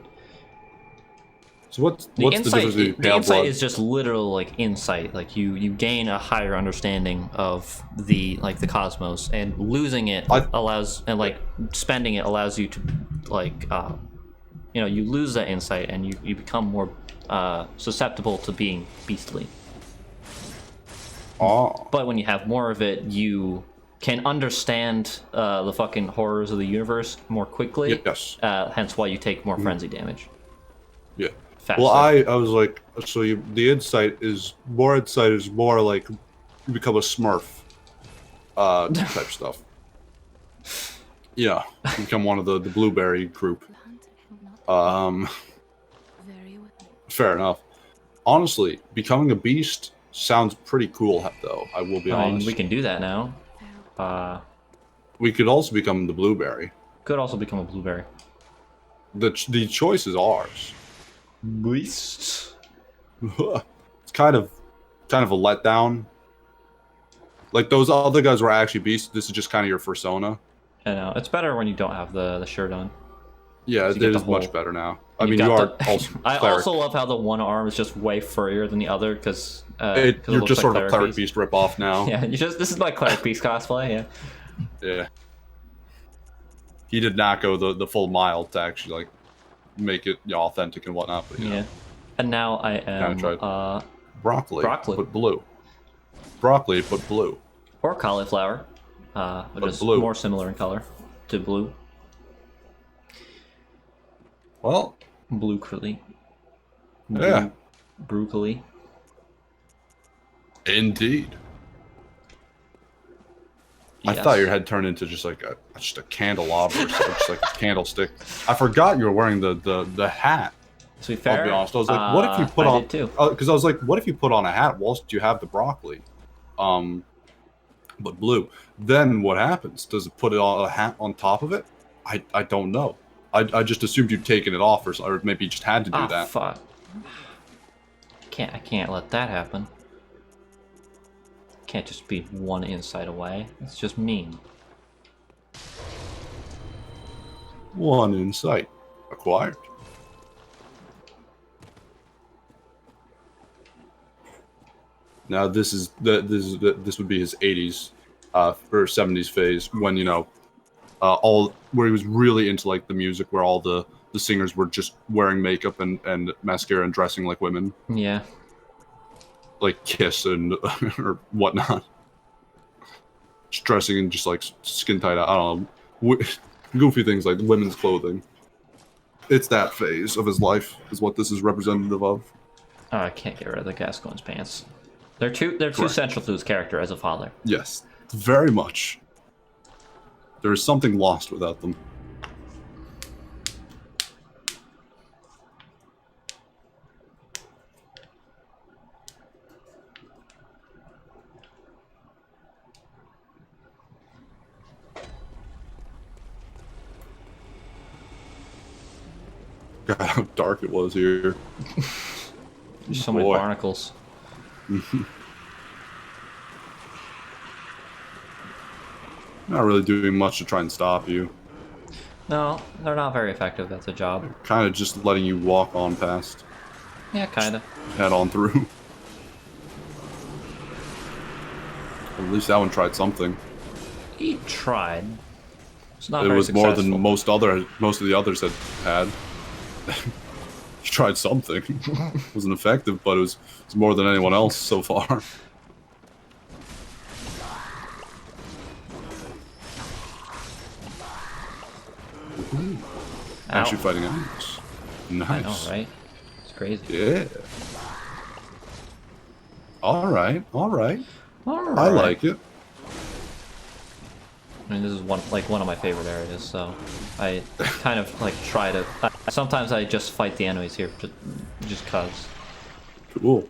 So what's The the insight, difference between the pale insight blood? is just literal like insight. Like you gain a higher understanding of the cosmos, and losing it allows, and like spending it allows you to like you lose that insight and you become more susceptible to being beastly. Oh. But when you have more of it, you can understand the fucking horrors of the universe more quickly. Yes. Hence why you take more frenzy damage. Yeah. Faster. Well, I was like, so the insight is more like you become a Smurf, type stuff. Yeah, you become one of the blueberry group. Very well. Fair enough. Honestly, becoming a beast sounds pretty cool, though. I will be I mean, honest. we can do that now. We could also become the blueberry. Could also become a blueberry. The choice is ours. Beast. It's kind of a letdown. Like those other guys were actually beasts. This is just kind of your persona. I know. It's better when you don't have the shirt on. Yeah, You it get the is much whole- better now. I You mean, you are got the- also I cleric. also love how the one arm is just way furrier than the other because You're just sort of a cleric beast ripoff now. Yeah, this is my cleric beast cosplay. Yeah. Yeah. He did not go the full mile to actually like make it authentic and whatnot. But Yeah. And now I am tried. Broccoli, Broccoli. but blue. Broccoli, but blue. or cauliflower, which But is blue. more similar in color to blue. Well, Blucally. yeah, Brucally. indeed. I Yes. thought your head turned into just like a candelabra, or something, just like a candlestick. I forgot you were wearing the hat. To be fair, I'll be honest. I was like, what if you put I on? did too. Because I was like, what if you put on a hat whilst you have the broccoli? But blue. Then what happens? Does it put it on a hat on top of it? I don't know. I just assumed you'd taken it off, or maybe you just had to do that. Fuck. I can't let that happen. Can't just be one insight away. It's just mean. One insight acquired. Now this would be his 80s or 70s phase when all where he was really into like the music, where all the singers were just wearing makeup and mascara and dressing like women, Yeah. like Kiss and or whatnot. Just dressing in just like skin tight. I don't know, goofy things like women's clothing. It's that phase of his life is what this is representative of. Oh, I can't get rid of the Gascoigne's pants. They're too Correct. central to his character as a father. Yes, very much. There is something lost without them. God, how dark it was here. There's so many Boy. barnacles. Not really doing much to try and stop you. No, they're not very effective. That's a job. Kind of just letting you walk on past. Yeah, kind of. Head on through. At least that one tried something. He tried. It's not It very was more than successful. most of the others had. He tried something. It wasn't effective, but it was more than anyone else so far. Actually fighting enemies. Nice. I know, right? It's crazy. Yeah. Alright, alright. Alright. I like it. I mean, this is one of my favorite areas, so I kind of like try to. Sometimes I just fight the enemies here, just cause. Cool.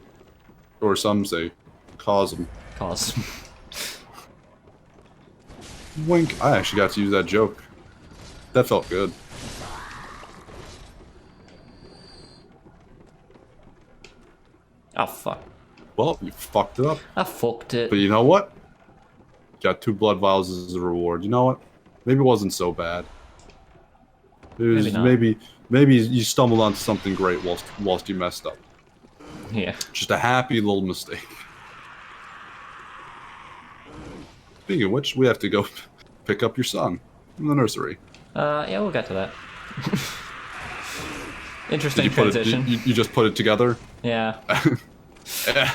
Or some say, cause them. Cause. Wink. I actually got to use that joke. That felt good. Oh fuck. Well, you fucked it up. I fucked it. But you know what? Got 2 blood vials as a reward. You know what? Maybe it wasn't so bad. It was, maybe you stumbled onto something great whilst you messed up. Yeah. Just a happy little mistake. Speaking of which, we have to go pick up your son from the nursery. Yeah, we'll get to that. Interesting Did you put transition. it? You just put it together? Yeah. Yeah.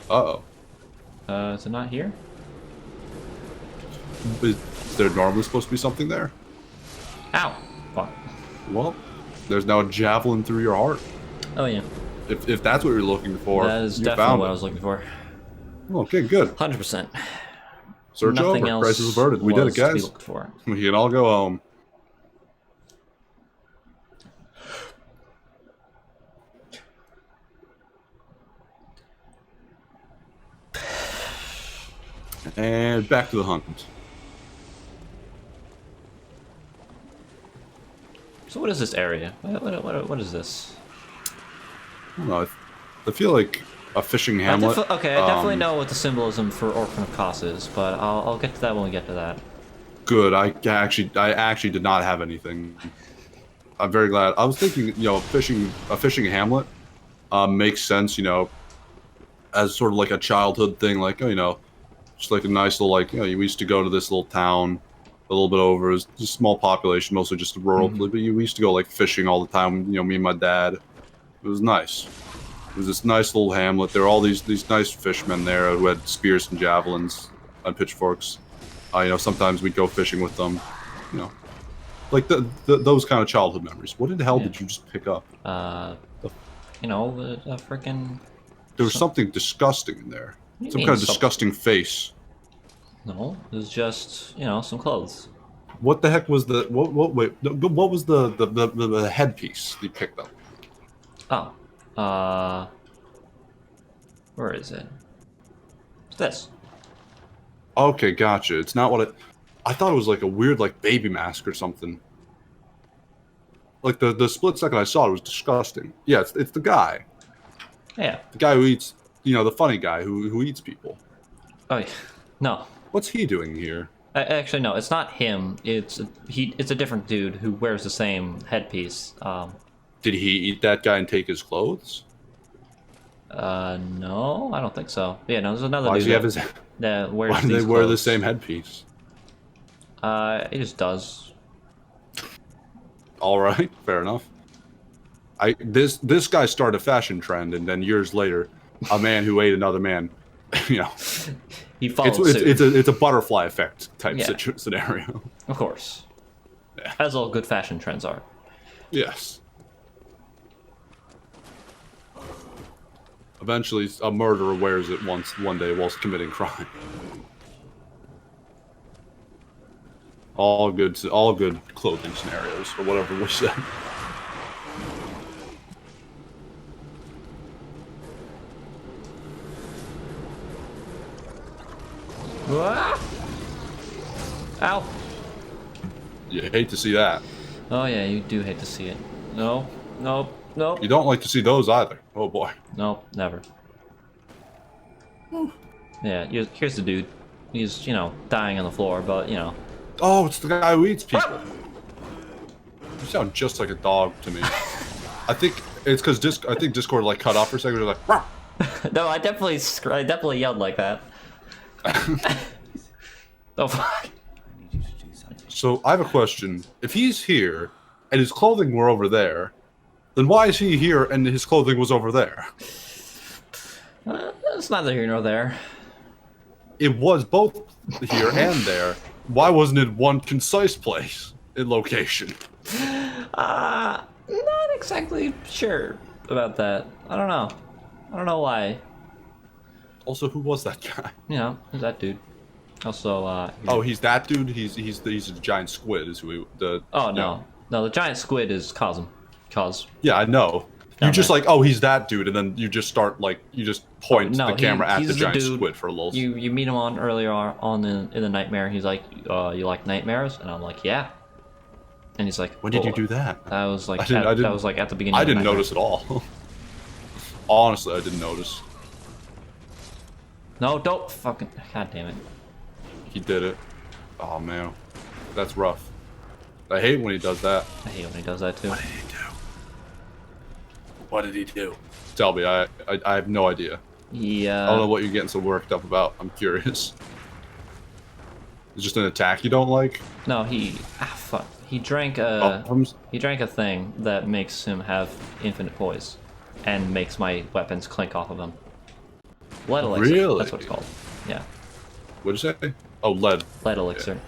Uh-oh. Is it not here? Is there normally supposed to be something there? Ow. Fuck. Well, there's now a javelin through your heart. Oh yeah. If that's what you're looking for, That is you definitely found what I it. was looking for. Okay, good. 100%. Search Nothing over. else Crisis averted. We did it, was to be guys. looked for. We can all go home. And back to the hunt. So what is this area? What is this? I don't know. I feel like a fishing hamlet. I definitely know what the symbolism for Orphan of Kos is, but I'll get to that when we get to that. Good. I actually did not have anything. I'm very glad. I was thinking, a fishing hamlet makes sense, as sort of like a childhood thing, like, just like a nice little, like, we used to go to this little town a little bit over. It was just a small population, mostly just rural, but we used to go, like, fishing all the time, me and my dad. It was nice. It was this nice little hamlet. There were all these nice fishermen there who had spears and javelins and pitchforks. You know, sometimes we'd go fishing with them. You know, like those kind of childhood memories. What in the hell did you just pick up? You know, a freaking. There was something disgusting in there. do you Some mean kind of something? disgusting face. No, it was just, you know, some clothes. What the heck was the what was the headpiece you picked up? Oh. Where is it? It's this. Okay, gotcha. It's not what it. I thought it was like a weird like baby mask or something. Like the split second I saw it was disgusting. Yeah, it's the guy. Yeah. The guy who eats, you know, the funny guy who eats people. Oh, yeah. No. What's he doing here? Actually, no. It's not him. It's a different dude who wears the same headpiece. Did he eat that guy and take his clothes? No, I don't think so. Yeah, no. There's another Why dude does he have his? that wears Why do they these wear the clothes. same headpiece? He just does. All right, fair enough. This guy started a fashion trend, and then years later, a man who ate another man, you know, He followed suit. it's a butterfly effect type Yeah. scenario. Of course. Yeah. As all good fashion trends are. Yes. Eventually, a murderer wears it one day whilst committing crime. All good clothing scenarios, or whatever we said. Ah! Ow! You hate to see that. Oh yeah, you do hate to see it. No, nope, nope, You don't like to see those either. Oh boy. nope, never. Yeah, here's the dude. He's, you know, dying on the floor, but, you know. Oh, it's the guy who eats people. You sound just like a dog to me. I think it's because Discord like cut off for a second. They're like, "Rah!" No, I definitely yelled like that. Oh fuck. I need you to do something. So I have a question. If he's here and his clothing were over there, then why is he here and his clothing was over there? It's neither here nor there. It was both here and there. Why wasn't it one concise place in location? Not exactly sure about that. I don't know. I don't know why. Also, who was that guy? You know, who's that dude? Also, Oh, he's that dude. He's a giant squid. Is who he, the? oh yeah. no, the giant squid is Cosm. Yeah, I know. You Down just there. like, oh, he's that dude, and then you just start like, you just point No, the camera at he's the the giant dude. squid for a little. You meet him on earlier on in the nightmare. He's like, you like nightmares? And I'm like, yeah. And he's like, When did you "Oh." do that? That was like I didn't- that was like at the beginning. I of the didn't nightmare. notice at all. Honestly, I didn't notice. No, don't fucking. God damn it. He did it. Oh man, that's rough. I hate when he does that. I hate when he does that too. What did he do? What did he do? Tell me. I have no idea. Yeah. I don't know what you're getting so worked up about. I'm curious. It's just an attack you don't like? No, fuck. He drank Oh, he drank a thing that makes him have infinite poise, and makes my weapons clink off of him. Lead elixir. Really? That's what it's called. Yeah. What'd you say? Oh, lead. Lead elixir.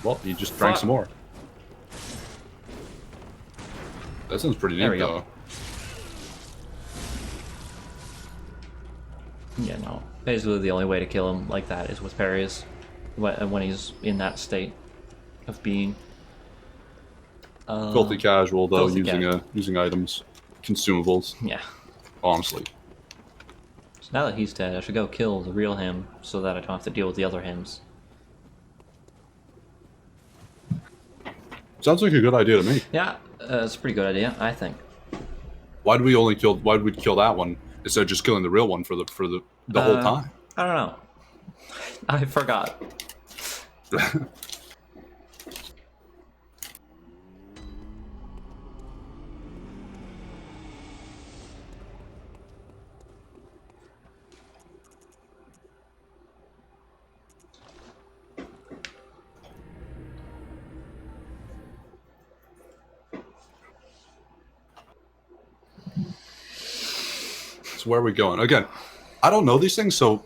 Well, you just drank Fuck. some more. That sounds pretty There neat, we go. though. Yeah, no. Basically, the only way to kill him like that is with parries, when he's in that state of being. Filthy casual, though, filthy using items, consumables. Yeah. Honestly, So now that he's dead, I should go kill the real him so that I don't have to deal with the other hims. sounds like a good idea to me. Yeah, it's a pretty good idea, I think. Why did we kill that one instead of just killing the real one for the whole time? I don't know. I forgot. So where are we going? Again, I don't know these things, so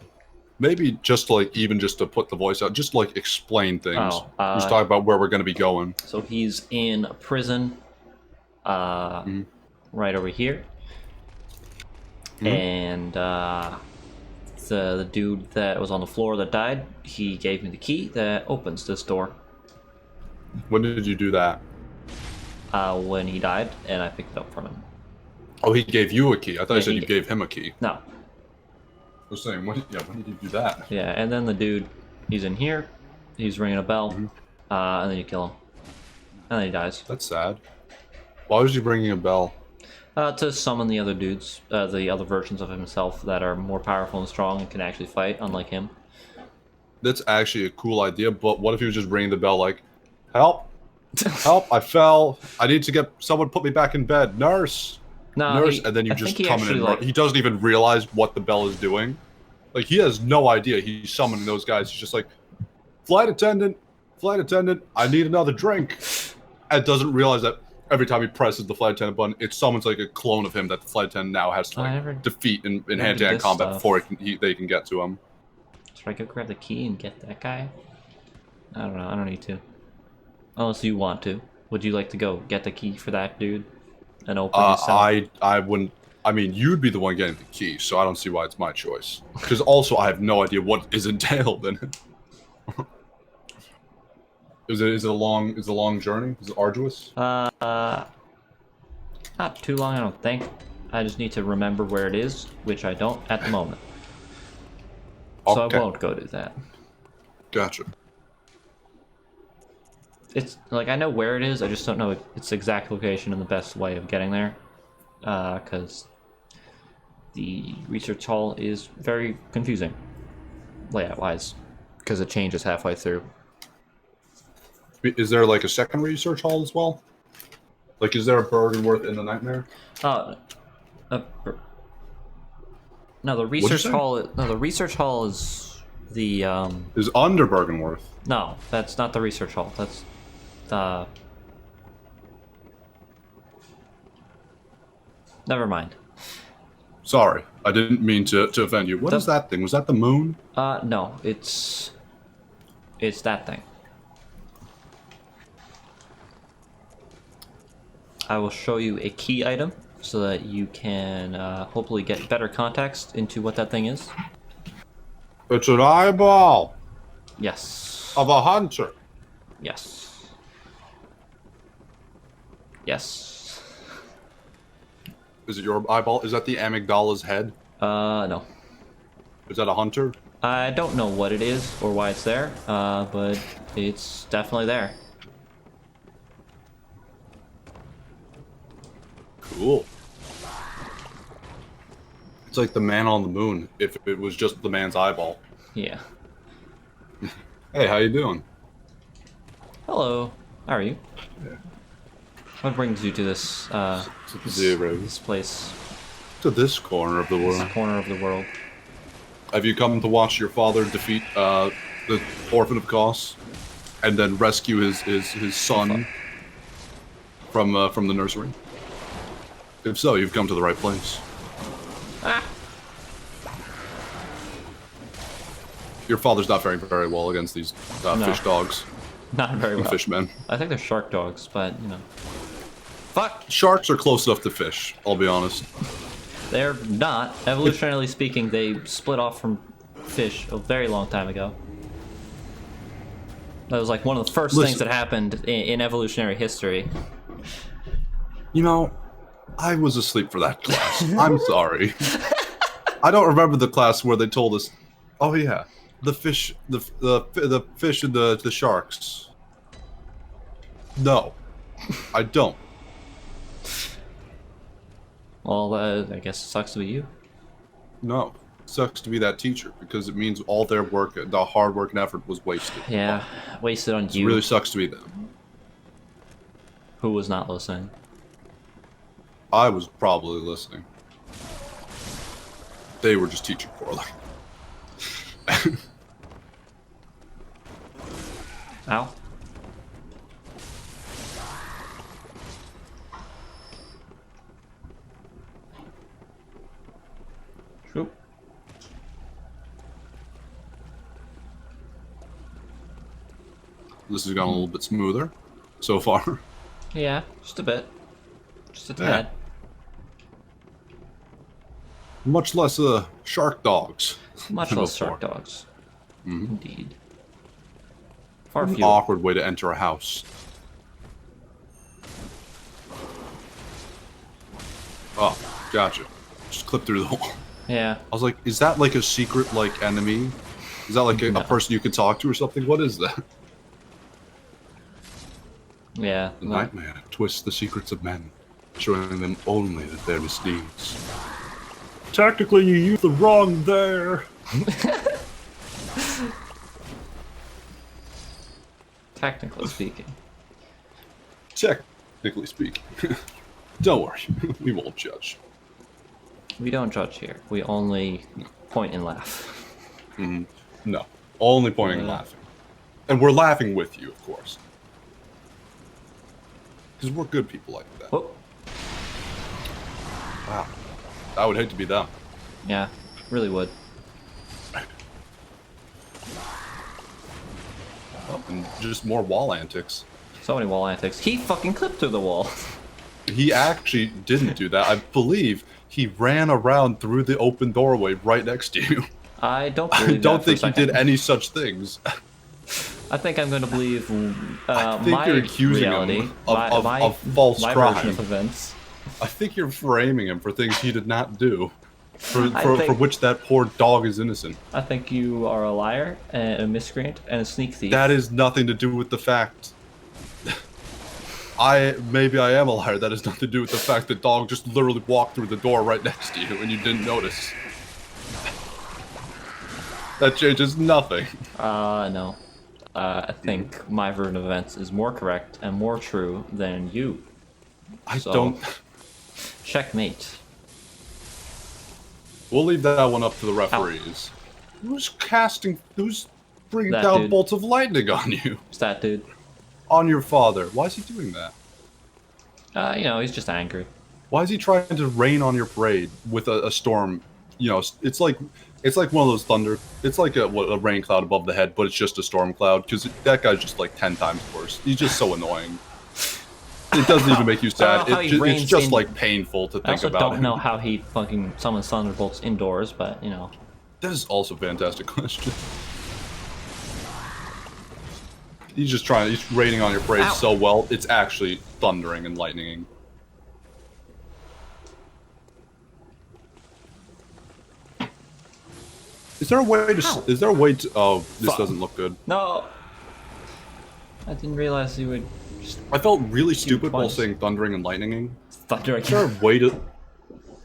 Maybe just like even just to put the voice out, just like explain things. Oh, just talk about where we're going to be going. So he's in a prison, right over here, and the dude that was on the floor that died, he gave me the key that opens this door. When did you do that? When he died, and I picked it up from him. Oh, he gave you a key. I thought you said he you gave him a key. No. I was saying, when did you do that? Yeah, and then the dude, he's in here, he's ringing a bell, and then you kill him. And then he dies. That's sad. Why was you ringing a bell? To summon the other dudes, the other versions of himself that are more powerful and strong and can actually fight, unlike him. That's actually a cool idea, but what if he was just ringing the bell like, help, help, I fell, I need to get, someone put me back in bed, nurse, nurse, and then you just come in and like, he doesn't even realize what the bell is doing. Like, he has no idea he's summoning those guys. He's just like, flight attendant, I need another drink. And doesn't realize that every time he presses the flight attendant button, it summons like a clone of him that the flight attendant now has to like defeat in hand-to-hand combat before they can get to him. Should I go grab the key and get that guy? I don't know. I don't need to. Unless you want to. Would you like to go get the key for that dude and open yourself? I wouldn't. I mean, you'd be the one getting the key, so I don't see why it's my choice. Because also, I have no idea what is entailed in it. Is it a long journey? Is it arduous? Not too long, I don't think. I just need to remember where it is, which I don't at the moment. So I won't go do that. Gotcha. It's like I know where it is, I just don't know its exact location and the best way of getting there. Because the research hall is very confusing, layout-wise, because it changes halfway through. Is there like a second research hall as well? Like, is there a Bergenworth in the Nightmare? No, the research hall. No, the research hall is the. Is under Bergenworth. No, that's not the research hall. That's the. Never mind. Sorry, I didn't mean to offend you. What is that thing? Was that the moon? No, it's that thing. I will show you a key item so that you can hopefully get better context into what that thing is. It's an eyeball. Yes. Of a hunter. Yes. Yes. Is it your eyeball? Is that the amygdala's head? No. Is that a hunter? I don't know what it is or why it's there, but it's definitely there. Cool. It's like the man on the moon, if it was just the man's eyeball. Yeah. Hey, how you doing? Hello. How are you? Yeah. What brings you to this, this place? To this corner of the world. This corner of the world. Have you come to watch your father defeat the Orphan of Kos, and then rescue his son from the nursery? If so, you've come to the right place. Ah. Your father's not faring very well against these fish dogs. Not very well. Fishmen. I think they're shark dogs, but, you know. Fuck! Sharks are close enough to fish, I'll be honest. They're not. Evolutionarily speaking, they split off from fish a very long time ago. That was like one of the first things that happened in evolutionary history. You know, I was asleep for that class. I'm sorry. I don't remember the class where they told us, oh yeah, the fish, the fish and the sharks. No, I don't. Well, I guess it sucks to be you. No, it sucks to be that teacher because it means all their work, the hard work and effort was wasted. Yeah, wasted on you. It really sucks to be them. Who was not listening? I was probably listening. They were just teaching poorly. Ow. Shoop. This has gone a little bit smoother so far. Yeah, just a bit. Just a Yeah. tad. Much less shark dogs. Much than less before. shark dogs. Mhm. Indeed. Far An fewer. awkward way to enter a house. Oh, gotcha. Just clip through the wall. Yeah. I was like, is that like a secret like enemy? Is that like a No. person you could talk to or something? What is that? Yeah. The well, nightmare twists the secrets of men, showing them only their misdeeds. Tactically, you used the wrong there. Technically speaking. Technically speaking. Don't worry, we won't judge. We don't judge here. We only point and laugh. No, only pointing and Yeah. laughing. And we're laughing with you, of course. Because we're good people like that. Oh, Wow. I would hate to be them. yeah. Really would. Oh, and just more wall antics. So many wall antics. He fucking clipped through the wall. He actually didn't do that. I believe he ran around through the open doorway right next to you. I don't I believe don't that for a think he did second. any such things. I think I'm going to believe I think my you're accusing him reality, of my false my crime. version of events. I think you're framing him for things he did not do. For I think- which that poor dog is innocent. I think you are a liar, a miscreant, and a sneak thief. That is nothing to do with the fact. Maybe I am a liar. That has nothing to do with the fact the dog just literally walked through the door right next to you and you didn't notice. That changes nothing. No. I think my version of events is more correct and more true than you. I So- don't. Checkmate. We'll leave that one up to the referees. Who's bringing That down dude. bolts of lightning on you? It's that dude. On your father. Why is he doing that? He's just angry. Why is he trying to rain on your parade with a storm? You know, it's like one of those thunder. It's like a rain cloud above the head, but it's just a storm cloud because that guy's just like 10 times worse. He's just so annoying. It doesn't even make you sad. how he It's rains just in- like painful to I think also about. don't know how he fucking summons thunderbolts indoors, but you know. That is also a fantastic question. He's raining on your parade Ow. so well, it's actually thundering and lightning. Is there a way to, oh, this Fuck. doesn't look good. No! I didn't realize you would just I felt really stupid while twice. saying thundering and lightning. thundering. Is there a way to,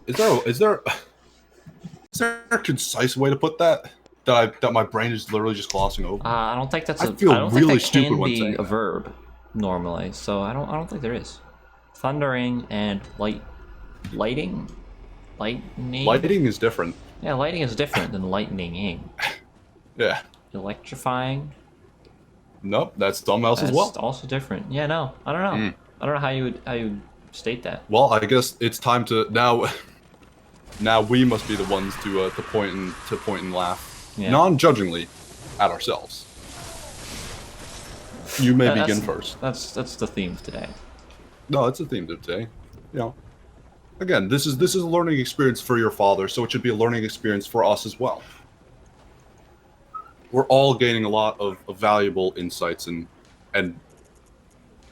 is there a concise way to put that? That my brain is literally just glossing over? I don't think that's I a. feel I don't really think that stupid can when be saying a that. verb normally, so I don't think there is. Thundering and lighting. Lighting is different. Yeah, lighting is different than lightninging. Yeah. Electrifying. Nope, that's something else That's as well. also different. Yeah, no, I don't know. I don't know how you would state that. Well, I guess it's time to now. Now we must be the ones to point and laugh, Yeah. non-judgingly, at ourselves. You may begin That's- first. That's the theme of today. No, it's a theme to today. You know, again, this is a learning experience for your father, so it should be a learning experience for us as well. We're all gaining a lot of valuable insights and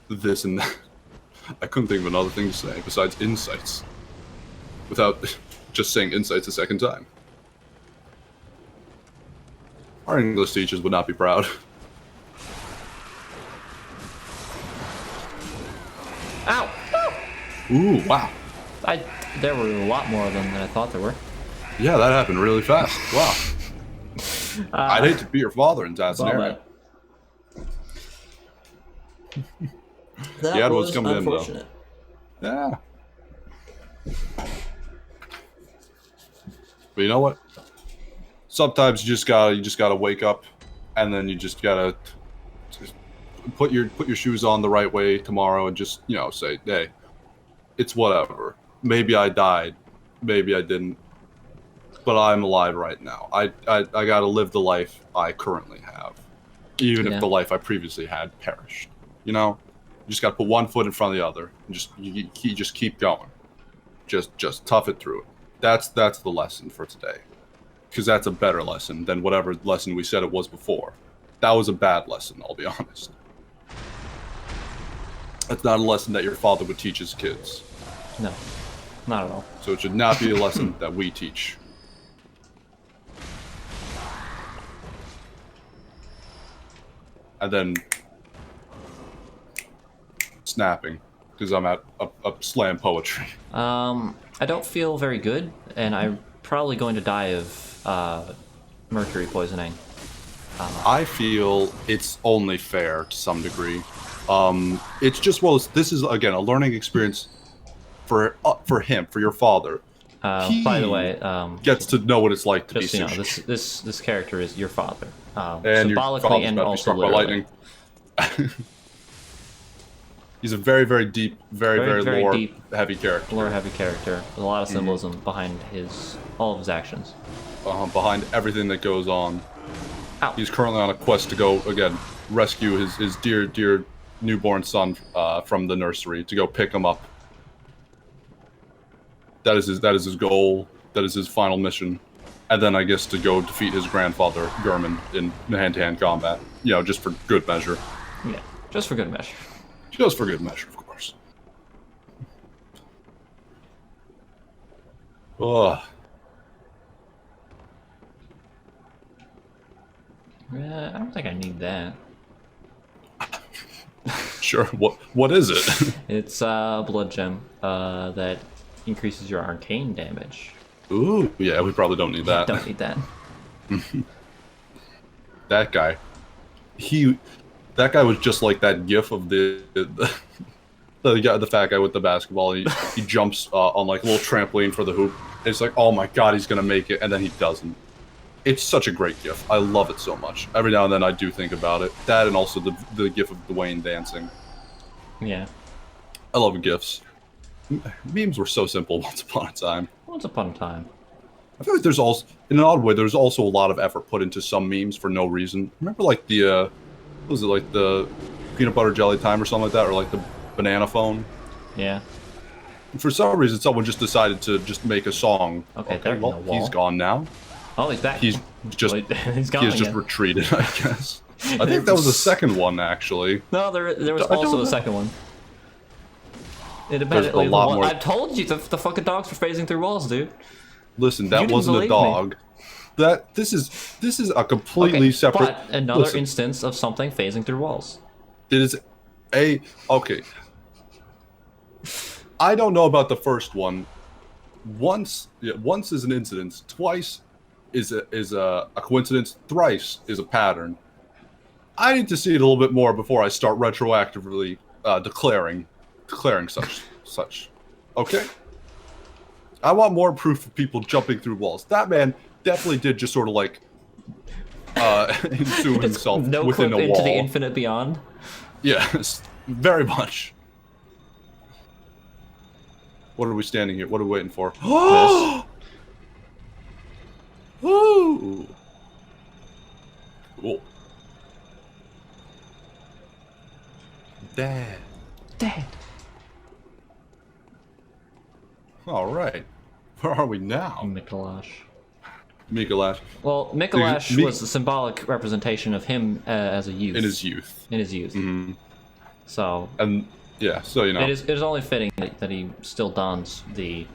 this and that. I couldn't think of another thing to say besides insights, without just saying insights a second time. Our English teachers would not be proud. Ow! Ooh, wow. There were a lot more of them than I thought there were. Yeah, that happened really fast. Wow. I'd hate to be your father in that scenario. That Yeah, it was was coming in, though. unfortunate. Yeah. But you know what? Sometimes you just gotta wake up, and then you just gotta put your shoes on the right way tomorrow, and just say, hey, it's whatever. Maybe I died, maybe I didn't, but I'm alive right now. I gotta live the life I currently have. even if the life I previously had perished. You know, you just got to put one foot in front of the other, and you just keep going. Just tough it through it. That's the lesson for today, because that's a better lesson than whatever lesson we said it was before. That was a bad lesson, I'll be honest. That's not a lesson that your father would teach his kids. No, not at all. So it should not be a lesson that we teach. And then snapping, because I'm at a slam poetry. I don't feel very good, and I'm probably going to die of mercury poisoning. I feel it's only fair to some degree. It's just, well, this is again a learning experience for him, for your father. By the way, Gets to know what it's like to be just so you know, sushi. this character is your father, And your symbolically father's and about to be also struck by literally. lightning. He's a very, very deep, very very lore deep, heavy character. Lore-heavy character with a lot of symbolism behind all of his actions. Behind everything that goes on. Ow. He's currently on a quest to go again rescue his dear newborn son from the nursery, to go pick him up. That is his goal. That is his final mission. And then I guess to go defeat his grandfather Gurman in hand-to-hand combat. You know, just for good measure. Yeah, just for good measure. Just for good measure, of course. Ugh. I don't think I need that. Sure. What is it? It's a blood gem that increases your arcane damage. Ooh, yeah, we probably don't need that. Don't need that. That guy. That guy was just like that gif of the fat guy with the basketball. He jumps on like a little trampoline for the hoop. It's like, oh my god, he's gonna make it, and then he doesn't. It's such a great gif. I love it so much. Every now and then I do think about it. That and also the gif of Dwayne dancing. Yeah. I love gifs. Memes were so simple once upon a time. Once upon a time. I feel like there's also, in an odd way, there's also a lot of effort put into some memes for no reason. Remember like the, what was it, like the peanut butter jelly time or something like that, or like the banana phone? Yeah. And for some reason, someone just decided to just make a song. Okay, there in the wall. He's gone now. Oh, he's back. He's just, he's gone he has just again. retreated, I guess. I think that was the second one, actually. No, there was I don't also know. a second one. There's a lot more. I told you the fucking dogs were phasing through walls, dude. Listen, You that didn't wasn't a believe dog. This is a completely Okay, separate. but another Listen, instance of something phasing through walls. it is okay. I don't know about the first one. Once is an incident. Twice is a coincidence. Thrice is a pattern. I need to see it a little bit more before I start retroactively declaring such. Okay. I want more proof of people jumping through walls. That man definitely did just sort of like consume himself No within clip a into wall. the infinite beyond. Yes, very much. What are we standing here? What are we waiting for? This. Ooh. Cool. Dad. Dad. All right. Where are we now? Mikolash. Mikolash. Well, Mikolash Dude, was a symbolic representation of him as a youth. In his youth. In his youth. Mhm. So And yeah, so you know. it is only fitting that he still dons the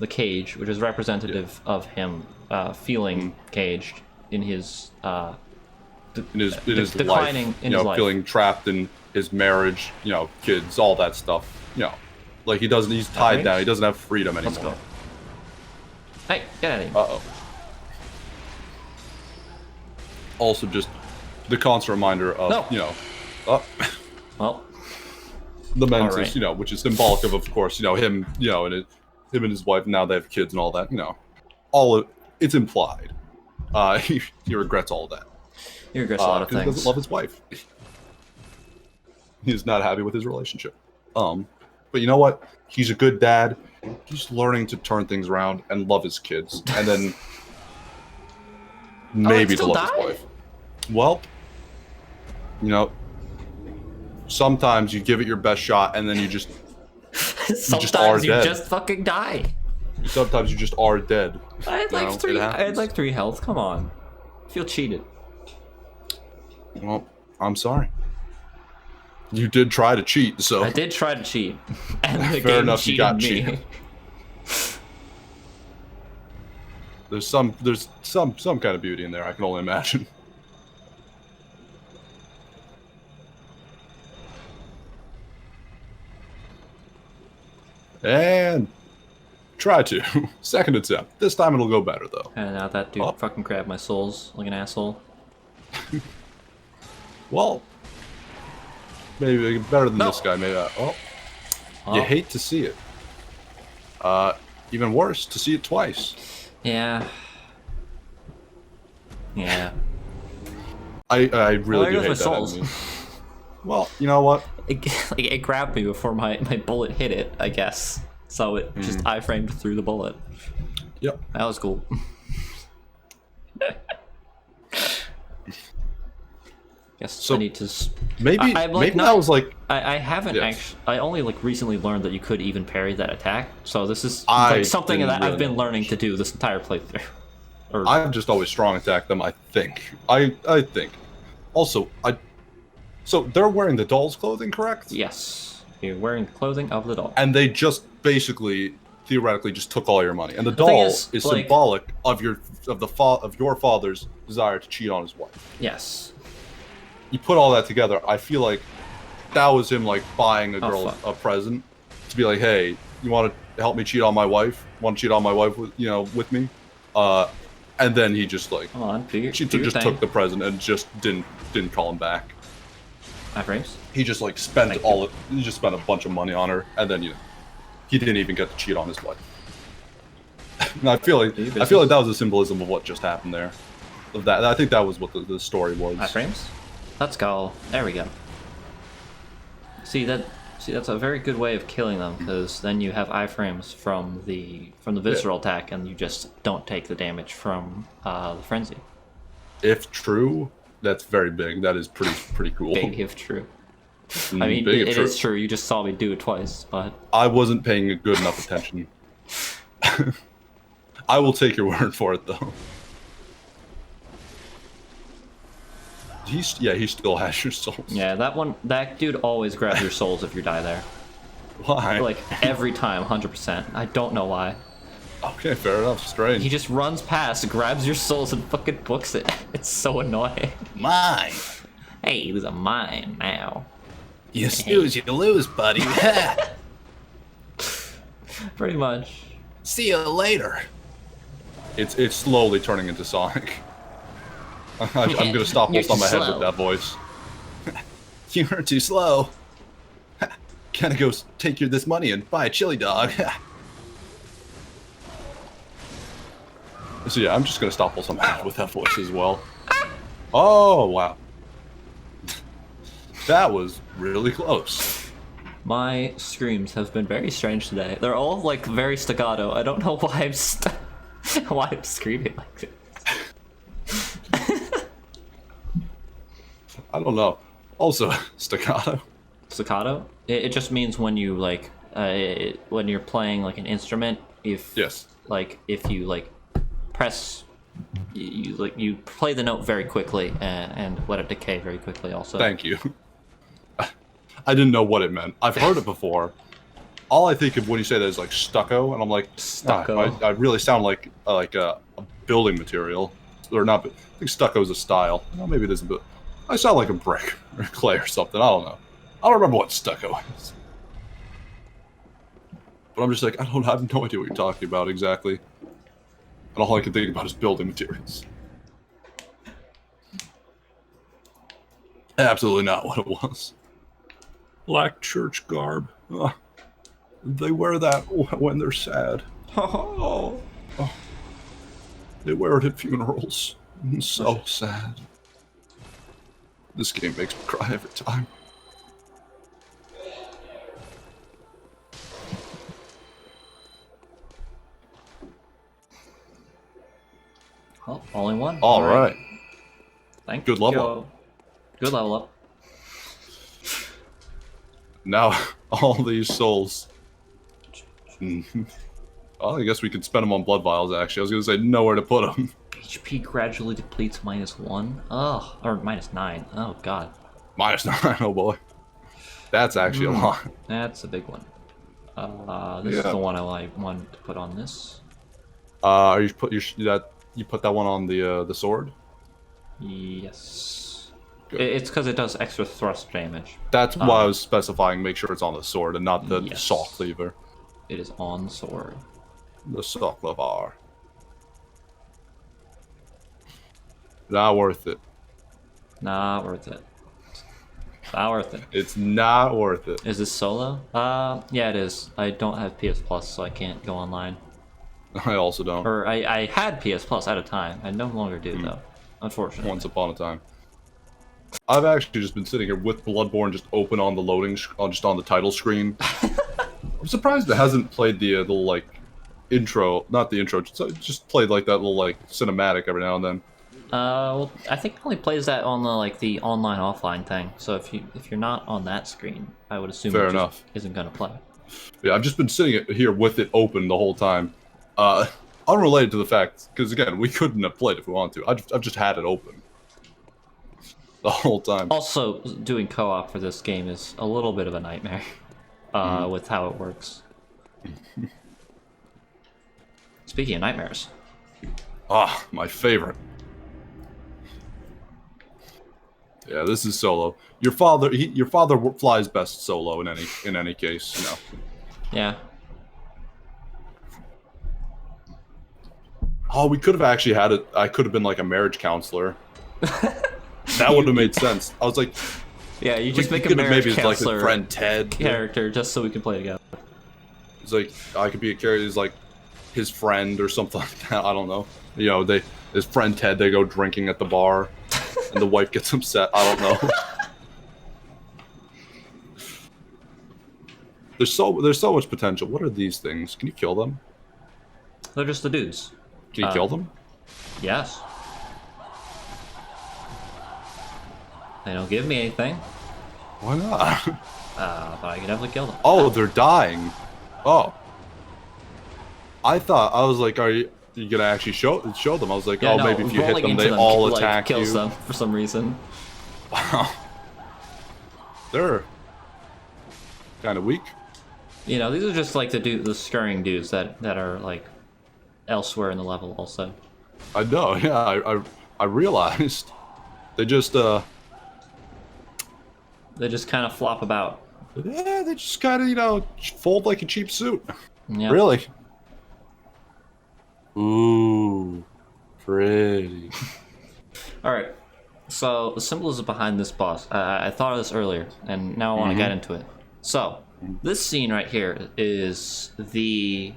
cage, which is representative of him feeling caged in his in his declining life, in his life. feeling trapped in his marriage, kids, all that stuff. Like he's tied right. down. He doesn't have freedom anymore. Let's go. Hey, get out of here. Uh-oh. Also, just the constant reminder of, No. Well, the menses, All right. which is symbolic of course, him, and him and his wife. Now they have kids and all that. It's implied. He regrets all that. he regrets a lot of 'cause he things. doesn't love his wife. He's not happy with his relationship. But you know what? He's a good dad. He's learning to turn things around and love his kids, and then maybe to still love died? his wife. Well, you know, sometimes you give it your best shot, and then you just Sometimes you dead. just fucking die. Sometimes you just are dead. I had You know, like it three. I happens. had like 3 health. Come on, I feel cheated. Well, I'm sorry. You did try to cheat, so I did try to cheat, and the Fair game enough, you cheated got me. cheated. there's some kind of beauty in there. I can only imagine. And try to. Second attempt. This time it'll go better though. And now that dude Oh. fucking grabbed my souls like an asshole. Well, maybe better than No. this guy. Maybe. Oh, Oh. you hate to see it. Even worse to see it twice. Yeah. Yeah. I Well, really there do goes hate my that souls. enemy. Well, you know what? It grabbed me before my bullet hit it, I guess. So it just iframed through the bullet. Yep. That was cool. Guess So, I need to. Maybe I'm, like, maybe not- that was like I haven't Yes. actually. I only like recently learned that you could even parry that attack. So this is I like something didn't that really I've been know learning to do this entire playthrough. Or I've just always strong attacked them. I think. I think. Also, so they're wearing the doll's clothing, correct? yes, you're wearing the clothing of the doll. And they just basically theoretically just took all your money. And the The thing doll is, is like- symbolic of your father's desire to cheat on his wife. Yes. You put all that together, I feel like that was him like buying a Oh, girl fuck. a present to be like, hey, you want to help me cheat on my wife? Want to cheat on my wife with with me? And then he just like Come on, do your she do your just thing. took the present and just didn't call him back. iframes. He just like spent Thank he just spent a bunch of money on her, and then he didn't even get to cheat on his wife. And I feel like that was a symbolism of what just happened there. Of that, I think that was what the story was. Iframes. Let's go. There we go. See that's a very good way of killing them, because then you have iframes from the visceral attack, and you just don't take the damage from the frenzy. If true, that's very big. That is pretty cool. Big if true. Mm, I mean, big if it true. is true. You just saw me do it twice, but I wasn't paying a good enough attention. I will take your word for it, though. He still has your souls. yeah, that dude always grabs your souls if you die there. Why? Like every time, 100%. I don't know why. Okay, fair enough. Strange. He just runs past, grabs your souls, and fucking books it. It's so annoying. Mine. Hey, these are mine now. You snooze, you lose, buddy. Pretty much. See you later. It's slowly turning into Sonic. I'm gonna stop You're both on my too head slow. with that voice. You were too slow. Gotta go take this money and buy a chili dog. So yeah, I'm just gonna stop both on my head with that voice as well. Oh wow, that was really close. My screams have been very strange today. They're all like very staccato. I don't know why why I'm screaming like this. I don't know. Also, staccato. Staccato? It just means when you like when you're playing like an instrument. If Yes. like if you like press, you play the note very quickly and let it decay very quickly. Also. Thank you. I didn't know what it meant. I've heard it before. All I think of when you say that is like stucco, and I'm like, Stucco. I really sound like a building material, or not. I think stucco is a style. Well, maybe it isn't, but I sound like a brick or clay or something. I don't know. I don't remember what stucco is. But I'm just like, I have no idea what you're talking about exactly. And all I can think about is building materials. Absolutely not what it was. Black church garb. They wear that when they're sad. Oh. They wear it at funerals. It's so sad. This game makes me cry every time. Well, only one. All right. Thank Good you. level up. Good level up. Now all these souls. Well, I guess we could spend them on blood vials. Actually, I was gonna say nowhere to put them. HP gradually depletes -1. Oh, or -9. Oh god. -9. Oh boy, that's actually a lot. That's a big one. This is the one I wanted to put on this. Are you put you put that one on the sword? Yes. Good. It's because it does extra thrust damage. That's why I was specifying. Make sure it's on the sword and not the Yes. saw cleaver. It is on sword. The saw cleaver. Not worth it. Not worth it. Not worth it. It's not worth it. Is this solo? Yeah, it is. I don't have PS Plus, so I can't go online. I also don't. Or I had PS Plus at a time. I no longer do though, unfortunately. Once upon a time. I've actually just been sitting here with Bloodborne just open on the loading, just on the title screen. I'm surprised it hasn't played the little like intro, not the intro, just played like that little like cinematic every now and then. Well, I think it only plays that on the online offline thing. So if you're not on that screen, I would assume Fair it just enough. isn't gonna play. Yeah, I've just been sitting here with it open the whole time. Unrelated to the fact, because again, we couldn't have played if we wanted to. I've just had it open the whole time. Also, doing co-op for this game is a little bit of a nightmare with how it works. Speaking of nightmares, Ah, my favorite. Yeah, this is solo. Your father flies best solo in any case, you know. yeah. Oh, we could have actually had it. I could have been like a marriage counselor. That would have made sense. I was like, Yeah, you just we make a could have marriage maybe like counselor his friend Ted. character just so we can play together. It's like I could be a character who's like his friend or something like that. I don't know. You know, his friend Ted. They go drinking at the bar, and the wife gets upset. I don't know. There's so much potential. What are these things? Can you kill them? They're just the dudes. Can you kill them? Yes. They don't give me anything, Why not? but I can definitely kill them. Oh, they're dying. Oh. I was like, are you gonna actually show them? I was like, Yeah, oh, no, maybe if you hit rolling them, into they all like, attack kills you. them for some reason. Wow. They're kind of weak. You know, these are just like the scurrying dudes that are like elsewhere in the level also. I know. Yeah, I realized they just They just kind of flop about. yeah, they just kind of fold like a cheap suit. Yeah. Really. Ooh, pretty. All right. So the symbolism behind this boss, I thought of this earlier, and now I want to get into it. So this scene right here is the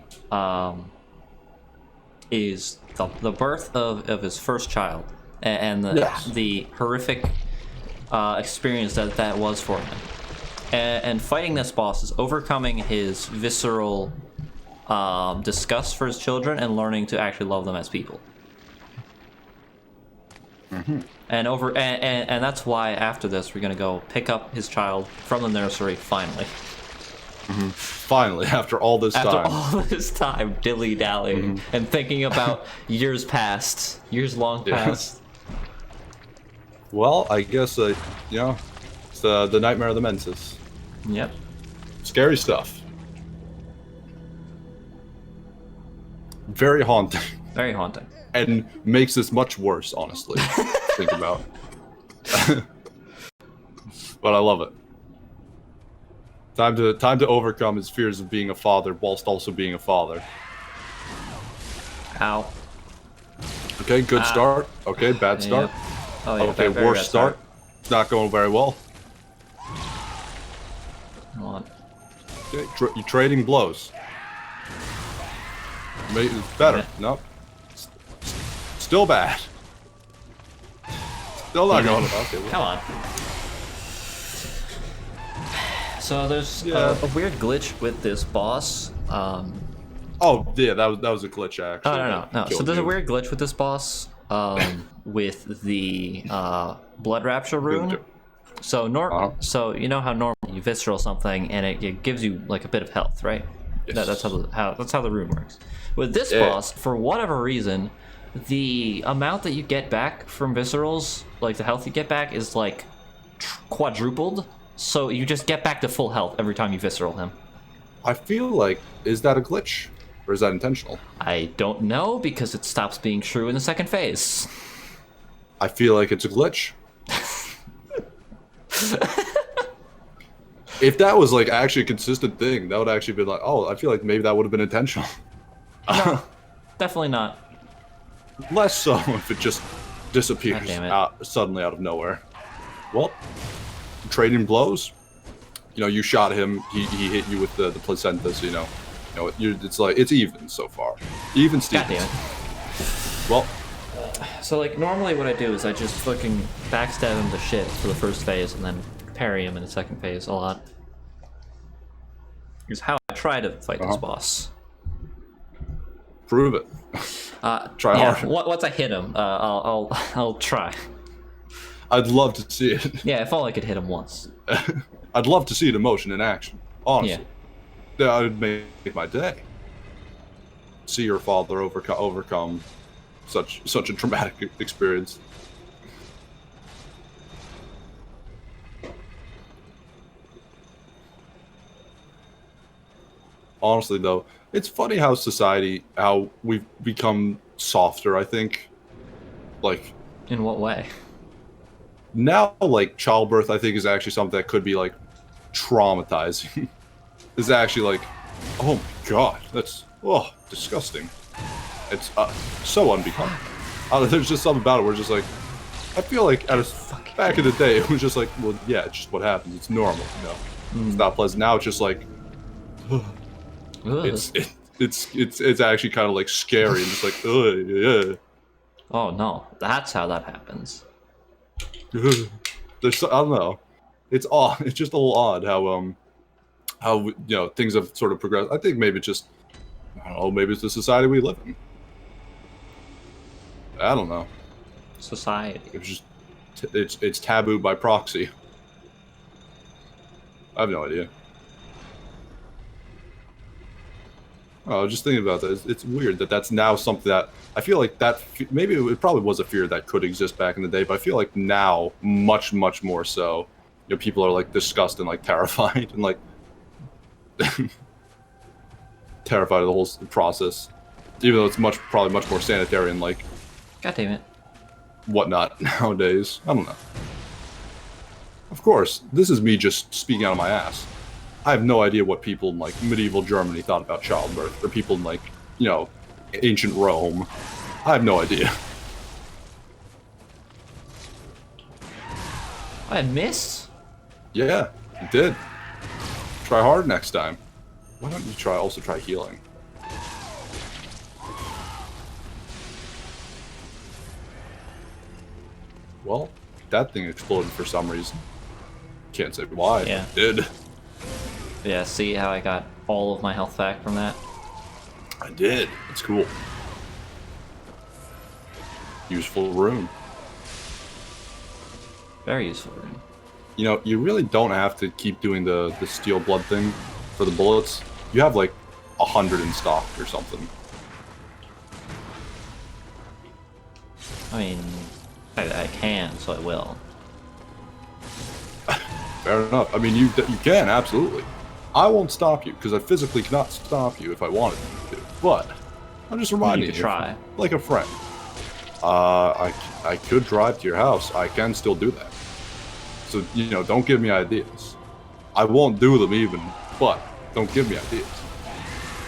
birth of his first child, and the horrific experience that was for him. And fighting this boss is overcoming his visceral disgust for his children and learning to actually love them as people. And that's why after this we're gonna go pick up his child from the nursery finally. Finally, after all this After time. all this time dilly-dallying and thinking about years long past. Well, I guess it's the nightmare of the menses. Yep. Scary stuff. Very haunting. Very haunting. And makes this much worse, honestly. Think about. But I love it. Time to overcome his fears of being a father whilst also being a father. Ow. Okay, good start. Okay, bad start. Yep. Oh, yeah, Okay, very worst bad start. Not going very well. Hold on. Okay, you're trading blows. It's better. Yeah. Nope. Still bad. Still not going well. Okay, Come on. So there's a weird glitch with this boss. Oh yeah, that was a glitch actually. No. So Killed there's a you. weird glitch with this boss with the blood rapture rune. So so you know how normally you visceral something, and it gives you like a bit of health, right? Yes. That's how the rune works. With this Yeah. boss, for whatever reason, the amount that you get back from viscerals, like the health you get back, is like quadrupled. So you just get back to full health every time you visceral him. I feel like, is that a glitch? Or is that intentional? I don't know, because it stops being true in the second phase. I feel like it's a glitch. If that was like actually a consistent thing, that would actually be like, oh, I feel like maybe that would have been intentional. No, definitely not. Less so if it just disappears God damn it. Suddenly out of nowhere. Well, trading blows. You know, you shot him. He hit you with the placenta. So, you know, it's like it's even so far. Even God Stevens. damn it. Well, So like normally what I do is I just fucking backstab him to shit for the first phase and then parry him in the second phase a lot. Is how I try to fight this boss. prove it. Try Yeah, harder. once I hit him, I'll try. I'd love to see it. Yeah, if only I could hit him once. I'd love to see it in motion in action. Honestly, Yeah. that would make my day. See your father overcome such a traumatic experience. Honestly, though, it's funny how we've become softer. I think, like In what way? now, like childbirth, I think is actually something that could be like traumatizing. Is actually like, oh my god, that's disgusting. It's so unbecoming. There's just something about it where it's just like, I feel like back in the day it was just like, well, yeah, it's just what happens. It's normal, you know. It's not pleasant. Now it's just like, Ugh. it's actually kind of like scary and just like, yeah. Oh no, that's how that happens. There's I don't know. It's odd. It's just a little odd how things have sort of progressed. I think maybe it's just I don't know. Maybe it's the society we live in. I don't know. Society. It's just it's taboo by proxy. I have no idea. Oh, I was just thinking about that. It's weird that that's now something that I feel like that maybe it probably was a fear that could exist back in the day, but I feel like now much more so. You know, people are like disgusted and like terrified and like terrified of the whole process, even though it's probably much more sanitary and like God damn it. whatnot nowadays. I don't know. Of course, this is me just speaking out of my ass. I have no idea what people in like medieval Germany thought about childbirth, or people in like, ancient Rome. I have no idea. I missed? Yeah, you did. Try hard next time. Why don't you also try healing? Well, that thing exploded for some reason. Can't say why. Yeah. It did. Yeah, see how I got all of my health back from that? I did. It's cool. Useful rune. Very useful rune. You know, you really don't have to keep doing the steel blood thing for the bullets. You have like 100 in stock or something. I mean, I can, so I will. Fair enough. I mean, you can, absolutely. I won't stop you, because I physically cannot stop you if I wanted to. But, I'm just reminding You could try. Like a friend. I could drive to your house. I can still do that. So, don't give me ideas. I won't do them even, but don't give me ideas.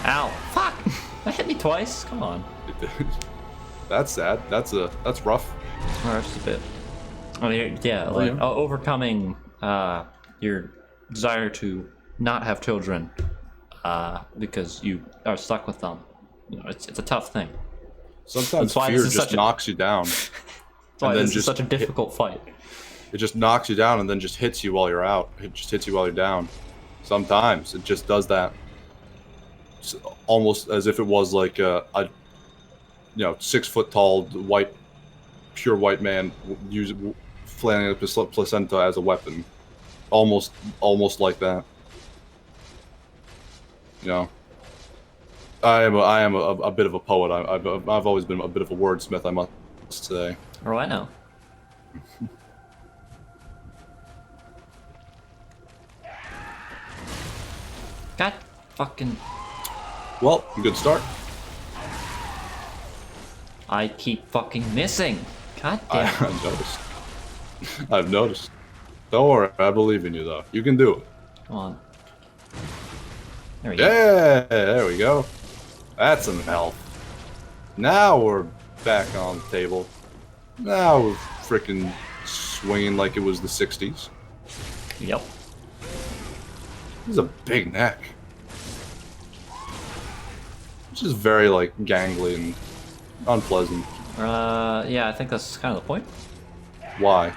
Ow. Fuck! That hit me twice. Come on. That's sad. That's rough. Or just a bit. I mean, yeah, like yeah. overcoming your desire to not have children because you are stuck with them. It's a tough thing. Sometimes That's why fear this is just such a- knocks you down. That's why then this is just such a difficult fight. It just knocks you down and then just hits you while you're out. It just hits you while you're down. Sometimes it just does that. It's almost as if it was like a 6 foot tall pure white man flailing a placenta as a weapon. almost like that. You know, I am a bit of a poet. I've always been a bit of a wordsmith, I must say. What do I know? God fucking... Well, good start. I keep fucking missing. God damn it. I've noticed. I've noticed. Don't worry, I believe in you, though. You can do it. Come on. There we go. Yeah, there we go. That's some health. Now we're back on the table. Now we're freaking swinging like it was the 60s. Yep. This is a big neck. It's just very, like, gangly and unpleasant. Yeah, I think that's kind of the point. Why? I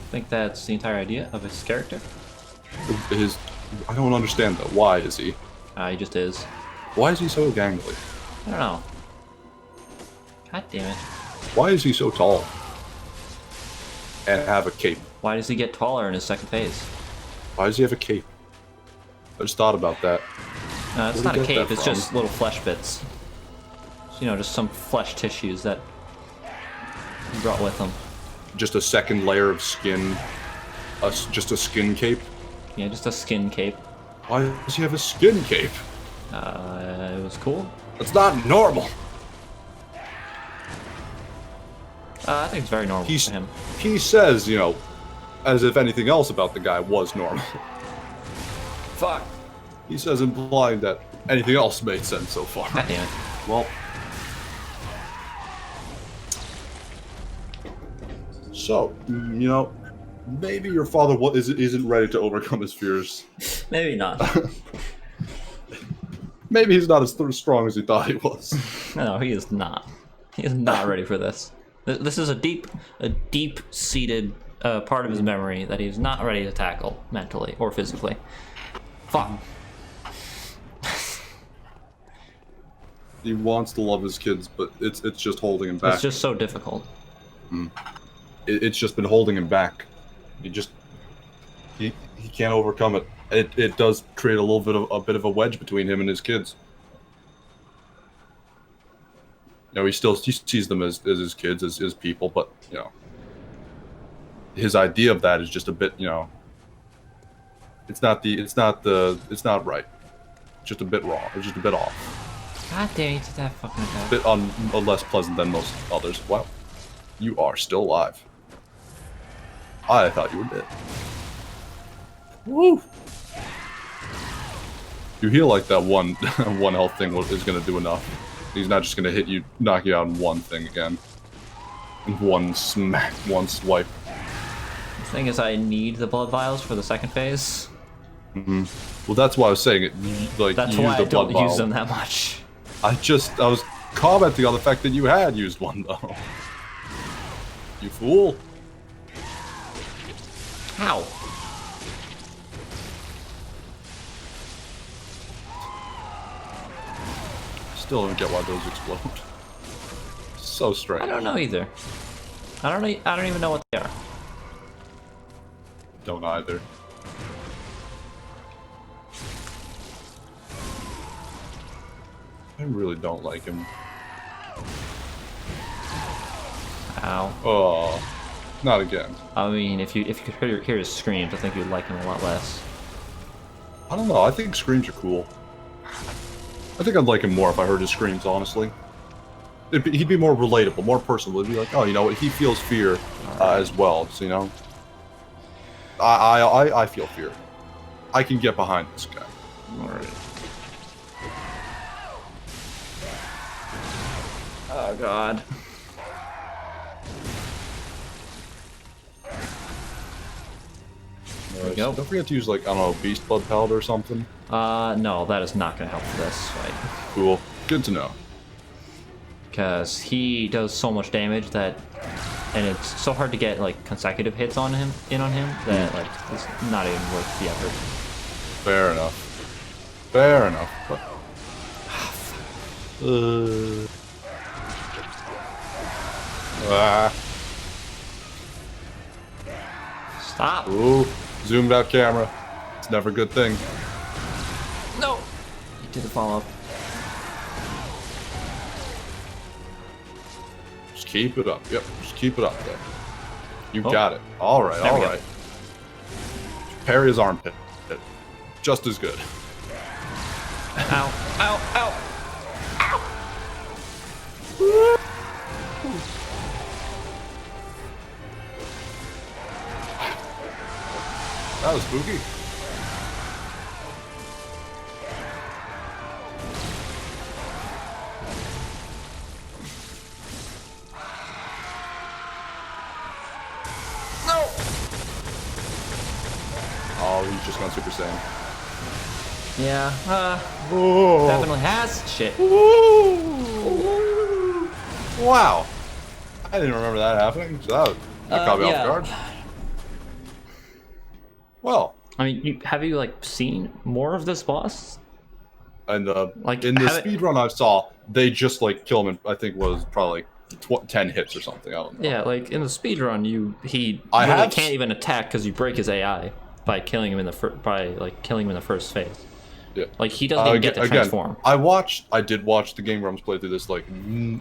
think that's the entire idea of his character. I don't understand, though. Why is he? He just is. Why is he so gangly? I don't know. God damn it. Why is he so tall? And have a cape? Why does he get taller in his second phase? Why does he have a cape? I just thought about that. No, it's Where'd not he a get cape, that it's from? just little flesh bits. You know, just some flesh tissues that he brought with him. Just a second layer of skin. Just a skin cape? Yeah, just a skin cape. Why does he have a skin cape? It was cool. That's not normal. I think it's very normal for him. He says, you know, as if anything else about the guy was normal. Fuck. He says implying that anything else made sense so far. God damn it. Well. So, you know, maybe your father isn't ready to overcome his fears. Maybe not. Maybe he's not as strong as he thought he was. No, he is not. He is not ready for this. This is a deep-seated part of his memory that he's not ready to tackle mentally or physically. Fuck. He wants to love his kids, but it's just holding him back. It's just so difficult. It's just been holding him back. He can't overcome it. It does create a bit of a wedge between him and his kids. You know, he sees them as his kids, as his people, but you know, his idea of that is just a bit, you know, it's not right. It's just a bit wrong. It's just a bit off. God damn it, that fucking guy. A bit less pleasant than most others. Wow, you are still alive. I thought you were dead. Woo! You heal like that one health thing is gonna do enough. He's not just gonna knock you out in one thing again. In one smack, one swipe. The thing is, I need the blood vials for the second phase. Well, that's why I was saying it. Like, That's you why used I a blood don't vial. use them that much. I was commenting on the fact that you had used one, though. You fool. How? Still don't get why those explode. So strange. I don't know either. I don't even know what they are. Don't either. I really don't like him. Ow. Oh, not again. I mean, if you could hear his screams, I think you'd like him a lot less. I don't know. I think screams are cool. I think I'd like him more if I heard his screams, honestly. He'd be more relatable, more personal. He'd be like, oh, you know what? He feels fear as well, so, you know? I feel fear. I can get behind this guy. Alright. Oh, God. There we go. Don't forget to use, like, I don't know, Beast Blood Pellet or something. No, that is not going to help for this fight. Cool. Good to know. Because he does so much damage that, and it's so hard to get like consecutive hits on him, that like it's not even worth the effort. Fair enough. Fair enough. But... Stop. Ooh, zoomed out camera. It's never a good thing. No. You did the follow up. Just keep it up. Yep, just keep it up there. You Oh. got it. All right, There we all go. right. Parry his armpit. Just as good. Ow, ow, ow. That was spooky. No. Oh, he's just gone Super Saiyan. Yeah, Oh. definitely has shit. Wow. I didn't remember that happening. So that caught me off yeah. guard. Well, I mean, have you like seen more of this boss? and Like, in the have it- speed run I saw, they just like kill him in, I think was probably like 10 hits or something. I don't know. Yeah, like in the speedrun, he I really have can't even attack because you break his AI by killing him in the killing him in the first phase. Yeah. Like he doesn't even get to transform. I did watch the Game Grumps play through this like a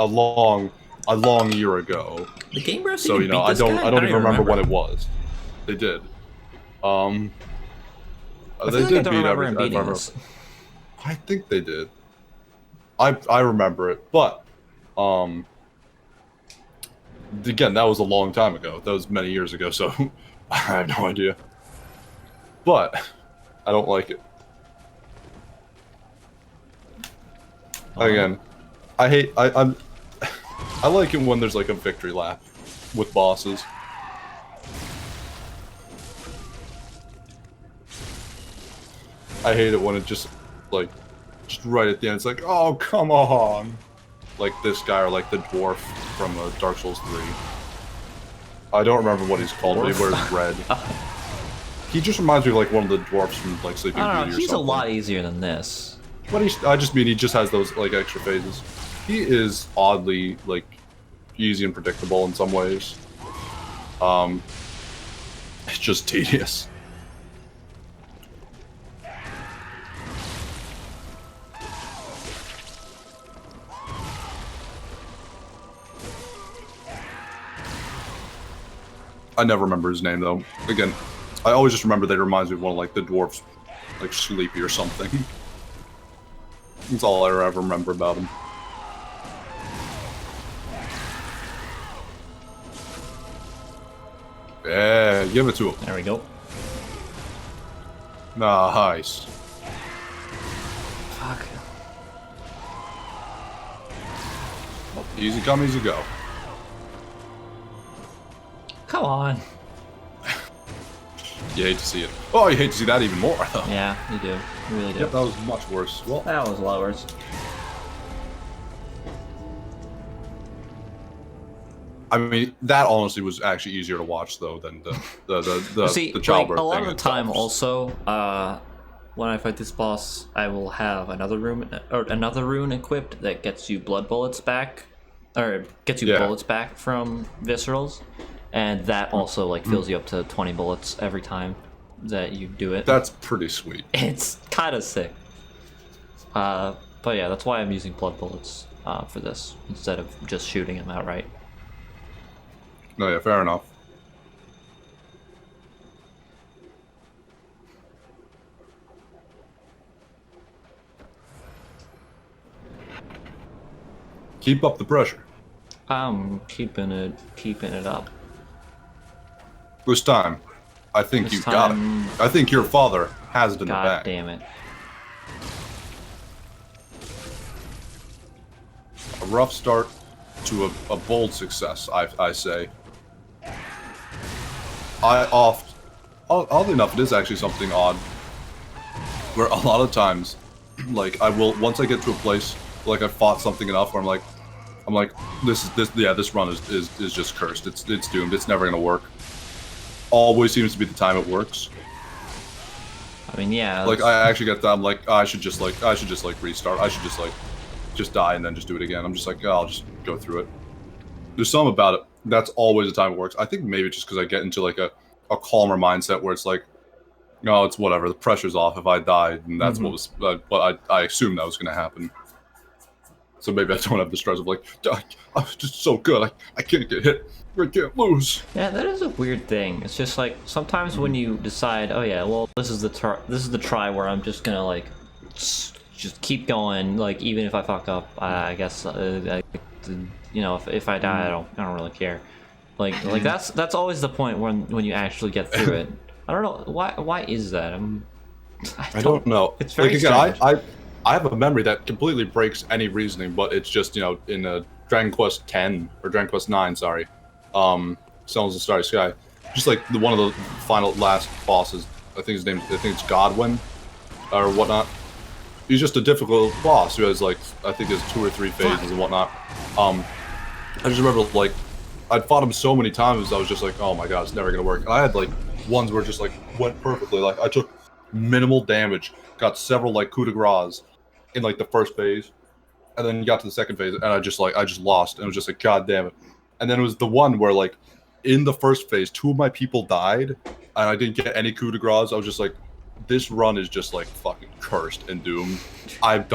long year ago. The Game Grumps So even you know, beat I this don't guy? even remember when it was. They did. I They feel like I did don't beat remember him everything. beating this. I think they did. I remember it, but again, that was a long time ago. That was many years ago, so I have no idea. But I don't like it. Again, I like it when there's like a victory lap with bosses. I hate it when it just like right at the end it's like, oh come on, like this guy or like the dwarf from Dark Souls 3. I don't remember what he's called, but he wears red. He just reminds me of like one of the dwarfs from like Sleeping I don't Beauty know. or He's a something. lot easier than this. But I just mean he just has those like extra phases. He is oddly like easy and predictable in some ways. It's just tedious. I never remember his name though. Again, I always just remember that it reminds me of one of like the dwarfs, like Sleepy or something. That's all I ever remember about him. Yeah, give it to him. There we go. Nice. Fuck. Easy come, easy go. Come on. You hate to see it. Oh, you hate to see that even more, though. Yeah, you do. You really do. Yep, that was much worse. Well, That was a lot worse. I mean, that honestly was actually easier to watch though than the See, the like, childbirth a lot thing of the time, itself. also, when I fight this boss, I will have another rune equipped that gets you blood bullets back, or gets you Yeah. bullets back from viscerals, and that also like fills you up to 20 bullets every time that you do it. That's pretty sweet. It's kind of sick. But yeah, that's why I'm using blood bullets for this instead of just shooting him outright. No, yeah, fair enough. Keep up the pressure. I'm keeping it up. This time, I think This you've got time- it. I think your father has it in the God bag. damn it. A rough start to a bold success, I say. Oddly enough, it is actually something odd. Where a lot of times, like, once I get to a place, like, I fought something enough where I'm like, this run is just cursed. It's doomed. It's never gonna work. Always seems to be the time it works. I mean, yeah. Like, that's- I actually get that. I'm like, I should just restart. I should just die and then just do it again. I'm just like, oh, I'll just go through it. There's something about it. that's always the time it works. I think maybe just because I get into like a calmer mindset where it's like, no, it's whatever. The pressure's off. If I died, and that's what was what I assumed that was going to happen. So maybe I don't have the stress of like, I'm just so good. I can't get hit. I can't lose. Yeah, that is a weird thing. It's just like sometimes when you decide, oh yeah, well this is the try where I'm just gonna like just keep going. Like even if I fuck up, I guess you know if I die, I don't really care. Like that's always the point when you actually get through it. I don't know why is that. I don't know. It's very like, again, strange. I have a memory that completely breaks any reasoning, but it's just, you know, in Dragon Quest X or Dragon Quest 9, sorry, Songs of the Starry Sky, just like one of the last bosses. I think it's Godwin or whatnot. He's just a difficult boss who has like I think there's 2 or 3 phases and whatnot. I just remember like I'd fought him so many times I was just like, oh my god, it's never gonna work. And I had like ones where just like went perfectly. Like I took minimal damage, got several like coup de grace in like the first phase, and then got to the second phase, and I just lost, and it was just like, god damn it. And then it was the one where like in the first phase, 2 of my people died, and I didn't get any coup de grace. I was just like, this run is just like fucking cursed and doomed. I'm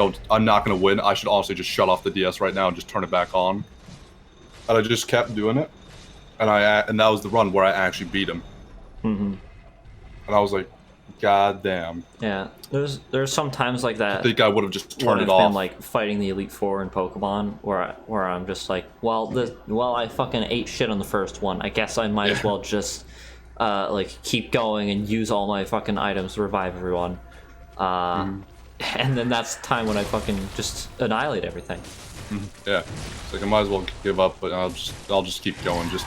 not gonna win. I should honestly just shut off the DS right now and just turn it back on. And I just kept doing it, and that was the run where I actually beat him. And I was like, god damn. Yeah, there's some times like that. I think I would have just turned it I've off. been like fighting the Elite Four in Pokemon, where I'm just like, well, I fucking ate shit on the first one. I guess I might as well just like keep going and use all my fucking items to revive everyone. And then that's the time when I fucking just annihilate everything. Yeah, it's like I might as well give up, but I'll just keep going. Just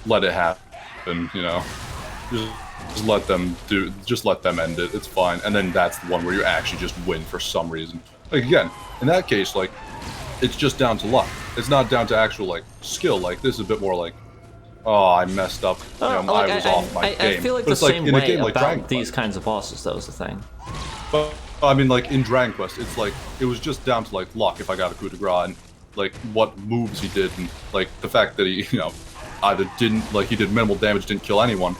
let it happen, you know. Just let them end it. It's fine. And then that's the one where you actually just win for some reason. Like again, in that case, like it's just down to luck. It's not down to actual like skill. Like this is a bit more like, oh, I messed up. You know, Like, I was off my game. I feel like but the it's like same in a way game like Dragon about these Quest. kinds of bosses. That was the thing. But I mean, like in Dragon Quest, it's like it was just down to like luck if I got a coup de grace and like what moves he did and like the fact that he, you know, either didn't like he did minimal damage, didn't kill anyone,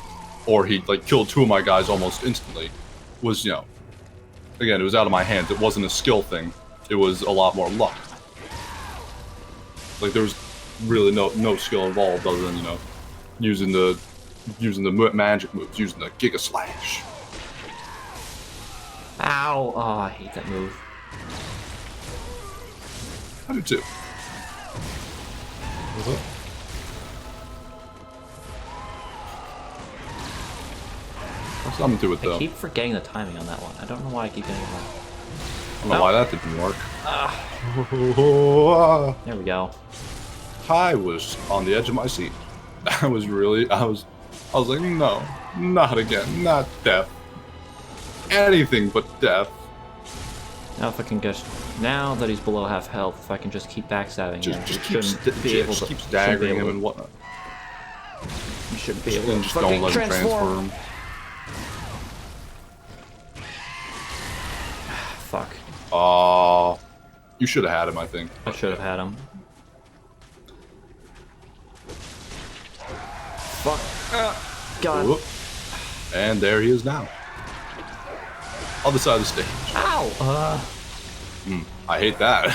or he like killed 2 of my guys almost instantly. Was, you know, again, it was out of my hands. It wasn't a skill thing. It was a lot more luck. Like there was really no skill involved other than, you know, using the magic moves, using the Giga Slash. Ow! Oh, I hate that move. I do too. There's something to it though. I keep forgetting the timing on that one. I don't know why I keep getting it wrong. I don't know why that didn't work. There we go. I was on the edge of my seat. I was like, no, not again, not death. Anything but death. Now if I can just, now that he's below half health, if I can just keep backstabbing him, Just he shouldn't be able to. keep staggering him and whatnot. You shouldn't be able And to just don't fucking let him transfer him. Fuck. You should have had him, I think. I should have had him. Fuck. God. Whoop. And there he is now. Other side of the stage. Ow! I hate that.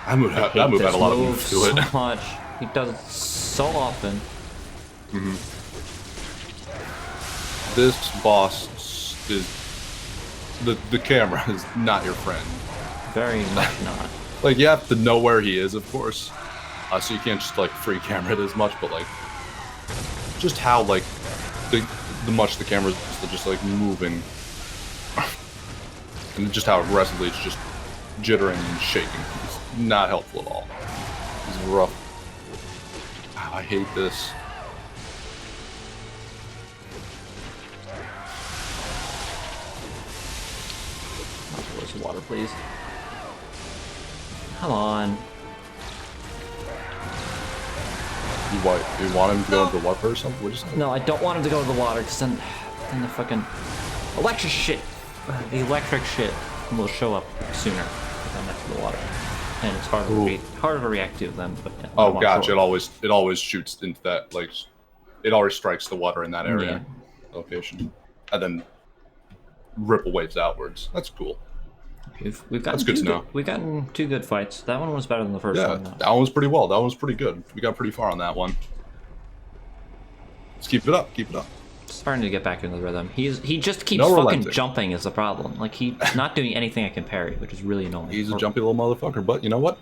That move had a lot of moves to it. So much. He does it so often. This boss is the camera is not your friend. Very much not. Like you have to know where he is, of course, so you can't just like free camera it as much. But like, just how like the much the camera is just like moving, and just how aggressively it's just jittering and shaking. It's not helpful at all. It's rough. Wow, I hate this. Where's the water, please? Come on. You want him to go into the water or something? What'd you say? No, I don't want him to go to the water, because then the fucking the electric shit will show up sooner if I'm next to the water. and it's harder to react to them. But yeah, Oh, I'm gotcha. sure. It always shoots into that, like, it always strikes the water in that area location, and then ripple waves outwards. That's cool. We've gotten That's good to know. We've gotten 2 good fights. That one was better than the first Yeah, one. Though. that one was pretty well. That one was pretty good. We got pretty far on that one. Let's keep it up. Keep it up. Starting to get back into the rhythm. He just keeps No fucking relenting. jumping is the problem. Like he's not doing anything I can parry, which is really annoying. He's a jumpy little motherfucker, but you know what?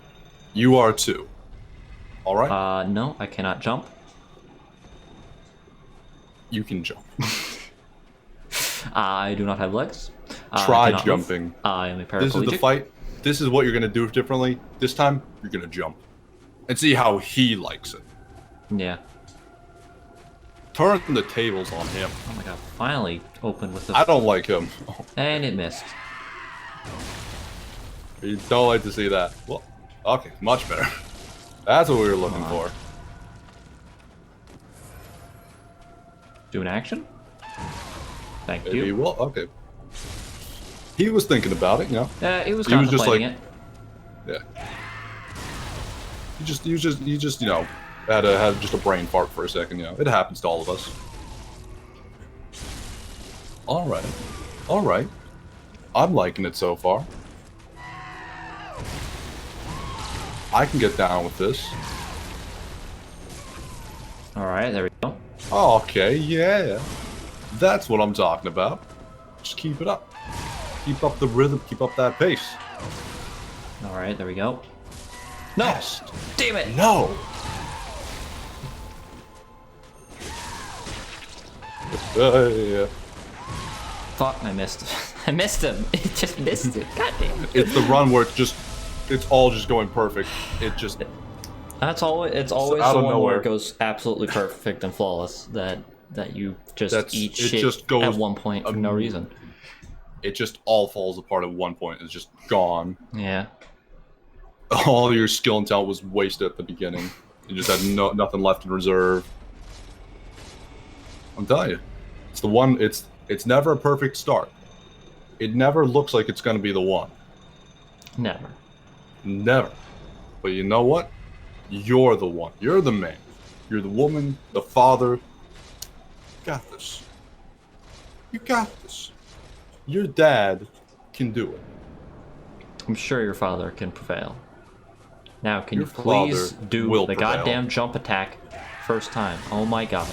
You are too. All right. No, I cannot jump. You can jump. I do not have legs. Try I cannot move. jumping. I am a paraplegic. This is the fight. This is what you're gonna do differently. This time, you're gonna jump, and see how he likes it. Yeah. Turn the tables on him. Oh my god! Finally opened with the. I don't like him. And it missed. You don't like to see that. Well, okay, much better. That's what we were looking for. Do an action. Thank Maybe you. well, okay. He was thinking about it, you know. He was He was just contemplating like- it. Yeah. You just, you know, had just a brain fart for a second, you know. It happens to all of us. All right. All right. I'm liking it so far. I can get down with this. All right, there we go. Okay, yeah. That's what I'm talking about. Just keep it up. Keep up the rhythm, keep up that pace. All right, there we go. No! Yes. Damn it! No! Yeah. Fuck! I missed. I missed him. It just missed it. God damn it. It's the run where it's all just going perfect. It just, That's always. It's always out the of one where nowhere. it goes absolutely perfect and flawless. That you just eat it shit just goes at one point for no reason. it just all falls apart at one point. It's just gone. Yeah. All your skill and talent was wasted at the beginning. You just had nothing left in reserve. I'm telling you, it's the one. It's never a perfect start. It never looks like it's going to be the one. Never. Never. But you know what? You're the one. You're the man. You're the woman, the father. You got this. You got this. Your dad can do it. I'm sure your father can prevail. Now, can Your you please father do will the prevail. goddamn jump attack first time? Oh my god.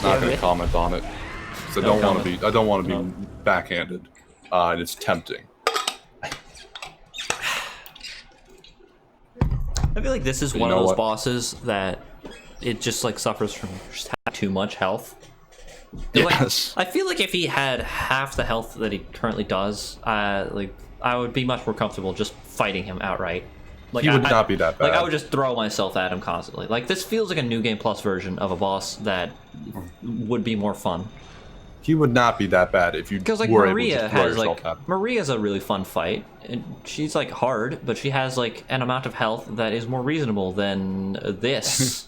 Not going to comment on it. 'Cause I don't want to be. I don't want to be backhanded. And it's tempting. I feel like this is But you one of know those what? bosses that it just like suffers from just having too much health. Yes. Like, I feel like if he had half the health that he currently does, like I would be much more comfortable just fighting him outright. Like, He would not be that Like I bad. would just throw myself at him constantly. Like this feels like a new game plus version of a boss that would be more fun. He would not be that bad if you Because like were able Maria to throw has yourself like at him. Maria's a really fun fight, and she's like hard, but she has like an amount of health that is more reasonable than this.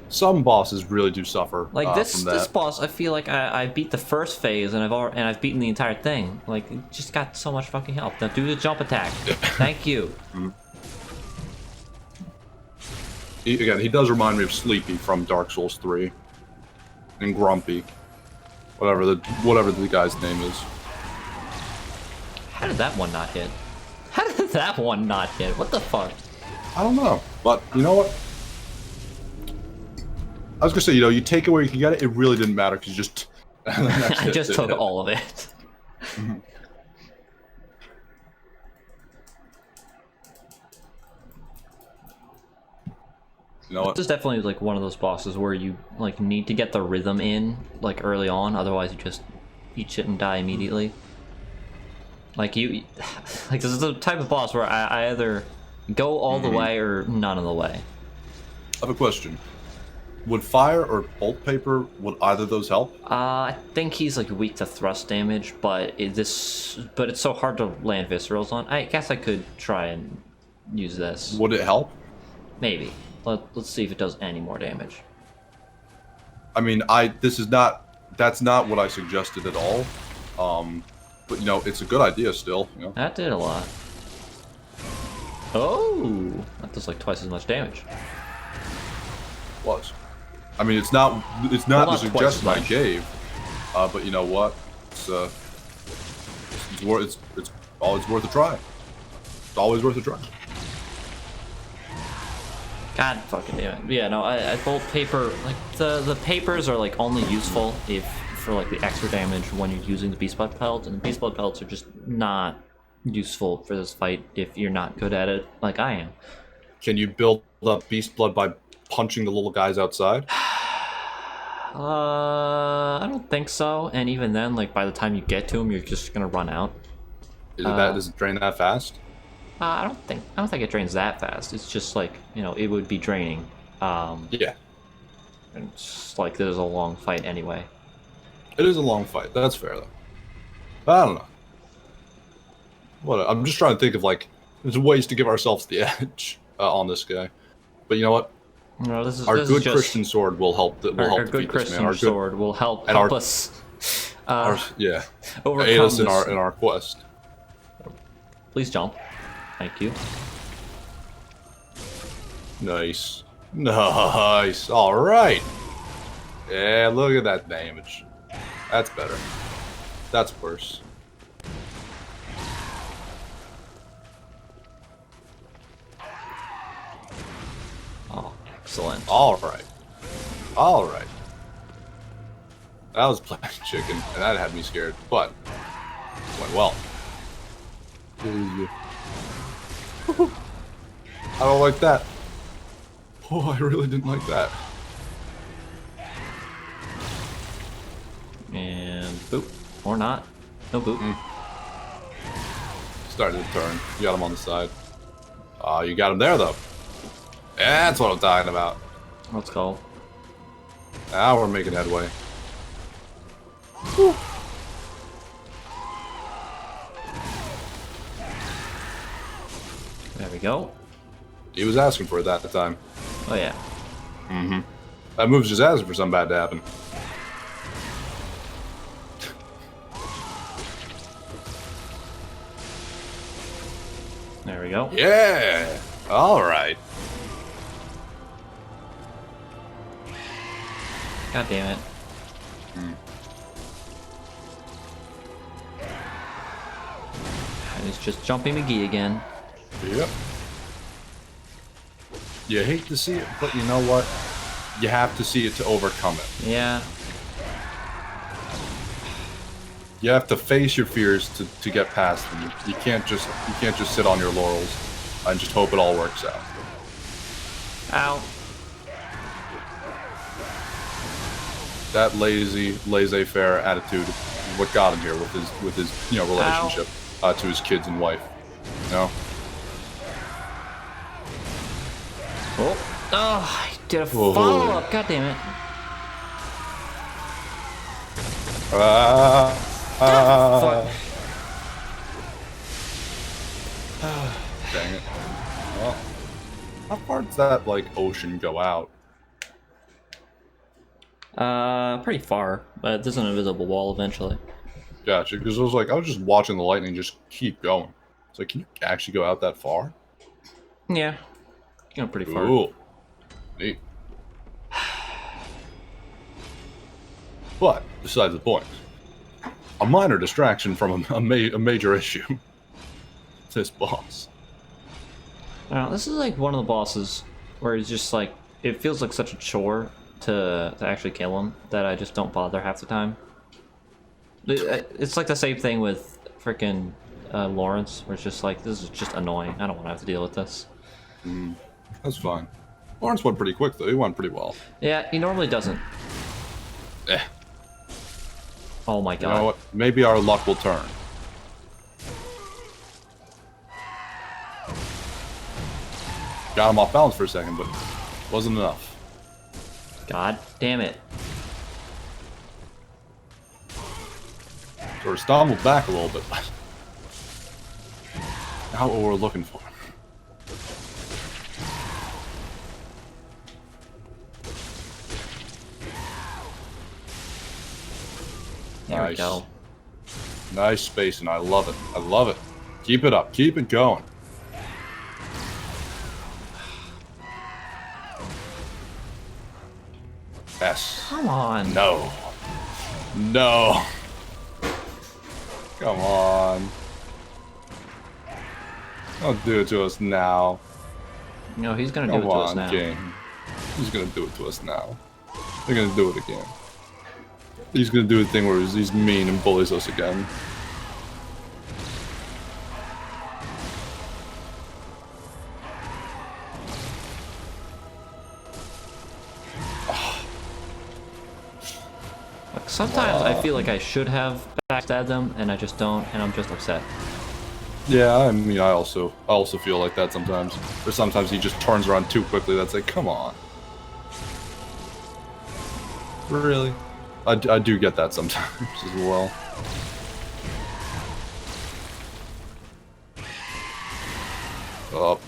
Some bosses really do suffer Like from that. this boss, I feel like I beat the first phase and I've beaten the entire thing. Like it just got so much fucking health. Now do the jump attack. Thank you. Again, he does remind me of Sleepy from Dark Souls 3, and Grumpy, whatever the guy's name is. How did that one not hit? How did that one not hit? What the fuck? I don't know, but you know what? I was gonna say, you know, you take it where you can get it. It really didn't matter because you just. I just took all of it. You know what? This is definitely like one of those bosses where you like need to get the rhythm in like early on, otherwise you just eat shit and die immediately. Like you, like this is the type of boss where I either go all the way or none of the way. I have a question. Would fire or bolt paper, would either of those help? I think he's like weak to thrust damage, but it's so hard to land viscerals on. I guess I could try and use this. Would it help? Maybe. Let's see if it does any more damage. I mean, that's not what I suggested at all. But you know, it's a good idea still. You know? That did a lot. Oh, that does like twice as much damage. Was. I mean, it's not Well, the not twice suggestion as I much. gave. But you know what? It's always worth a try. It's always worth a try. God fucking damn it. Yeah, no, I bolt paper, like, the papers are, like, only useful if, for, like, the extra damage when you're using the beast blood pellets, and the beast blood pellets are just not useful for this fight if you're not good at it, like I am. Can you build up beast blood by punching the little guys outside? I don't think so, and even then, like, by the time you get to them, you're just gonna run out. Does it drain that fast? I don't think it drains that fast. It's just like, you know, it would be draining. Yeah. And it's just like there's a long fight anyway. It is a long fight. That's fair though. I don't know. I'm just trying to think of like there's ways to give ourselves the edge on this guy. But you know what? No, this is Our this good is just, Christian sword will help. Our Defeat good this Christian man. Our sword will help and our- us yeah, overcome aid us this. in our quest. Please jump. Thank you. Nice. Nice. All right. Yeah, look at that damage. That's better. That's worse. Oh, excellent. All right. All right. That was playing chicken, and that had me scared, but went well. I don't like that. Oh, I really didn't like that. And boop. Or not. No boop. Started to turn. You got him on the side. You got him there, though. That's what I'm talking about. Let's go. Now we're making headway. There we go. He was asking for it that time. Oh yeah. That move's just asking for something bad to happen. There we go. Yeah! Alright. God damn it. And he's just jumping McGee again. Yep. You hate to see it, but you know what? You have to see it to overcome it. Yeah. You have to face your fears to get past them. You can't just sit on your laurels and just hope it all works out. Ow. That laissez-faire attitude is what got him here with his relationship to his kids and wife. You know? Oh, I did a Whoa. follow-up. God damn it. Dang it. Well, how far does that like ocean go out? Pretty far, but there's an invisible wall eventually. Gotcha, because I was just watching the lightning just keep going. It's like, can you actually go out that far? Yeah. Going pretty far. Cool. Neat. But, besides the point, a minor distraction from a major issue. This boss. Now, this is like one of the bosses where it's just like, it feels like such a chore to actually kill him that I just don't bother half the time. It's like the same thing with freaking Lawrence, where it's just like, this is just annoying. I don't want to have to deal with this. That's fine. Lawrence went pretty quick, though. He went pretty well. Yeah, he normally doesn't. Eh. Oh my You god. know what? Maybe our luck will turn. Got him off balance for a second, but wasn't enough. God damn it. Sort of stumbled back a little bit. Not what we're looking for. There we Nice. go. Nice space, and I love it. I love it. Keep it up. Keep it going. Yes. Come on. No. No. Come on. Don't do it to us now. No, he's gonna do Come it to us on, now. game. He's gonna do it to us now. They're gonna do it again. He's gonna do a thing where he's mean and bullies us again. Like, sometimes I feel like I should have backstabbed them, and I just don't, and I'm just upset. Yeah, I mean, I also feel like that sometimes. Or sometimes he just turns around too quickly. That's like, come on. Really? I do get that sometimes as well. Up.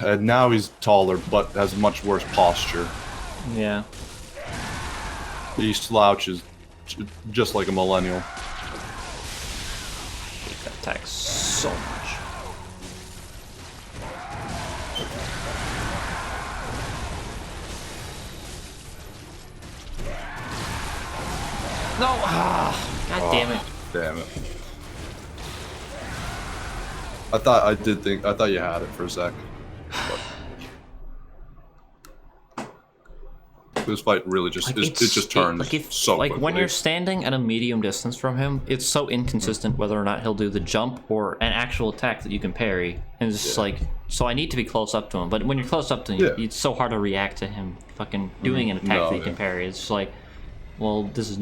And now he's taller, but has much worse posture. Yeah. He slouches just like a millennial. I hate that attack so much. No! God damn it. Damn it. I thought you had it for a sec. But this fight really just, it just turns so quickly. When you're standing at a medium distance from him, it's so inconsistent whether or not he'll do the jump or an actual attack that you can parry. And it's just like, so I need to be close up to him. But when you're close up to him, it's so hard to react to him fucking doing an attack that you can parry. It's just like, well, this is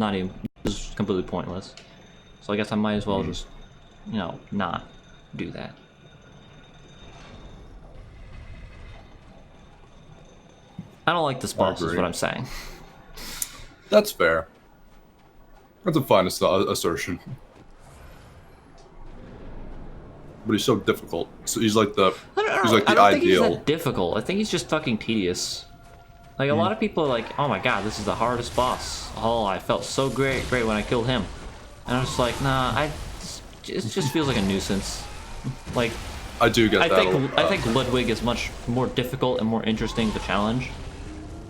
completely pointless. So I guess I might as well just, you know, not do that. I don't like this boss, is what I'm saying. That's fair. That's a fine assertion. But he's so difficult. So he's like the I don't think he's that difficult. I think he's just fucking tedious. Like, a lot of people are like, oh my god, this is the hardest boss. Oh, I felt so great when I killed him. And I'm just like, nah, it just feels like a nuisance. Like, I do get that. I think Ludwig is much more difficult and more interesting of a challenge.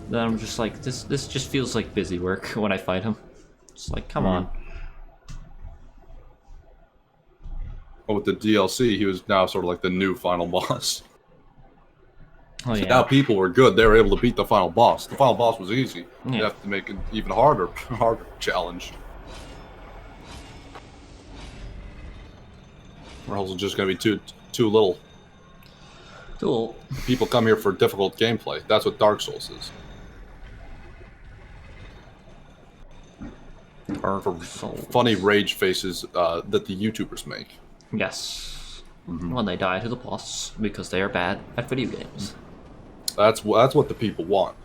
Then I'm just like, this just feels like busy work when I fight him. It's like, come on. But with the DLC, he was now sort of like the new final boss. Oh yeah. Now people were good. They were able to beat the final boss. The final boss was easy. Yeah. You have to make it even harder challenge. Or else it's just going to be too little. Cool. People come here for difficult gameplay. That's what Dark Souls is. Or For funny rage faces that the YouTubers make. Yes. When they die to the boss because they are bad at video games. That's what the people want.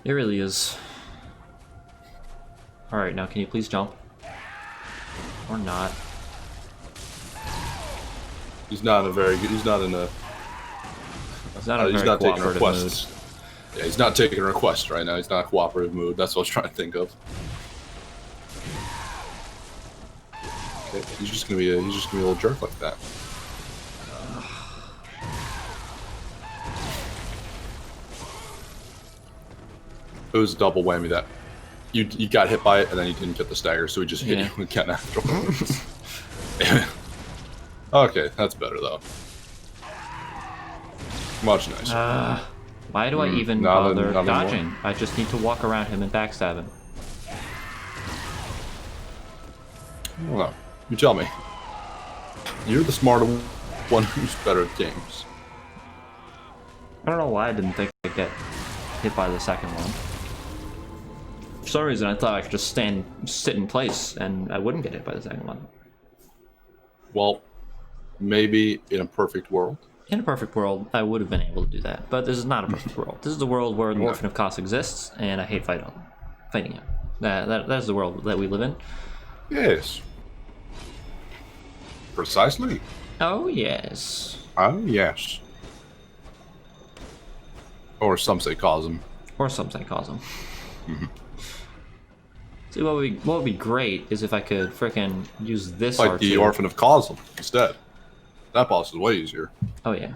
It really is. Alright, now can you please jump? Or not. He's not in a very good. He's not in a. It's not a He's very not taking cooperative requests. mood. Yeah, he's not taking requests right now. He's not in a cooperative mood. That's what I was trying to think of. Okay, he's just gonna be a little jerk like that. It was a double whammy that you got hit by it and then you didn't get the stagger, so he just hit you again afterwards. Okay, that's better though. Much nicer. Why do I even not bother anymore. dodging? I just need to walk around him and backstab him. Well, you tell me. You're the smarter one who's better at games. I don't know why I didn't think I'd get hit by the second one. For some reason, I thought I could just sit in place and I wouldn't get hit by the second one. Well, maybe in a perfect world. In a perfect world, I would have been able to do that, but this is not a perfect world. This is the world where the Orphan of Kos exists, and I hate fighting him. That is the world that we live in. Yes. Precisely. Oh yes. Oh yes. Or some say cosm. Or some say cosm. See, what would be great is if I could frickin' use this Like R2. the Orphan of Cosm instead. That boss is way easier. Oh yeah.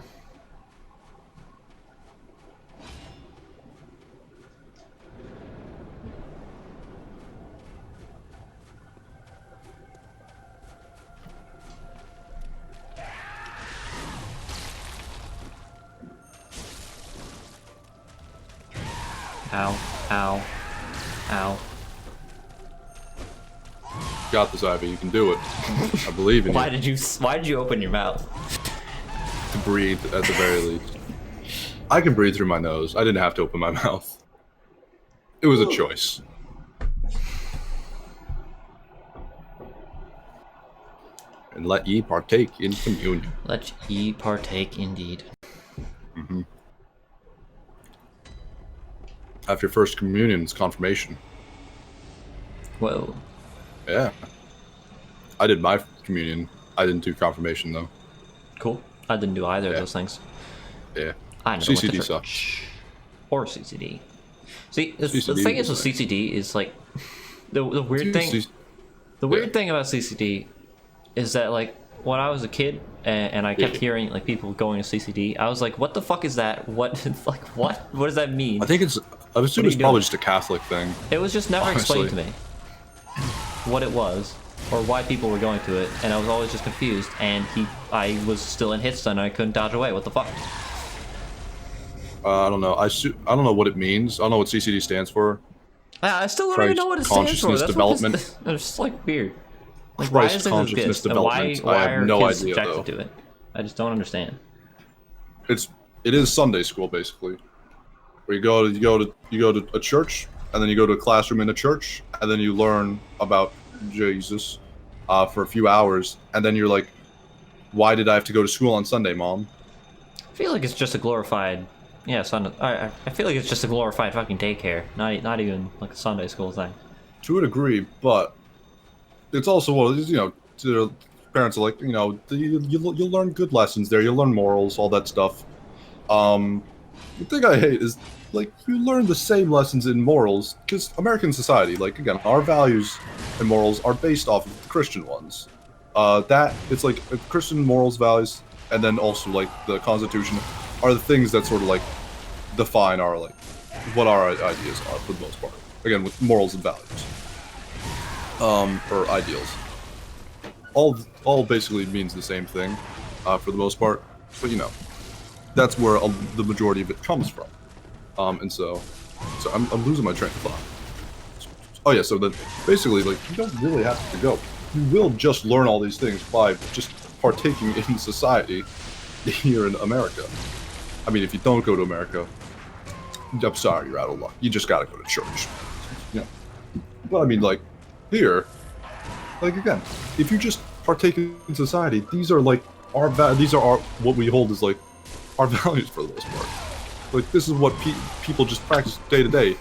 Ow, ow, ow. Got this, Ivy. You can do it. I believe in Why you. did you open your mouth? To breathe at the very least. I can breathe through my nose. I didn't have to open my mouth. It was a choice. And let ye partake in communion. Let ye partake indeed. Mm-hmm. After first communion, it's confirmation. Whoa. Yeah. I did my communion. I didn't do confirmation though. Cool. I didn't do either of Yeah. those things. Yeah. I never went to CCD church. sucks. Or CCD. See, the CCD thing is was with CCD is like the weird Dude, thing. The yeah. weird thing about CCD is that like when I was a kid and I kept Yeah. hearing like people going to CCD, I was like, what the fuck is that? What like what? What does that mean? I think it's. I assume are it's you probably doing? just a Catholic thing. It was just never explained to Honestly. me what it was or why people were going to it, and I was always just confused. And I was still in Hitstun and I couldn't dodge away. What the fuck? I don't know. I don't know what it means. I don't know what CCD stands for. I still don't Christ even know what it stands for. consciousness That's development. What it's just like weird. Like why Christ does it consciousness exist? And why development. I have are no kids idea subjected though. to it? I just don't understand. It is Sunday school basically, where you go to a church, and then you go to a classroom in a church, and then you learn about Jesus, for a few hours, and then you're like, why did I have to go to school on Sunday, Mom? I feel like it's just a glorified, yeah, Sunday. I feel like it's just a glorified fucking daycare, not even like a Sunday school thing. To a degree, but it's also one of these, to parents are like, you'll learn good lessons there, you'll learn morals, all that stuff. The thing I hate is, like, you learn the same lessons in morals, because American society, like, again, our values and morals are based off of the Christian ones. It's like Christian morals, values, and then also, like, the Constitution are the things that sort of, like, define our, like, what our ideas are, for the most part. Again, with morals and values. Or ideals. All basically means the same thing, for the most part, but, that's where the majority of it comes from. And so I'm losing my train of thought. Oh yeah, so then basically, like, you don't really have to go. You will just learn all these things by just partaking in society here in America. I mean, if you don't go to America, I'm sorry, you're out of luck. You just gotta go to church. But I mean, like, here, like, again, if you just partake in society, these are like what we hold as like our values for the most part. Like, this is what people just practice day to day,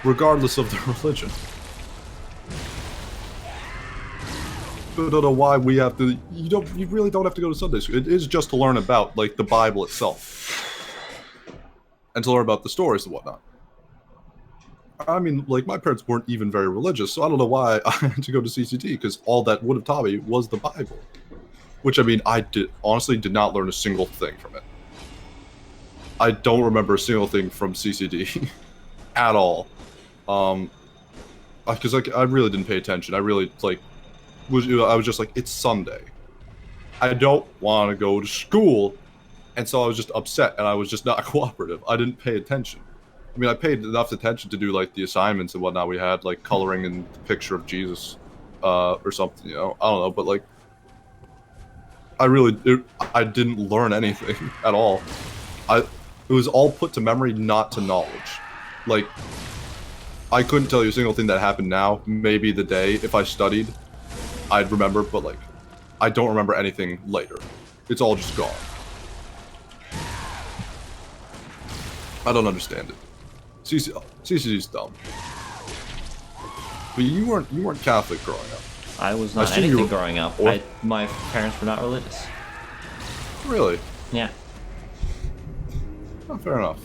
regardless of their religion. I don't know why we have to. You really don't have to go to Sunday school. It is just to learn about, like, the Bible itself, and to learn about the stories and whatnot. I mean, like, my parents weren't even very religious, so I don't know why I had to go to CCT, because all that would have taught me was the Bible. Which, I mean, I honestly did not learn a single thing from it. I don't remember a single thing from CCD at all. Because, like, I really didn't pay attention. I really, like, I was just like, it's Sunday. I don't want to go to school. And so I was just upset, and I was just not cooperative. I didn't pay attention. I mean, I paid enough attention to do, like, the assignments and whatnot we had, like, coloring in the picture of Jesus, or something, I don't know, but, like, I didn't learn anything at all. It was all put to memory, not to knowledge. Like, I couldn't tell you a single thing that happened now. Maybe the day, if I studied, I'd remember, but, like, I don't remember anything later. It's all just gone. I don't understand it. CCD's dumb. But you weren't Catholic growing up. I was I not assume you anything were- growing up. or- My parents were not religious. Really? Yeah. Oh, fair enough.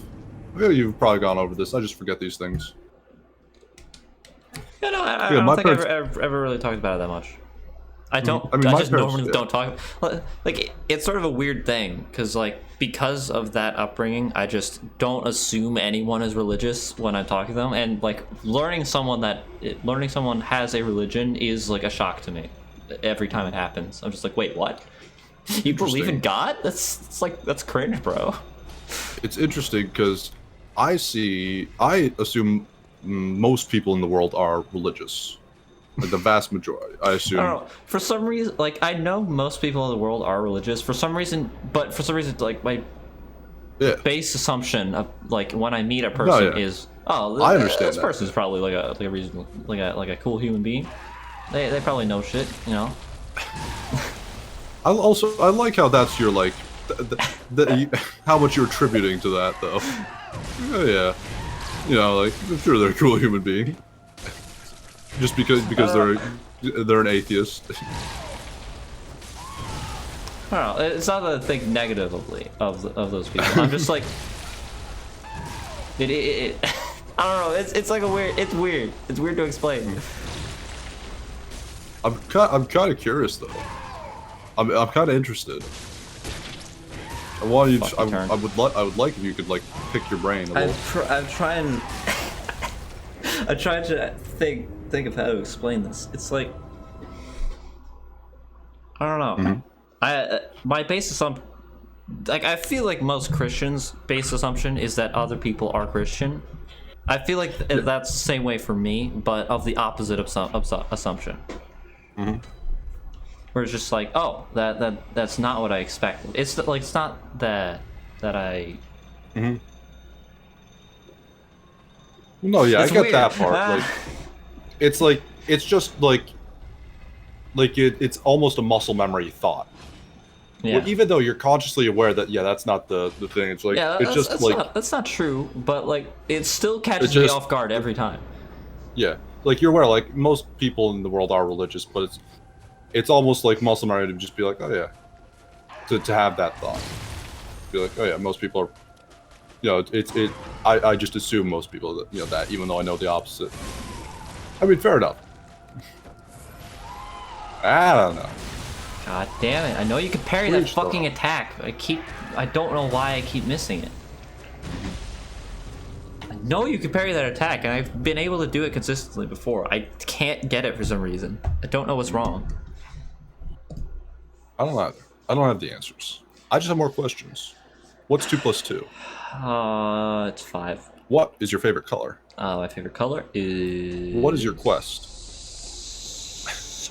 I feel you've probably gone over this. I just forget these things. Yeah, no, I Yeah, don't my think I've parents- ever really talked about it that much. I don't. I mean, I my just parents- normally yeah. don't talk. Like it's sort of a weird thing because because of that upbringing, I just don't assume anyone is religious when I'm talking to them, and like learning someone has a religion is like a shock to me every time it happens. I'm just like, wait, what? You believe in Interesting. God? That's cringe, bro. It's interesting because I assume most people in the world are religious. Like the vast majority, I assume. I don't know. For some reason, like I know most people in the world are religious. For some reason, like my Yeah. base assumption of like when I meet a person yeah. is, I understand this that. person's probably like a reasonable, like a cool human being. They probably know shit, you know. I like how that's your like, how much you're attributing to that though. Oh yeah, you know, like I'm sure they're a cool human being. Just because they're an atheist. I don't know. It's not that I think negatively of those people. I'm just like, it I don't know. It's like it's weird. It's weird to explain. I'm kind of curious though. I'm kind of interested. I want you. I would like if you could like pick your brain a little. I'm trying. I'm trying to think of how to explain this. It's like I don't know. My base assumption, like I feel like most Christians' base assumption is that other people are Christian. I feel like that's the same way for me, but of the opposite assumption. Where it's just like, oh, that's not what I expected. It's like it's not that I. No, yeah, It's I get weird. that part. It's just like it's almost a muscle memory thought. Yeah. Well, even though you're consciously aware that that's not the thing. It's like Yeah, it's just like that's not true, but like it still catches me off guard every time. yeah, like you're aware like most people in the world are religious, but it's almost like muscle memory to just be like, oh yeah, to have that thought, be like, oh yeah, most people are, I just assume most people that that, even though I know the opposite. I mean, fair enough. I don't know. God damn it! I know you can parry that Weird stuff. fucking attack. I don't know why I keep missing it. I know you can parry that attack, and I've been able to do it consistently before. I can't get it for some reason. I don't know what's wrong. I don't either. I don't have the answers. I just have more questions. What's 2 + 2? It's 5. What is your favorite color? My favorite color is. What is your quest?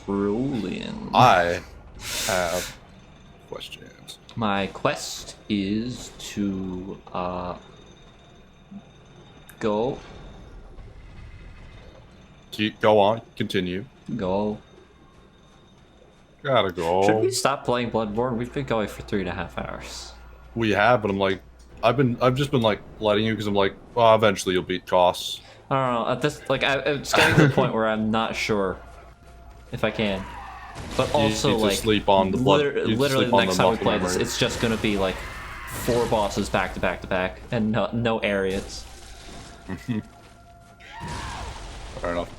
Cerulean. I have questions. My quest is to go. Go on. Continue. Go. Gotta go. Should we stop playing Bloodborne? We've been going for 3.5 hours. We have, but I'm like, I've just been like letting you because I'm like, well, eventually you'll beat Koss. I don't know. At this, like, it's getting to the point where I'm not sure if I can. But also, need to like, sleep on the blood. You need to literally sleep the on next the time we muscle play this, memory. it's just gonna be like 4 bosses back to back to back, and no areas. Fair enough.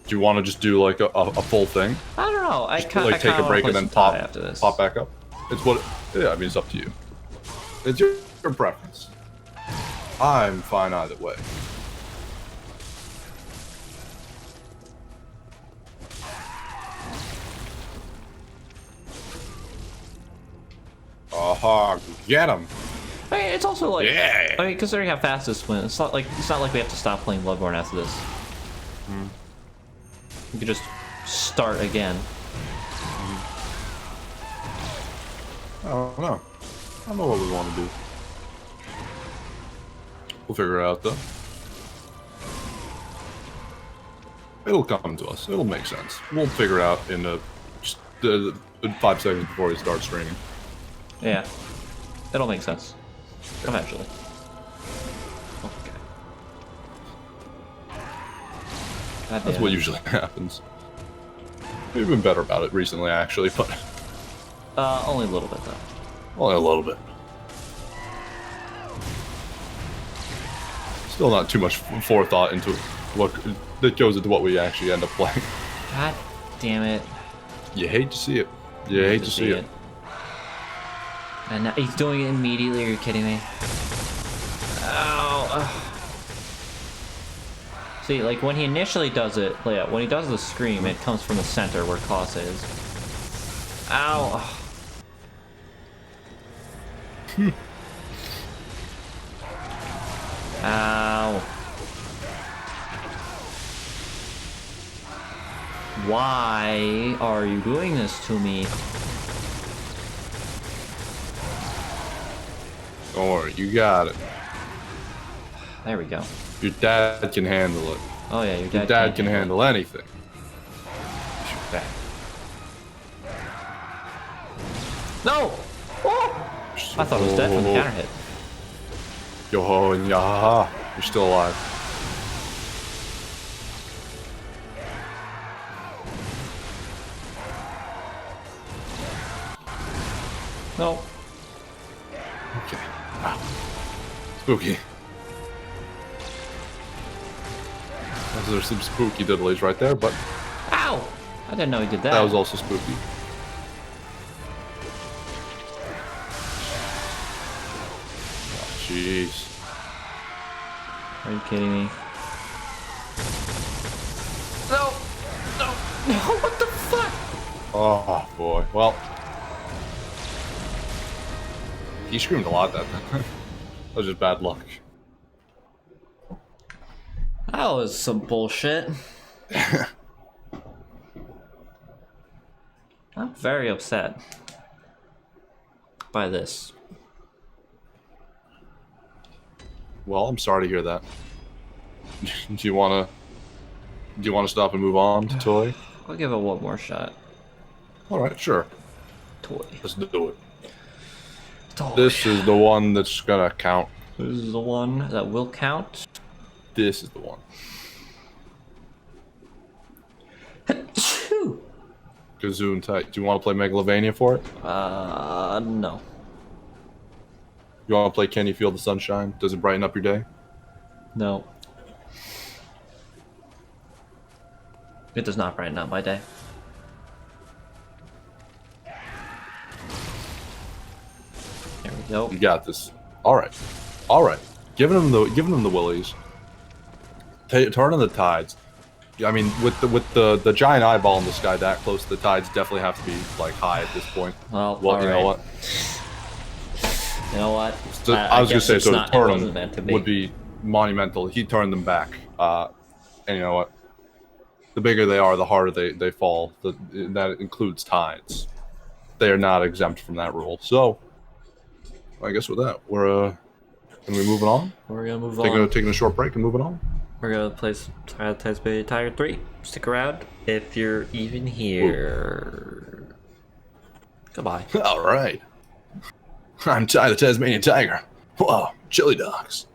Do you want to just do like a full thing? I don't know. I Just, kind like of take a break and then pop after this. pop back up. It's what. Yeah, I mean it's up to you. It's your preference. I'm fine either way. Aha, get him! I mean, it's also like, Yeah. I mean, considering how fast this went, it's not like we have to stop playing Bloodborne after this. We could just start again. I don't know. I don't know what we want to do. We'll figure it out though. It'll come to us. It'll make sense. We'll figure it out in just 5 seconds before we start streaming. Yeah, it'll make sense eventually. Okay. God That's damn what it. usually happens. We've been better about it recently, actually, but Only a little bit though. only a little bit. Still not too much forethought into what that goes into what we actually end up playing. God damn it. You hate to see it. You hate to see it. And now he's doing it immediately. Are you kidding me? Ow. Ugh. See, like when he initially does it, yeah, when he does the scream, it comes from the center where Koss is. Ow. Ow. Why are you doing this to me? Don't worry, you got it. There we go. Your dad can handle it. Oh yeah, your Your dad dad can handle anything. Shoot back. No! Oh! I thought it was dead from the counter hit. Yo ho and yaha. You're still alive. No. Okay. Wow. Spooky. There's some spooky diddlies right there, but Ow! I didn't know he did that. that was also spooky. Oh, jeez. Are you kidding me? No! No! No! What the fuck? Oh boy. Well, he screamed a lot that time. That was just bad luck. That was some bullshit. I'm very upset by this. Well, I'm sorry to hear that. Do you wanna stop and move on to Toy? I'll give it one more shot. All right, sure. Toy. Let's do it. Toy. This is the one that's gonna count. This is the one that will count. This is the one. Gazoon tight. Do you want to play Megalovania for it? No. You want to play Can You Feel the Sunshine? Does it brighten up your day? No. It does not brighten up my day. There we go. You got this. All right. All right. Giving them the willies. Turning the tides. I mean, with the giant eyeball in the sky that close to the tides, definitely have to be like high at this point. Well, You know what? You know what? So, I was gonna say, so to turn wasn't meant to them would be monumental. He turned them back, and you know what? The bigger they are, the harder they fall. That includes tides. They are not exempt from that rule. So, I guess with that, we're can we moving on? We're gonna move on. Taking a short break and moving on. We're gonna play Tiger 3. Stick around if you're even here. Ooh. Goodbye. All right. I'm Ty the Tasmanian Tiger. Whoa, chili dogs.